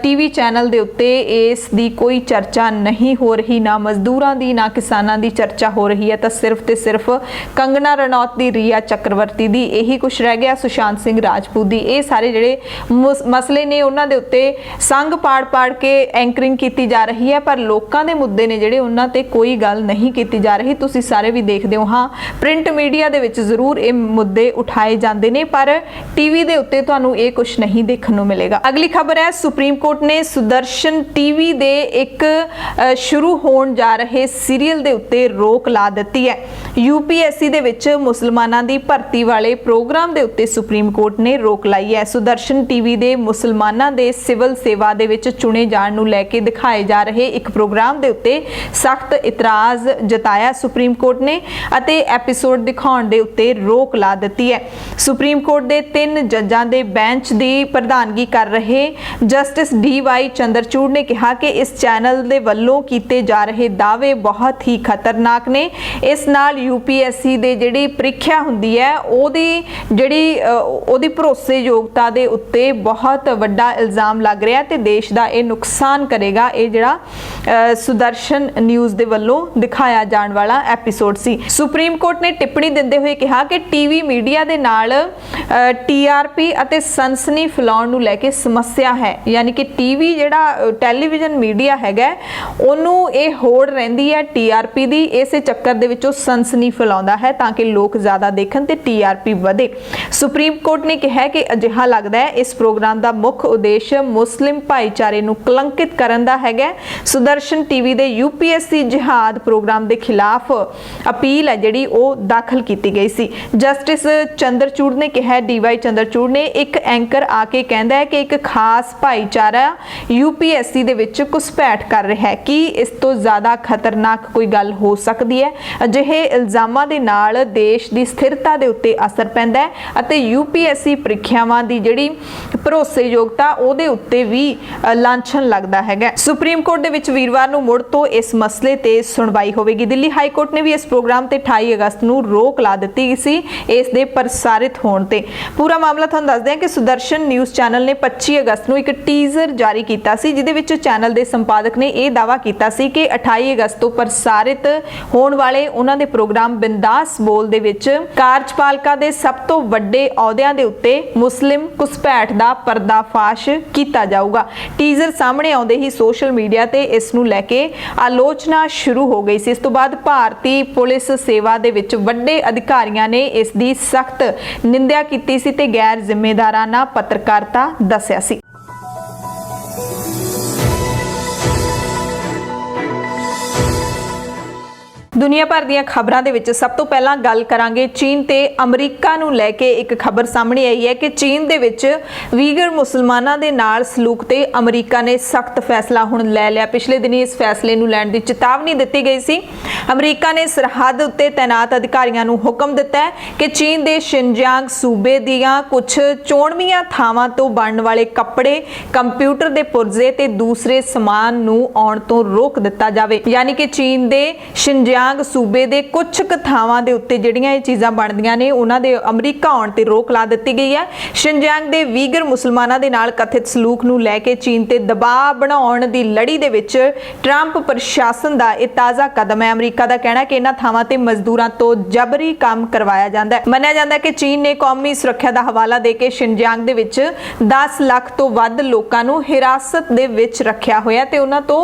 TV चैनल ਦੇ ਉੱਤੇ ਇਸ ਦੀ ਕੋਈ ਚਰਚਾ नहीं हो रही, ना मजदूरां दी ना किसानां दी चर्चा हो रही है, तो सिर्फ ते सिर्फ कंगना रनौत दी, रिया चक्रवर्ती दी, यही कुछ रह गया, सुशांत सिंह राजपूत दी। ये सारे ਜਿਹੜੇ मसले ने उन्हां दे उत्ते संग पाड़ के एंकरिंग की जा रही है, पर लोकां दे मुद्दे ने ਜਿਹੜੇ उन्हां ते कोई गल नहीं की जा रही। तुसीं सारे भी देखदे हो, हाँ प्रिंट मीडिया दे विच जरूर ये मुद्दे उठाए जाते हैं, पर टीवी दे उत्ते तुहानूं ये कुछ नहीं देखने को मिलेगा। अगली खबर है, सुप्रीम कोर्ट ने सुदर्शन टीवी दे एक शुरू होण जा रहे सीरीयल दे उत्ते रोक ला दित्ती है। UPSC दे विच मुसलमानां दी भर्ती वाले प्रोग्राम दे उत्ते सुप्रीम कोर्ट ने रोक लाई है। सुदर्शन टीवी दे मुसलमानां दे सिविल सेवा दे विच चुने जाण नूं लैके दिखाए जा रहे एक प्रोग्राम दे उत्ते सख्त इतराज जताया सुप्रीम कोर्ट ने अते एपीसोड दिखाउण दे उत्ते रोक ला दित्ती है। सुप्रीम कोर्ट दे 3 जजां दे बेंच दी प्रधानगी कर रहे जस्टिस DY चंद्रचूड़ ने कहा कि इस चैनल दे वल्लों कीते जा रहे दावे बहुत ही खतरनाक ने। इस नाल UPSC दे जिहड़ी ਪ੍ਰੀਖਿਆ ਹੁੰਦੀ है ਉਹਦੀ ਭਰੋਸੇਯੋਗਤਾ ਦੇ ਉੱਤੇ बहुत ਵੱਡਾ ਇਲਜ਼ਾਮ ਲੱਗ ਰਿਹਾ ਤੇ ਦੇਸ਼ ਦਾ ਇਹ ਨੁਕਸਾਨ ਕਰੇਗਾ। ਇਹ ਜਿਹੜਾ ਸੁਦਰਸ਼ਨ ਨਿਊਜ਼ ਦੇ ਵੱਲੋਂ ਦਿਖਾਇਆ ਜਾਣ ਵਾਲਾ ਐਪੀਸੋਡ ਸੀ। ਸੁਪਰੀਮ ਕੋਰਟ ਨੇ ਟਿੱਪਣੀ ਦਿੰਦੇ ਹੋਏ ਕਿਹਾ ਕਿ ਟੀਵੀ ਮੀਡੀਆ ਦੇ ਨਾਲ TRP ਅਤੇ ਸਨਸਨੀ ਫੈਲਾਉਣ ਨੂੰ ਲੈ ਕੇ ਸਮੱਸਿਆ ਹੈ, ਯਾਨੀ ਕਿ ਟੀਵੀ ਜਿਹੜਾ ਟੈਲੀਵਿਜ਼ਨ ਮੀਡੀਆ ਹੈਗਾ ਉਹਨੂੰ ਇਹ ਹੋੜ ਰਹਿੰਦੀ ਹੈ TRP ਦੀ, ਇਸੇ ਚੱਕਰ ਦੇ ਵਿੱਚੋਂ ਸਨਸਨੀ ਫੈਲਾਉਂਦਾ ਹੈ ਤਾਂ ਕਿ ਲੋਕ ਜ਼ਿਆਦਾ ਦੇਖਣ ਤੇ TRP ਵਧੇ। ਸੁਪਰੀਮ ਕੋਰਟ ਨੇ ਕਿਹਾ ਕਿ ਅਜਿਹਾ ਲੱਗਦਾ ਹੈ ਇਸ ਪ੍ਰੋਗਰਾਮ ਦਾ ਮੁੱਖ ਉਦੇਸ਼ ਮੁਸਲਿਮ ਭਾਈਚਾਰੇ ਨੂੰ ਕਲੰਕਿਤ ਕਰਨ ਦਾ ਹੈਗਾ। ਸੁਦਰਸ਼ਨ ਟੀਵੀ ਦੇ UPSC ਜਿਹਾਦ ਪ੍ਰੋਗਰਾਮ ਦੇ ਖਿਲਾਫ ਅਪੀਲ ਹੈ ਜਿਹੜੀ ਉਹ ਦਾਖਲ ਕੀਤੀ ਗਈ ਸੀ। ਜਸਟਿਸ ਚੰਦਰਚੂੜ ਨੇ ਕਿਹਾ, DY ਚੰਦਰਚੂੜ ਨੇ, ਇੱਕ ਐਂਕਰ ਆ ਕੇ ਕਹਿੰਦਾ ਹੈ ਕਿ ਇੱਕ ਖਾਸ ਭਾਈਚਾਰਾ UPSC ਦੇ ਵਿੱਚ ਘੁਸਪੈਠ ਕਰ ਰਿਹਾ ਹੈ। ਕੀ ਇਸ ਤੋਂ ਜ਼ਿਆਦਾ ਖਤਰਨਾਕ ਕੋਈ ਗੱਲ ਹੋ ਸਕਦੀ ਹੈ? ਅਜਿਹੇ ਇਲਜ਼ਾਮਾਂ ਦੇ ਨਾਲ ਦੇਸ਼ ਦੀ ਸਥਿਰਤਾ ਦੇ ਉੱਤੇ ਅਸਰ ਪੈਂਦਾ ਹੈ ਅਤੇ UPSC ਪ੍ਰੀਖਿਆਵਾਂ ਦੀ ਜਿਹੜੀ ਭਰੋਸੇਯੋਗਤਾ ਉਹਦੇ ਉੱਤੇ ਵੀ ਲਾਂਛਨ ਲੱਗਦਾ ਹੈਗਾ। ਸੁਪਰੀਮ ਕੋਰਟ ਦੇ ਵਿੱਚ ਵੀਰਵਾਰ ਨੂੰ ਮੁੜ ਤੋਂ ਇਸ ਮਸਲੇ ਤੇ ਸੁਣਵਾਈ ਹੋਵੇਗੀ। ਦਿੱਲੀ ਹਾਈ ਕੋਰਟ ਨੇ ਵੀ ਇਸ ਪ੍ਰੋਗਰਾਮ ਤੇ 28 ਅਗਸਤ ਨੂੰ ਰੋਕ ਲਾ ਦਿੱਤੀ ਸੀ ਇਸ ਦੇ ਪ੍ਰਸਾਰਿਤ ਹੋਣ ਤੇ। ਪੂਰਾ ਮਾਮਲਾ ਤੁਹਾਨੂੰ ਦੱਸਦੇ ਹਾਂ ਕਿ ਸੁਦਰਸ਼ਨ ਨਿਊਜ਼ ਚੈਨਲ ਨੇ 25 ਅਗਸਤ ਨੂੰ ਇੱਕ ਟੀਜ਼ਰ ਜਾਰੀ ਕੀਤਾ ਸੀ ਜਿਹਦੇ ਵਿੱਚ ਚੈਨਲ ਦੇ ਸੰਪਾਦਕ ਨੇ ਇਹ ਦਾਅਵਾ ਕੀਤਾ ਸੀ ਕਿ 28 ਅਗਸਤ ਤੋਂ ਪ੍ਰਸਾਰਿਤ ਹੋਣ ਵਾਲੇ ਉਹਨਾਂ ਦੇ ਪ੍ਰੋਗਰਾਮ ਬਿੰਦਾਸ ਬੋਲ ਦੇ ਵਿੱਚ ਕਾਰਜਪਾਲਿਕਾ ਦੇ ਸਭ ਤੋਂ ਵੱਡੇ ਅਹੁਦਿਆਂ ਦੇ ਉੱਤੇ ਮੁਸਲਿਮ ਘੁਸਪੈਠ ਦਾ ਪਰਦਾਫਾਸ਼ ਕੀਤਾ ਜਾਊਗਾ। ਟੀਜ਼ਰ ਸਾਹਮਣੇ ਆਉਂਦੇ ਹੀ ਸੋਸ਼ਲ ਮੀਡੀਆ ਤੇ ਇਸ ਨੂੰ ਲੈ ਕੇ ਆਲੋਚਨਾ ਸ਼ੁਰੂ ਹੋ ਗਈ ਸੀ। ਇਸ ਤੋਂ ਬਾਅਦ ਭਾਰਤੀ ਪੁਲਿਸ ਸੇਵਾ ਦੇ ਵਿੱਚ ਵੱਡੇ ਅਧਿਕਾਰੀਆਂ ਨੇ ਇਸ ਦੀ ਸਖਤ ਨਿੰਦਿਆ ਕੀਤੀ ਸੀ ਤੇ ਗੈਰ ਜ਼ਿੰਮੇਦਾਰਾਨਾ ਪੱਤਰਕਾਰਤਾ ਦੱਸਿਆ ਸੀ। दुनिया भर ਦੀਆਂ ਖਬਰਾਂ ਦੇ ਵਿੱਚ ਸਭ ਤੋਂ ਪਹਿਲਾਂ ਗੱਲ ਕਰਾਂਗੇ ਚੀਨ ਤੇ ਅਮਰੀਕਾ ਨੂੰ ਲੈ ਕੇ। ਇੱਕ ਖਬਰ ਸਾਹਮਣੇ ਆਈ ਹੈ ਕਿ ਚੀਨ ਦੇ ਵਿੱਚ ਵੀਗਰ ਮੁਸਲਮਾਨਾਂ ਦੇ ਨਾਲ ਸਲੂਕ ਤੇ ਅਮਰੀਕਾ ਨੇ ਸਖਤ ਫੈਸਲਾ ਹੁਣ ਲੈ ਲਿਆ। ਪਿਛਲੇ ਦਿਨੀ ਇਸ ਫੈਸਲੇ ਨੂੰ ਲੈਣ ਦੀ ਚੇਤਾਵਨੀ ਦਿੱਤੀ ਗਈ ਸੀ। ਅਮਰੀਕਾ ਨੇ ਸਰਹੱਦ ਉੱਤੇ ਤੈਨਾਤ ਅਧਿਕਾਰੀਆਂ ਨੂੰ ਹੁਕਮ ਦਿੱਤਾ ਹੈ ਕਿ ਚੀਨ ਦੇ ਸ਼ਿਨਜਿਆਂਗ ਸੂਬੇ ਦੀਆਂ ਕੁਝ ਚੋਣਵੀਆਂ ਥਾਵਾਂ ਤੋਂ ਬਣਨ ਵਾਲੇ ਕੱਪੜੇ, ਕੰਪਿਊਟਰ ਦੇ ਪੁਰਜ਼ੇ ਤੇ ਦੂਸਰੇ ਸਮਾਨ ਨੂੰ ਆਉਣ ਤੋਂ ਰੋਕ ਦਿੱਤਾ ਜਾਵੇ। ਯਾਨੀ ਕਿ ਚੀਨ ਦੇ ਸ਼ਿਨਜਿਆਂਗ सूबे दे कुछ थावां दे उत्ते जिहड़ियां ये चीज़ां बनदियां ने उन्हां दे अमरीका आउण ते रोक ला दित्ती गई है। शिनजियांग दे वीगर मुसलमानां दे नाल कथित सलूक नूं लैके चीन ते दबाव बनाउण दी लड़ी दे विच ट्रंप प्रशासन दा इह ताज़ा कदम है। अमरीका दा कहना है कि इन्हां थावां ते मजदूरां तो जबरी काम करवाया जांदा है। मन्निया जांदा है कि चीन ने कौमी सुरक्षा दा हवाला दे के शिनजियांग दे विच 10 ਲੱਖ तो ਵੱਧ लोकां नूं हिरासत दे विच रखिया होया ते उन्हां तो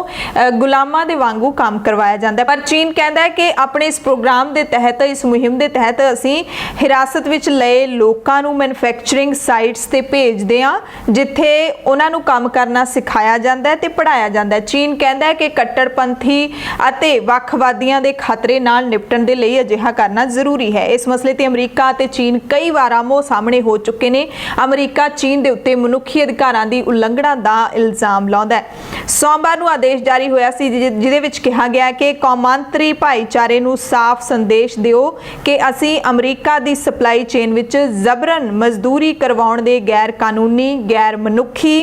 गुलामां दे वांगू काम करवाया जांदा है। पर चीन कहदा है कि अपने इस प्रोग्राम के तहत, इस मुहिम के तहत असी हिरासत विच लए लोकां नूं मैन्युफैक्चरिंग साइट्स ते भेजदे हां जिथे उन्हां नूं काम करना सिखाया जांदा है ते पढ़ाया जांदा है। चीन कहता है कि कट्टरपंथी अते वखवादियां दे खतरे नाल निपटण दे लई अजिहा करना जरूरी है। इस मसले ते अमरीका अते चीन कई वार आमो सामने हो चुके ने। अमरीका चीन दे उत्ते मनुखी अधिकारां दी उलंघना दा इल्जाम लाउंदा है। सोमवार नूं आदेश जारी होया सी जिहदे विच कहा गया कि कौमांतरी भाईचारे नूं साफ संदेश दिओ कि असी अमरीका दी सप्लाई चेन विच जबरन मजदूरी करवाउण दे गैर कानूनी, गैर मनुखी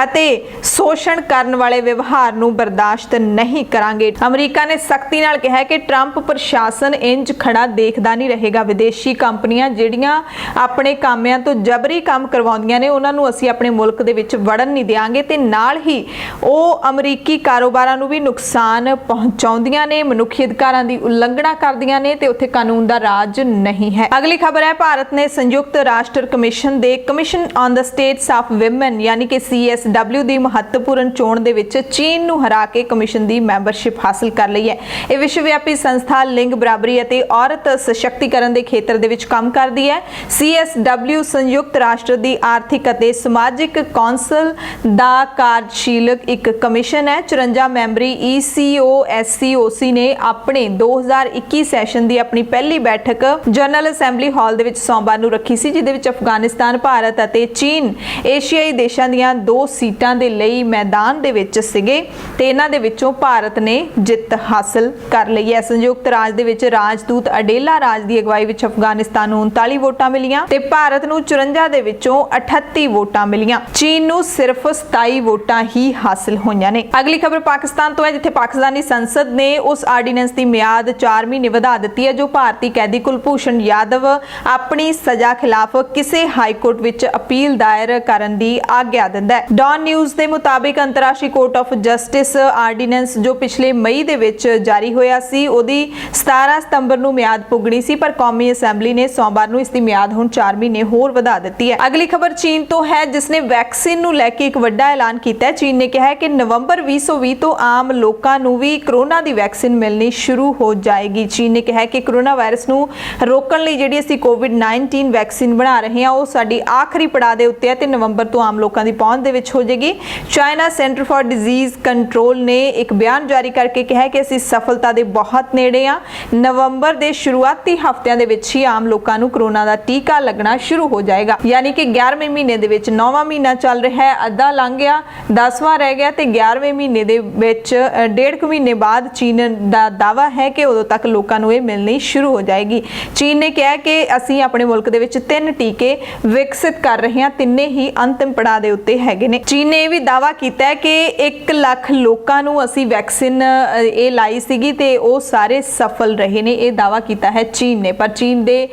ਅਤੇ ਸ਼ੋਸ਼ਣ ਕਰਨ ਵਾਲੇ ਵਿਵਹਾਰ ਨੂੰ ਬਰਦਾਸ਼ਤ ਨਹੀਂ ਕਰਾਂਗੇ। ਅਮਰੀਕਾ ਨੇ ਸਖਤੀ ਨਾਲ ਕਿਹਾ ਕਿ ਟਰੰਪ ਪ੍ਰਸ਼ਾਸਨ ਇੰਜ ਖੜਾ ਦੇਖਦਾ ਨਹੀਂ ਰਹੇਗਾ। ਵਿਦੇਸ਼ੀ ਕੰਪਨੀਆਂ ਜਿਹੜੀਆਂ ਆਪਣੇ ਕਾਮਿਆਂ ਤੋਂ ਜਬਰੀ ਕੰਮ ਕਰਵਾਉਂਦੀਆਂ ਨੇ ਉਹਨਾਂ ਨੂੰ ਅਸੀਂ ਆਪਣੇ ਮੁਲਕ ਦੇ ਵਿੱਚ ਵੜਨ ਨਹੀਂ ਦਿਆਂਗੇ ਤੇ ਨਾਲ ਹੀ ਉਹ ਅਮਰੀਕੀ ਕਾਰੋਬਾਰਾਂ ਨੂੰ ਵੀ ਨੁਕਸਾਨ ਪਹੁੰਚਾਉਂਦੀਆਂ ਨੇ, ਮਨੁੱਖੀ ਅਧਿਕਾਰਾਂ ਦੀ ਉਲੰਘਣਾ ਕਰਦੀਆਂ ਨੇ ਤੇ ਉੱਥੇ ਕਾਨੂੰਨ ਦਾ ਰਾਜ ਨਹੀਂ ਹੈ। ਅਗਲੀ ਖਬਰ ਹੈ, ਭਾਰਤ ਨੇ ਸੰਯੁਕਤ ਰਾਸ਼ਟਰ ਕਮਿਸ਼ਨ ਦੇ commission on the status of women ਯਾਨੀ ਕਿ CSW ਦੀ ਮਹੱਤਵਪੂਰਨ ਚੋਣ ਦੇ ਵਿੱਚ ਚੀਨ ਨੂੰ ਹਰਾ ਕੇ ਕਮਿਸ਼ਨ ਦੀ ਮੈਂਬਰਸ਼ਿਪ ਹਾਸਲ ਕਰ ਲਈ ਹੈ। ਇਹ ਵਿਸ਼ਵਵਿਆਪੀ ਸੰਸਥਾ ਲਿੰਗ ਬਰਾਬਰੀ ਅਤੇ ਔਰਤ ਸਸ਼ਕਤੀਕਰਨ ਦੇ ਖੇਤਰ ਦੇ ਵਿੱਚ ਕੰਮ ਕਰਦੀ ਹੈ। CSW ਸੰਯੁਕਤ ਰਾਸ਼ਟਰ ਦੀ ਆਰਥਿਕ ਅਤੇ ਸਮਾਜਿਕ ਕੌਂਸਲ ਦਾ ਕਾਰਜਸ਼ੀਲ ਇੱਕ ਕਮਿਸ਼ਨ ਹੈ। 54 ਮੈਂਬਰੀ ECOSCOC ਨੇ ਆਪਣੇ 2021 ਸੈਸ਼ਨ ਦੀ ਆਪਣੀ ਪਹਿਲੀ ਬੈਠਕ ਜਨਰਲ ਅਸੈਂਬਲੀ ਹਾਲ ਦੇ ਵਿੱਚ ਸੋਮਵਾਰ ਨੂੰ ਰੱਖੀ ਸੀ, ਜਿਹਦੇ ਵਿੱਚ ਅਫਗਾਨਿਸਤਾਨ, ਭਾਰਤ ਅਤੇ ਚੀਨ ਏਸ਼ੀਆਈ ਦੇਸ਼ਾਂ ਦੀਆਂ 2 ਸੀਟਾਂ ਦੇ ਲਈ ਮੈਦਾਨ ਦੇ ਵਿੱਚ ਸੀਗੇ ਤੇ ਇਹਨਾਂ ਦੇ ਵਿੱਚੋਂ ਭਾਰਤ ਨੇ ਜਿੱਤ ਹਾਸਲ ਕਰ ਲਈ ਹੈ। ਸੰਯੁਕਤ ਰਾਜ ਦੇ ਵਿੱਚ ਰਾਜਦੂਤ ਅਡੇਲਾ ਰਾਜ ਦੀ ਅਗਵਾਈ ਵਿੱਚ ਅਫਗਾਨਿਸਤਾਨ ਨੂੰ 39 ਵੋਟਾਂ ਮਿਲੀਆਂ ਤੇ ਭਾਰਤ ਨੂੰ 54 ਦੇ ਵਿੱਚੋਂ 38 ਵੋਟਾਂ ਮਿਲੀਆਂ। ਚੀਨ ਨੂੰ ਸਿਰਫ 27 ਵੋਟਾਂ ਹੀ ਹਾਸਲ ਹੋਈਆਂ ਨੇ। ਅਗਲੀ ਖਬਰ ਪਾਕਿਸਤਾਨ ਤੋਂ ਹੈ, ਜਿੱਥੇ ਪਾਕਿਸਤਾਨੀ ਸੰਸਦ ਨੇ ਉਸ ਆਰਡੀਨੈਂਸ ਦੀ ਮਿਆਦ 4 ਮਹੀਨੇ ਵਧਾ ਦਿੱਤੀ ਹੈ ਜੋ ਭਾਰਤੀ ਕੈਦੀ ਕੁਲਭੂਸ਼ਣ ਯਾਦਵ ਆਪਣੀ ਸਜ਼ਾ ਖਿਲਾਫ ਕਿਸੇ ਹਾਈ ਕੋਰਟ ਵਿੱਚ ਅਪੀਲ ਦਾਇਰ ਕਰਨ ਦੀ ਆਗਿਆ ਦਿੰਦਾ ਹੈ। ਡੌਨ ਨਿਊਜ਼ ਦੇ ਮੁਤਾਬਿਕ ਅੰਤਰਰਾਸ਼ਟਰੀ ਕੋਰਟ ਆਫ ਜਸਟਿਸ ਆਰਡੀਨੈਂਸ ਜੋ ਪਿਛਲੇ ਮਈ ਦੇ ਵਿੱਚ ਜਾਰੀ ਹੋਇਆ ਸੀ ਉਹਦੀ 17 ਸਤੰਬਰ ਨੂੰ ਮਿਆਦ ਪੁੱਗਣੀ ਸੀ, ਪਰ ਕੌਮੀ ਅਸੈਂਬਲੀ ਨੇ ਸੋਮਵਾਰ ਨੂੰ ਇਸ ਦੀ ਮਿਆਦ ਹੁਣ 4 ਮਹੀਨੇ ਹੋਰ ਵਧਾ ਦਿੱਤੀ ਹੈ। ਅਗਲੀ ਖਬਰ ਚੀਨ ਤੋਂ ਹੈ, ਜਿਸ ਨੇ ਵੈਕਸੀਨ ਨੂੰ ਲੈ ਕੇ ਇੱਕ ਵੱਡਾ ਐਲਾਨ ਕੀਤਾ ਹੈ। ਚੀਨ ਨੇ ਕਿਹਾ ਹੈ ਕਿ ਨਵੰਬਰ 2020 ਤੋਂ ਆਮ ਲੋਕਾਂ ਨੂੰ ਵੀ ਕੋਰੋਨਾ ਦੀ ਵੈਕਸੀਨ ਮਿਲਣੀ ਸ਼ੁਰੂ ਹੋ ਜਾਏਗੀ। ਚੀਨ ਨੇ ਕਿਹਾ ਹੈ ਕਿ ਕੋਰੋਨਾ ਵਾਇਰਸ ਨੂੰ ਰੋਕਣ ਲਈ ਜਿਹੜੀ ਅਸੀਂ COVID-19 ਵੈਕਸੀਨ ਬਣਾ ਰਹੇ ਹਾਂ ਉਹ ਸਾਡੀ ਆਖਰੀ ਪੜਾਅ ਦੇ ਉੱਤੇ ਹੈ ਤੇ ਨਵੰਬਰ ਤੋਂ ਆਮ ਲੋਕਾਂ ਦੀ ਪਹੁੰਚ ਦੇ ਵਿੱਚ ਹੋ ਜਾਏਗੀ। China centre for disease control ਨੇ ਇੱਕ ਬਿਆਨ ਜਾਰੀ ਕਰਕੇ ਕਿਹਾ ਕਿ ਅਸੀਂ ਸਫਲਤਾ ਦੇ ਬਹੁਤ ਨੇੜੇ ਹਾਂ। ਨਵੰਬਰ ਦੇ ਸ਼ੁਰੂਆਤੀ ਹਫ਼ਤਿਆਂ ਦੇ ਵਿੱਚ ਹੀ ਆਮ ਲੋਕਾਂ ਨੂੰ ਕੋਰੋਨਾ ਦਾ ਟੀਕਾ ਲੱਗਣਾ ਸ਼ੁਰੂ ਹੋ ਜਾਏਗਾ। ਯਾਨੀ ਕਿ 11ਵੇਂ ਮਹੀਨੇ ਦੇ ਵਿੱਚ 9ਵਾਂ ਮਹੀਨਾ ਚੱਲ ਰਿਹਾ ਹੈ, ਅੱਧਾ ਲੰਘ ਗਿਆ, 10ਵਾਂ ਰਹਿ ਗਿਆ ਤੇ 11ਵੇਂ ਮਹੀਨੇ ਦੇ ਵਿੱਚ 1.5 ਮਹੀਨੇ ਬਾਅਦ ਚੀਨ ਦਾ ਦਾਅਵਾ ਹੈ ਕਿ ਉਦੋਂ ਤੱਕ ਲੋਕਾਂ ਨੂੰ ਇਹ ਮਿਲਣੀ ਸ਼ੁਰੂ ਹੋ ਜਾਏਗੀ। ਚੀਨ ਨੇ ਕਿਹਾ ਕਿ ਅਸੀਂ ਆਪਣੇ ਮੁਲਕ ਦੇ ਵਿੱਚ 3 ਟੀਕੇ ਵਿਕਸਿਤ ਕਰ ਰਹੇ ਹਾਂ, ਤਿੰਨੇ ਹੀ ਅੰਤਿਮ ਪੜਾਅ ਦੇ ਉੱਤੇ ਹੈਗੇ ਨੇ। ਚੀਨ ਨੇ ਇਹ ਵੀ ਦਾਅਵਾ ਕੀਤਾ ਹੈ ਕਿ 1 ਲੱਖ ਲੋਕਾਂ ਨੂੰ ਅਸੀਂ ਵੈਕਸੀਨ ਇਹ ਲਾਈ ਸੀਗੀ ਤੇ ਉਹ ਸਾਰੇ ਸਫਲ ਰਹੇ ਨੇ। ਇਹ ਦਾਅਵਾ ਕੀਤਾ ਹੈ ਚੀਨ ਨੇ, ਪਰ ਚੀਨ ਦੇ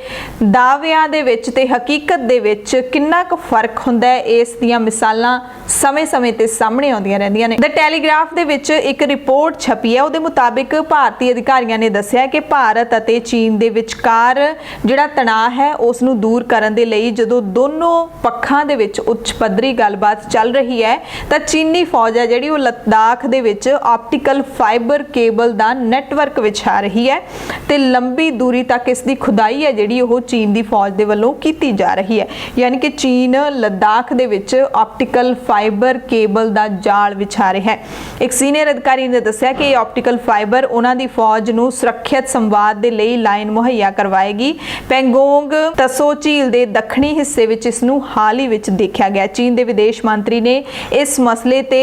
ਦਾਅਵਿਆਂ ਦੇ ਵਿੱਚ ਤੇ ਹਕੀਕਤ ਦੇ ਵਿੱਚ ਕਿੰਨਾ ਕੁ ਫਰਕ ਹੁੰਦਾ ਹੈ ਇਸ ਦੀਆਂ ਮਿਸਾਲਾਂ ਸਮੇਂ-ਸਮੇਂ ਤੇ ਸਾਹਮਣੇ ਆਉਂਦੀਆਂ ਰਹਿੰਦੀਆਂ ਨੇ। ਦ ਟੈਲੀਗ੍ਰਾਫ ਦੇ ਵਿੱਚ ਇੱਕ ਰਿਪੋਰਟ ਛਪੀ ਹੈ, ਉਹਦੇ ਮੁਤਾਬਿਕ ਭਾਰਤੀ ਅਧਿਕਾਰੀਆਂ ਨੇ ਦੱਸਿਆ ਕਿ ਭਾਰਤ ਅਤੇ ਚੀਨ ਦੇ ਵਿਚਕਾਰ ਜਿਹੜਾ ਤਣਾਅ ਹੈ ਉਸ ਨੂੰ ਦੂਰ ਕਰਨ ਦੇ ਲਈ ਜਦੋਂ ਦੋਨੋਂ ਪੱਖਾਂ ਦੇ ਵਿੱਚ ਉੱਚ ਪੱਧਰੀ ਗੱਲਬਾਤ ਚੱਲ ਰਹੀ ਹੈ ਤਾਂ ਚੀਨੀ ਫੌਜ ਹੈ ਜਿਹੜੀ ਉਹ ਲੱਦਾਖ ਦੇ ਵਿੱਚ ਆਪਟੀਕਲ ਫਾਈਬਰ ਕੇਬਲ ਦਾ ਨੈਟਵਰਕ ਵਿਛਾ ਰਹੀ ਹੈ ਤੇ ਲੰਬੀ ਦੂਰੀ ਤੱਕ ਇਸ ਦੀ ਖੁਦਾਈ ਹੈ ਜਿਹੜੀ ਉਹ ਚੀਨ ਦੀ ਫੌਜ ਦੇ ਵੱਲੋਂ ਕੀਤੀ ਜਾ ਰਹੀ ਹੈ। ਯਾਨੀ ਕਿ ਚੀਨ ਲੱਦਾਖ ਦੇ ਵਿੱਚ ਆਪਟੀਕਲ ਫਾਈਬਰ ਕੇਬਲ ਦਾ ਜਾਲ ਵਿਛਾ ਰਿਹਾ ਹੈ। ਇੱਕ ਸੀਨੀਅਰ ਅਧਿਕਾਰੀ ਨੇ ਦੱਸਿਆ ਕਿ ਇਹ ਆਪਟੀਕਲ ਫਾਈਬਰ ਉਹਨਾਂ ਦੀ ਫੌਜ ਨੂੰ ਸੁਰੱਖਿਅਤ ਸੰਵਾਦ ਦੇ ਲਈ ਲਾਈਨ ਮੁਹੱਈਆ ਕਰਵਾਏਗੀ। ਪੈਂਗੋਂਗ ਤਸੋ ਝੀਲ ਦੇ ਦੱਖਣੀ ਹਿੱਸੇ ਵਿੱਚ ਇਸ ਨੂੰ ਹਾਲ ਹੀ ਵਿੱਚ ਦੇਖਿਆ ਗਿਆ। ਚੀਨ ਦੇ ਵਿਦੇਸ਼ ਮੰਤਰੀ ਨੇ ਇਸ ਮਸਲੇ ਤੇ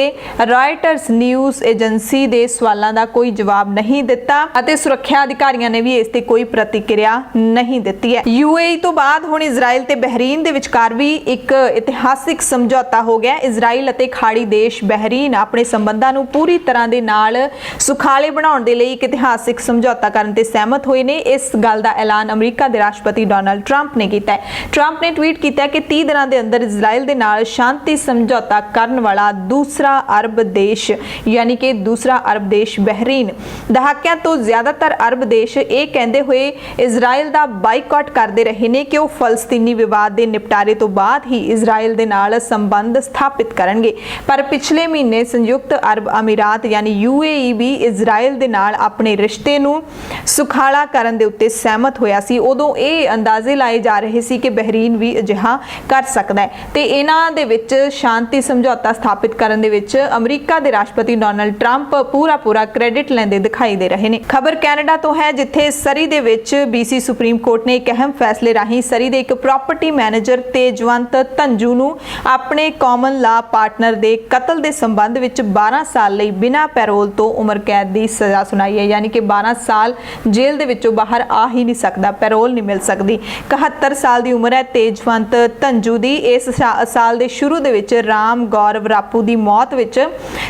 ਰਾਇਟਰਸ ਨਿਊਜ਼ ਏਜੰਸੀ ਦੇ ਸਵਾਲਾਂ ਦਾ ਕੋਈ ਜਵਾਬ ਨਹੀਂ ਦਿੱਤਾ ਅਤੇ ਸੁਰੱਖਿਆ ਅਧਿਕਾਰੀਆਂ ਨੇ ਵੀ ਇਸ ਤੇ ਕੋਈ ਪ੍ਰਤੀਕਿਰਿਆ ਨਹੀਂ ਦਿੱਤੀ ਹੈ। UAE ਤੋਂ ਬਾਅਦ ਹੁਣ ਇਜ਼ਰਾਈਲ ਤੇ ਬਹਿਰੀਨ ਦੇ ਵਿਚਕਾਰ ਵੀ ਇੱਕ ਇਤਿਹਾਸਿਕ ਸਮਝੌਤਾ ਹੋ ਗਿਆ। ਇਜ਼ਰਾਈਲ ਅਤੇ ਖਾੜੀ ਦੇਸ਼ ਬਹਿਰੀਨ ਆਪਣੇ ਸੰਬੰਧਾਂ ਨੂੰ ਪੂਰੀ ਤਰ੍ਹਾਂ ਦੇ ਨਾਲ ਸੁਖਾਲੇ ਬਣਾਉਣ ਦੇ ਲਈ ਇੱਕ ਇਤਿਹਾਸਿਕ ਸਮਝੌਤਾ ਕਰਨ ਤੇ ਸਹਿਮਤ ਹੋਏ ਨੇ। ਇਸ ਗੱਲ ਦਾ ਐਲਾਨ ਅਮਰੀਕਾ ਦੇ ਰਾਸ਼ਟਰਪਤੀ ਡੋਨਾਲਡ ਟਰੰਪ ਨੇ ਕੀਤਾ ਹੈ। ਟਰੰਪ ਨੇ ਟਵੀਟ ਕੀਤਾ ਕਿ 30 ਦਿਨਾਂ ਦੇ ਅੰਦਰ ਇਜ਼ਰਾਈਲ ਦੇ ਨਾਲ ਸ਼ਾਂਤੀ ਸਮਝੌਤਾ ਕਰਨ ਵਾਲਾ ਦੂਸਰਾ ਅਰਬ ਦੇਸ਼ ਯਾਨੀ ਕਿ ਦੂਸਰਾ ਅਰਬ ਦੇਸ਼ ਬਹਿਰੀਨ। ਦਹਾਕਿਆਂ ਤੋਂ ਜ਼ਿਆਦਾਤਰ ਅਰਬ ਦੇਸ਼ ਇਹ ਕਹਿੰਦੇ ਹੋਏ ਇਜ਼ਰਾਈਲ ਦਾ ਬਾਈਕਾਟ ਕਰਦੇ ਰਹੇ ਨੇ ਕਿ ਉਹ ਫਲਸਤੀਨੀ ਵਿਵਾਦ ਦੇ ਨਿਪਟਾਰੇ ਤੋਂ ਬਾਅਦ ਹੀ ਇਜ਼ਰਾਈਲ ਦੇ ਨਾਲ ਸੰਬੰਧ ਸਥਾਪਿਤ ਕਰਨਗੇ। ਪਰ ਪਿਛਲੇ ਮਹੀਨੇ ਸੰਯੁਕਤ ਅਰਬ ਅਮੀਰਾਤ ਯਾਨੀ UAE ਵੀ ਇਜ਼ਰਾਈਲ ਦੇ ਨਾਲ ਆਪਣੇ ਰਿਸ਼ਤੇ ਨੂੰ ਸੁਖਾਲਾ ਕਰਨ ਦੇ ਉੱਤੇ ਸਹਿਮਤ ਹੋਇਆ ਸੀ। ਉਦੋਂ ਇਹ ਅੰਦਾਜ਼ੇ ਲਾਏ ਜਾ ਰਹੇ ਸੀ ਕਿ ਬਹਿਰੀਨ ਵੀ ਅਜਿਹਾ ਕਰ ਸਕਦਾ ਹੈ ਤੇ ਇਹਨਾਂ ਦੇ ਵਿੱਚ ਸ਼ਾਂਤੀ ਸਮਝੌਤਾ ਸਥਾਪਿਤ ਕਰਨ ਦੇ ਵਿੱਚ ਅਮਰੀਕਾ ਦੇ ਰਾਸ਼ਟਰਪਤੀ ਡੋਨਾਲਡ ਟਰੰਪ ਪੂਰਾ ਕ੍ਰੈਡਿਟ ਲੈਂਦੇ ਦਿਖਾਈ ਦੇ ਰਹੇ ਨੇ। ਖਬਰ ਕੈਨੇਡਾ ਤੋਂ ਹੈ, ਜਿੱਥੇ ਸਰੀ ਦੇ ਵਿੱਚ BC ਸੁਪਰੀਮ ਕੋਰਟ ਨੇ ਇੱਕ ਅਹਿਮ ਫੈਸਲੇ ਰਾਹੀਂ ਸਰੀ ਦੇ ਇੱਕ ਪ੍ਰਾਪਰਟੀ ਮੈਨੇਜਰ ਤੇਜਵੰਤ ਧੰਜੂ ਨੂੰ ਆਪਣੇ ਕਾਮਨ ਲਾ ਪਾਰਟਨਰ ਦੇ ਕਤਲ ਦੇ ਸੰਬੰਧ ਵਿੱਚ 12 ਸਾਲ ਲਈ ਬਿਨਾਂ ਪੈਰੋਲ ਤੋਂ ਉਮਰ ਕੈਦ ਦੀ ਸਜ਼ਾ ਸੁਣਾਈ ਹੈ। ਯਾਨੀ ਕਿ 12 ਸਾਲ ਜੇਲ੍ਹ ਦੇ ਵਿੱਚੋਂ ਬਾਹਰ ਆ ਹੀ ਨਹੀਂ ਸਕਦਾ, ਪੈਰੋਲ ਨਹੀਂ ਮਿਲ ਸਕਦੀ। 71 ਸਾਲ ਦੀ ਉਮਰ ਹੈ ਤੇਜਵੰਤ ਧੰਜੂ ਦੀ। ਇਸ ਸਾਲ ਦੇ ਸ਼ੁਰੂ ਦੇ ਵਿੱਚ ਰਾਮ ਰਾਮ ਗੌਰਵ ਰਾਪੂ ਦੀ ਮੌਤ ਵਿੱਚ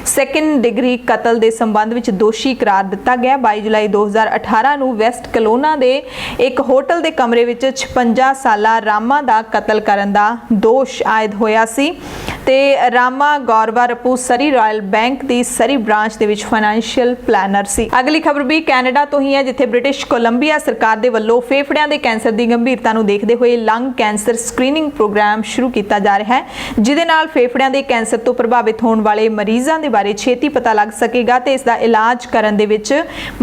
ਸੈਕੰਡ ਡਿਗਰੀ ਕਤਲ ਦੇ ਸੰਬੰਧ ਵਿੱਚ ਦੋਸ਼ੀ ਕਰਾਰ ਦਿੱਤਾ ਗਿਆ। 22 ਜੁਲਾਈ 2018 ਨੂੰ ਵੈਸਟ ਕਲੋਨਾ ਦੇ ਇੱਕ ਹੋਟਲ ਦੇ ਕਮਰੇ ਵਿੱਚ 56 ਸਾਲਾ ਰਾਮਾ ਦਾ ਕਤਲ ਕਰਨ ਦਾ ਦੋਸ਼ ਆਇਦ ਹੋਇਆ ਸੀ ਤੇ ਰਾਮਾ ਗੌਰਵਾ ਰਾਪੂ ਸਰੀ ਰਾਇਲ ਬੈਂਕ ਦੀ ਸਰੀ ਬ੍ਰਾਂਚ ਦੇ ਵਿੱਚ ਫਾਈਨੈਂਸ਼ੀਅਲ ਪਲਾਨਰ ਸੀ। ਅਗਲੀ ਖਬਰ ਵੀ ਕੈਨੇਡਾ ਤੋਂ ਹੀ ਹੈ, ਜਿੱਥੇ ਬ੍ਰਿਟਿਸ਼ ਕੋਲੰਬੀਆ ਸਰਕਾਰ ਦੇ ਵੱਲੋਂ ਫੇਫੜਿਆਂ ਦੇ ਕੈਂਸਰ ਦੀ ਗੰਭੀਰਤਾ ਨੂੰ ਦੇਖਦੇ ਹੋਏ ਲੰਗ ਕੈਂਸਰ ਸਕਰੀਨਿੰਗ ਪ੍ਰੋਗਰਾਮ ਸ਼ੁਰੂ ਕੀਤਾ ਜਾ ਰਿਹਾ ਹੈ, ਜਿਹਦੇ ਨਾਲ ਫੇਫੜਿਆਂ ਦੇ ਕੈਂਸਰ ਤੋਂ ਪ੍ਰਭਾਵਿਤ ਹੋਣ ਵਾਲੇ ਮਰੀਜ਼ਾਂ ਦੇ ਬਾਰੇ ਛੇਤੀ ਪਤਾ ਲੱਗ ਸਕੇਗਾ ਤੇ ਇਸ ਦਾ ਇਲਾਜ ਕਰਨ ਦੇ ਵਿੱਚ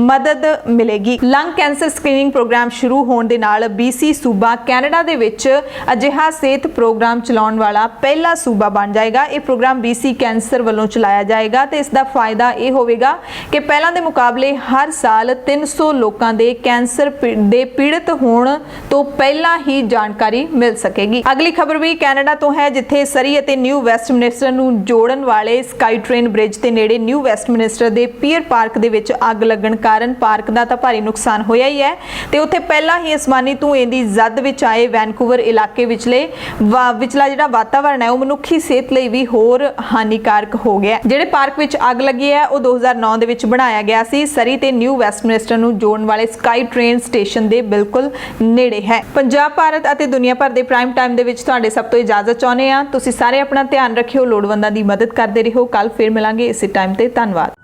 ਮਦਦ ਮਿਲੇਗੀ। ਲੰਗ ਕੈਂਸਰ ਸਕਰੀਨਿੰਗ ਪ੍ਰੋਗਰਾਮ ਸ਼ੁਰੂ ਹੋਣ ਦੇ ਨਾਲ BC ਸੂਬਾ ਕੈਨੇਡਾ ਦੇ ਵਿੱਚ ਅਜਿਹਾ ਸਿਹਤ ਪ੍ਰੋਗਰਾਮ ਚਲਾਉਣ ਵਾਲਾ ਪਹਿਲਾ ਸੂਬਾ ਬਣ ਜਾਏਗਾ। ਇਹ ਪ੍ਰੋਗਰਾਮ BC ਕੈਂਸਰ ਵੱਲੋਂ ਚਲਾਇਆ ਜਾਏਗਾ ਤੇ ਇਸ ਦਾ ਫਾਇਦਾ ਇਹ ਹੋਵੇਗਾ ਕਿ ਪਹਿਲਾਂ ਦੇ ਮੁਕਾਬਲੇ ਹਰ ਸਾਲ 300 ਲੋਕਾਂ ਦੇ ਕੈਂਸਰ ਦੇ ਪੀੜਤ ਹੋਣ ਤੋਂ ਪਹਿਲਾਂ ਹੀ ਜਾਣਕਾਰੀ ਮਿਲ ਸਕੇਗੀ। ਅਗਲੀ ਖਬਰ ਵੀ ਕੈਨੇਡਾ ਤੋਂ ਹੈ, ਜਿੱਥੇ ਸਰੀ ਅਤੇ ਨਿਊ ਵੈਸਟਮਿਨਿਸਟਰ ਨੂੰ ਜੋੜਨ ਵਾਲੇ ਸਕਾਈ ਟ੍ਰੇਨ ਬ੍ਰਿਜ ਦੇ ਨੇੜੇ ਨਿਊ ਵੈਸਟਮਿਨਿਸਟਰ ਦੇ ਪੀਅਰ ਪਾਰਕ ਦੇ ਵਿੱਚ ਅੱਗ ਲੱਗਣ ਕਾਰਨ ਪਾਰਕ ਦਾ ਤਾਂ ਭਾਰੀ ਨੁਕਸਾਨ ਹੋਇਆ ਹੀ ਹੈ ਤੇ ਉੱਥੇ ਪਹਿਲਾਂ ਹੀ ਅਸਮਾਨੀ ਧੂਏ ਦੀ ਜ਼ਦ ਵਿੱਚ ਆਏ ਵੈਨਕੂਵਰ ਇਲਾਕੇ ਵਿਚਲਾ ਜਿਹੜਾ ਵਾਤਾਵਰਣ ਹੈ ਉਹ ਮਨੁੱਖੀ ਸਿਹਤ ਲਈ ਵੀ ਹੋਰ ਹਾਨੀਕਾਰਕ ਹੋ ਗਿਆ। ਜਿਹੜੇ ਪਾਰਕ ਵਿੱਚ ਅੱਗ ਲੱਗੀ ਹੈ ਉਹ 2009 ਦੇ ਵਿੱਚ ਬਣਾਇਆ ਗਿਆ ਸੀ। ਸਰੀ ਤੇ ਨਿਊ ਵੈਸਟਮਿਨਿਸਟਰ ਨੂੰ ਜੋੜਨ ਵਾਲੇ ਸਕਾਈ ਟ੍ਰੇਨ ਸਟੇਸ਼ਨ ਦੇ ਬਿਲਕੁਲ ਨੇੜੇ ਹੈ। ਪੰਜਾਬ, ਭਾਰਤ ਅਤੇ ਦੁਨੀਆ ਭਰ ਦੇ ਪ੍ਰਾਈਮ ਟਾਈਮ ਦੇ ਵਿੱਚ ਤੁਹਾਡੇ ਸਭ ਤੋਂ ਇਜਾਜ਼ਤ ਚਾਹੁੰਦੇ ਆ। ਤੁਸੀਂ ਸਾਰੇ ਆਪਣਾ ਧਿਆਨ ਰੱਖਿਓ, ਲੋੜਵੰਦਾਂ ਦੀ ਮਦਦ ਕਰਦੇ ਰਹੋ। ਕੱਲ ਫਿਰ ਮਿਲਾਂਗੇ ਇਸੇ ਟਾਈਮ ਤੇ। ਧੰਨਵਾਦ।